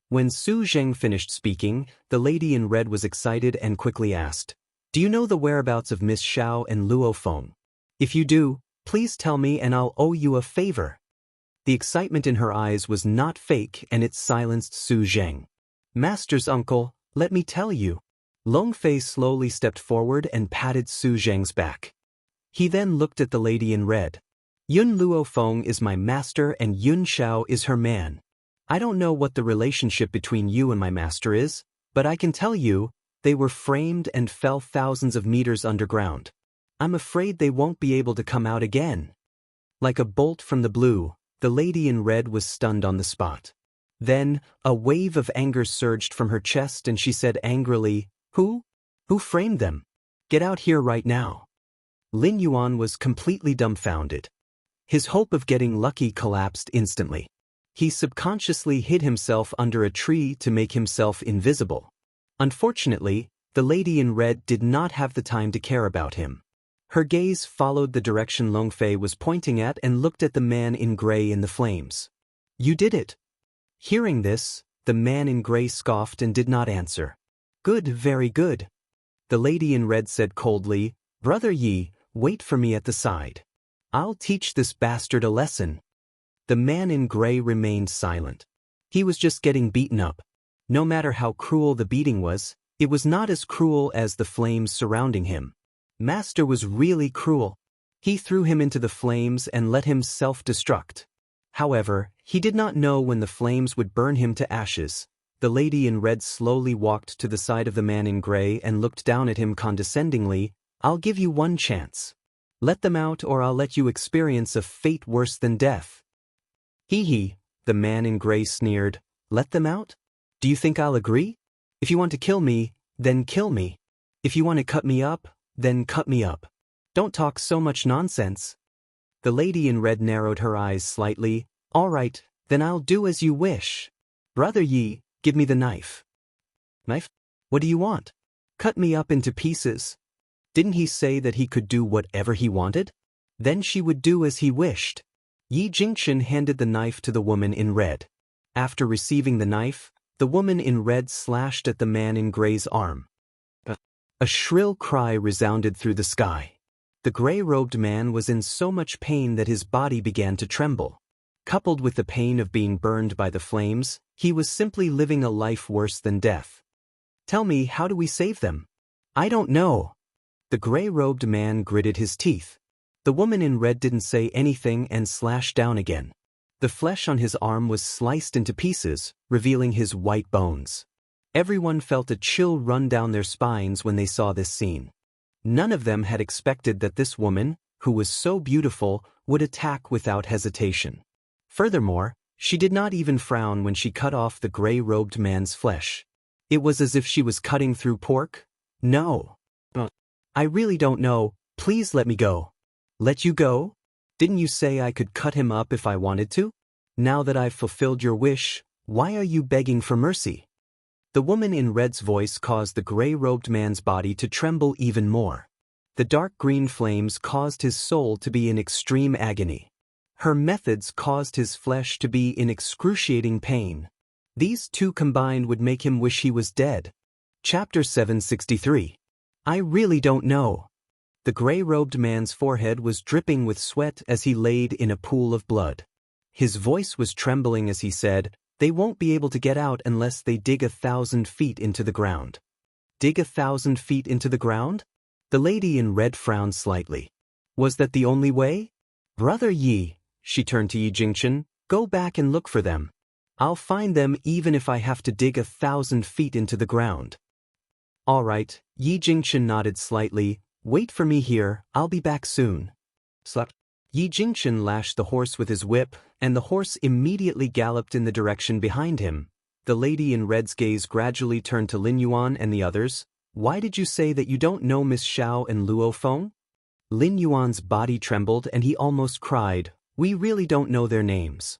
When Su Zheng finished speaking, the lady in red was excited and quickly asked, "Do you know the whereabouts of Miss Xiao and Luofeng? If you do, please tell me and I'll owe you a favor." The excitement in her eyes was not fake and it silenced Su Zheng. "Master's uncle, let me tell you." Long Fei slowly stepped forward and patted Su Zheng's back. He then looked at the lady in red. "Yun Luofeng is my master and Yun Xiao is her man. I don't know what the relationship between you and my master is, but I can tell you, they were framed and fell thousands of meters underground. I'm afraid they won't be able to come out again." Like a bolt from the blue, the lady in red was stunned on the spot. Then, a wave of anger surged from her chest and she said angrily, Who? Who framed them? Get out here right now." Lin Yuan was completely dumbfounded. His hope of getting lucky collapsed instantly. He subconsciously hid himself under a tree to make himself invisible. Unfortunately, the lady in red did not have the time to care about him. Her gaze followed the direction Long Fei was pointing at and looked at the man in gray in the flames. "You did it." Hearing this, the man in gray scoffed and did not answer. "Good, very good." The lady in red said coldly, "Brother Yi, wait for me at the side. I'll teach this bastard a lesson." The man in gray remained silent. He was just getting beaten up. No matter how cruel the beating was, it was not as cruel as the flames surrounding him. Master was really cruel. He threw him into the flames and let him self-destruct. However, he did not know when the flames would burn him to ashes. The lady in red slowly walked to the side of the man in gray and looked down at him condescendingly. "I'll give you one chance. Let them out or I'll let you experience a fate worse than death." "Hee hee," the man in gray sneered. Let them out? Do you think I'll agree? If you want to kill me, then kill me. If you want to cut me up, then cut me up. Don't talk so much nonsense. The lady in red narrowed her eyes slightly. All right, then I'll do as you wish. Brother Yi, give me the knife. Knife? What do you want? Cut me up into pieces. Didn't he say that he could do whatever he wanted? Then she would do as he wished. Yi Jingchen handed the knife to the woman in red. After receiving the knife, the woman in red slashed at the man in gray's arm. A shrill cry resounded through the sky. The gray-robed man was in so much pain that his body began to tremble. Coupled with the pain of being burned by the flames, he was simply living a life worse than death. Tell me, how do we save them? I don't know. The gray-robed man gritted his teeth. The woman in red didn't say anything and slashed down again. The flesh on his arm was sliced into pieces, revealing his white bones. Everyone felt a chill run down their spines when they saw this scene. None of them had expected that this woman, who was so beautiful, would attack without hesitation. Furthermore, she did not even frown when she cut off the gray-robed man's flesh. It was as if she was cutting through pork. No. I really don't know. Please let me go. Let you go? Didn't you say I could cut him up if I wanted to? Now that I've fulfilled your wish, why are you begging for mercy? The woman in red's voice caused the gray-robed man's body to tremble even more. The dark green flames caused his soul to be in extreme agony. Her methods caused his flesh to be in excruciating pain. These two combined would make him wish he was dead. Chapter 763. I really don't know. The gray-robed man's forehead was dripping with sweat as he laid in a pool of blood. His voice was trembling as he said, "They won't be able to get out unless they dig 1,000 feet into the ground." Dig 1,000 feet into the ground? The lady in red frowned slightly. Was that the only way? Brother Yi, she turned to Yi Jingchen, go back and look for them. I'll find them even if I have to dig 1,000 feet into the ground. All right, Yi Jingchen nodded slightly. Wait for me here, I'll be back soon. Slap. Yi Jingchen lashed the horse with his whip, and the horse immediately galloped in the direction behind him. The lady in red's gaze gradually turned to Lin Yuan and the others. Why did you say that you don't know Miss Xiao and Luo Feng? Lin Yuan's body trembled and he almost cried. We really don't know their names.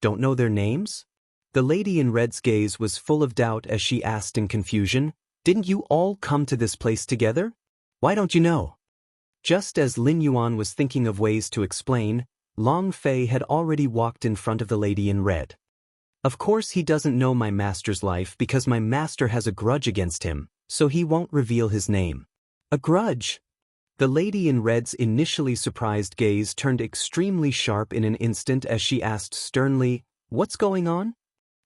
Don't know their names? The lady in red's gaze was full of doubt as she asked in confusion. Didn't you all come to this place together? Why don't you know? Just as Lin Yuan was thinking of ways to explain, Long Fei had already walked in front of the lady in red. Of course he doesn't know my master's life because my master has a grudge against him, so he won't reveal his name. A grudge? The lady in red's initially surprised gaze turned extremely sharp in an instant as she asked sternly, What's going on?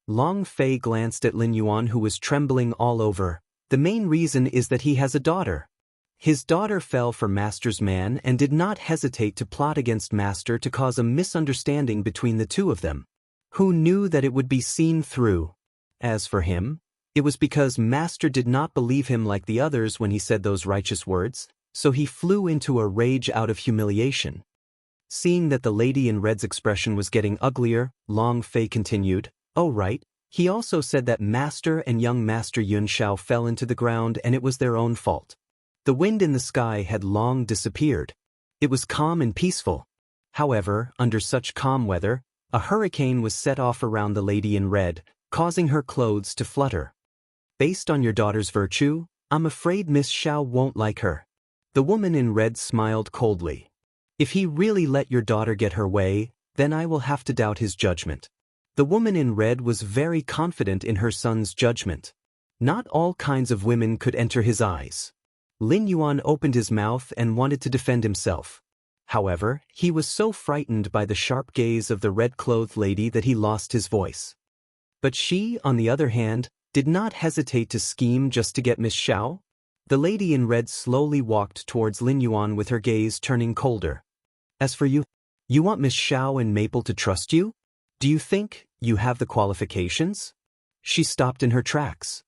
Long Fei glanced at Lin Yuan, who was trembling all over. The main reason is that he has a daughter. His daughter fell for Master's man and did not hesitate to plot against Master to cause a misunderstanding between the two of them. Who knew that it would be seen through? As for him, it was because Master did not believe him like the others when he said those righteous words, so he flew into a rage out of humiliation. Seeing that the lady in red's expression was getting uglier, Long Fei continued, Oh right, he also said that Master and young Master Yun Shao fell into the ground and it was their own fault. The wind in the sky had long disappeared. It was calm and peaceful. However, under such calm weather, a hurricane was set off around the lady in red, causing her clothes to flutter. Based on your daughter's virtue, I'm afraid Miss Xiao won't like her. The woman in red smiled coldly. If he really let your daughter get her way, then I will have to doubt his judgment. The woman in red was very confident in her son's judgment. Not all kinds of women could enter his eyes. Lin Yuan opened his mouth and wanted to defend himself. However, he was so frightened by the sharp gaze of the red-clothed lady that he lost his voice. But she, on the other hand, did not hesitate to scheme just to get Miss Xiao. The lady in red slowly walked towards Lin Yuan with her gaze turning colder. As for you, you want Miss Xiao and Maple to trust you? Do you think you have the qualifications? She stopped in her tracks.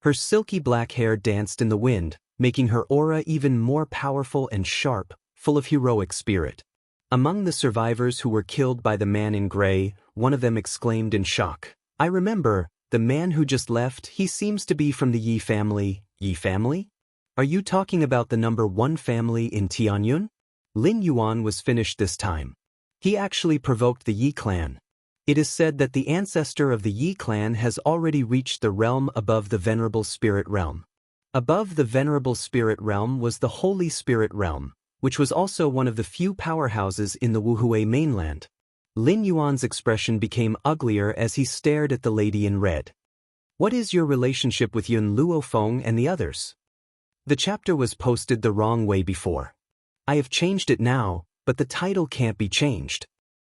Her silky black hair danced in the wind, making her aura even more powerful and sharp, full of heroic spirit. Among the survivors who were killed by the man in gray, one of them exclaimed in shock, I remember, the man who just left, he seems to be from the Yi family. Yi family? Are you talking about the number 1 family in Tianyun? Lin Yuan was finished this time. He actually provoked the Yi clan. It is said that the ancestor of the Yi clan has already reached the realm above the Venerable Spirit realm. Above the Venerable Spirit realm was the Holy Spirit realm, which was also one of the few powerhouses in the Wuhui mainland. Lin Yuan's expression became uglier as he stared at the lady in red. What is your relationship with Yun Luofeng and the others? The chapter was posted the wrong way before. I have changed it now, but the title can't be changed.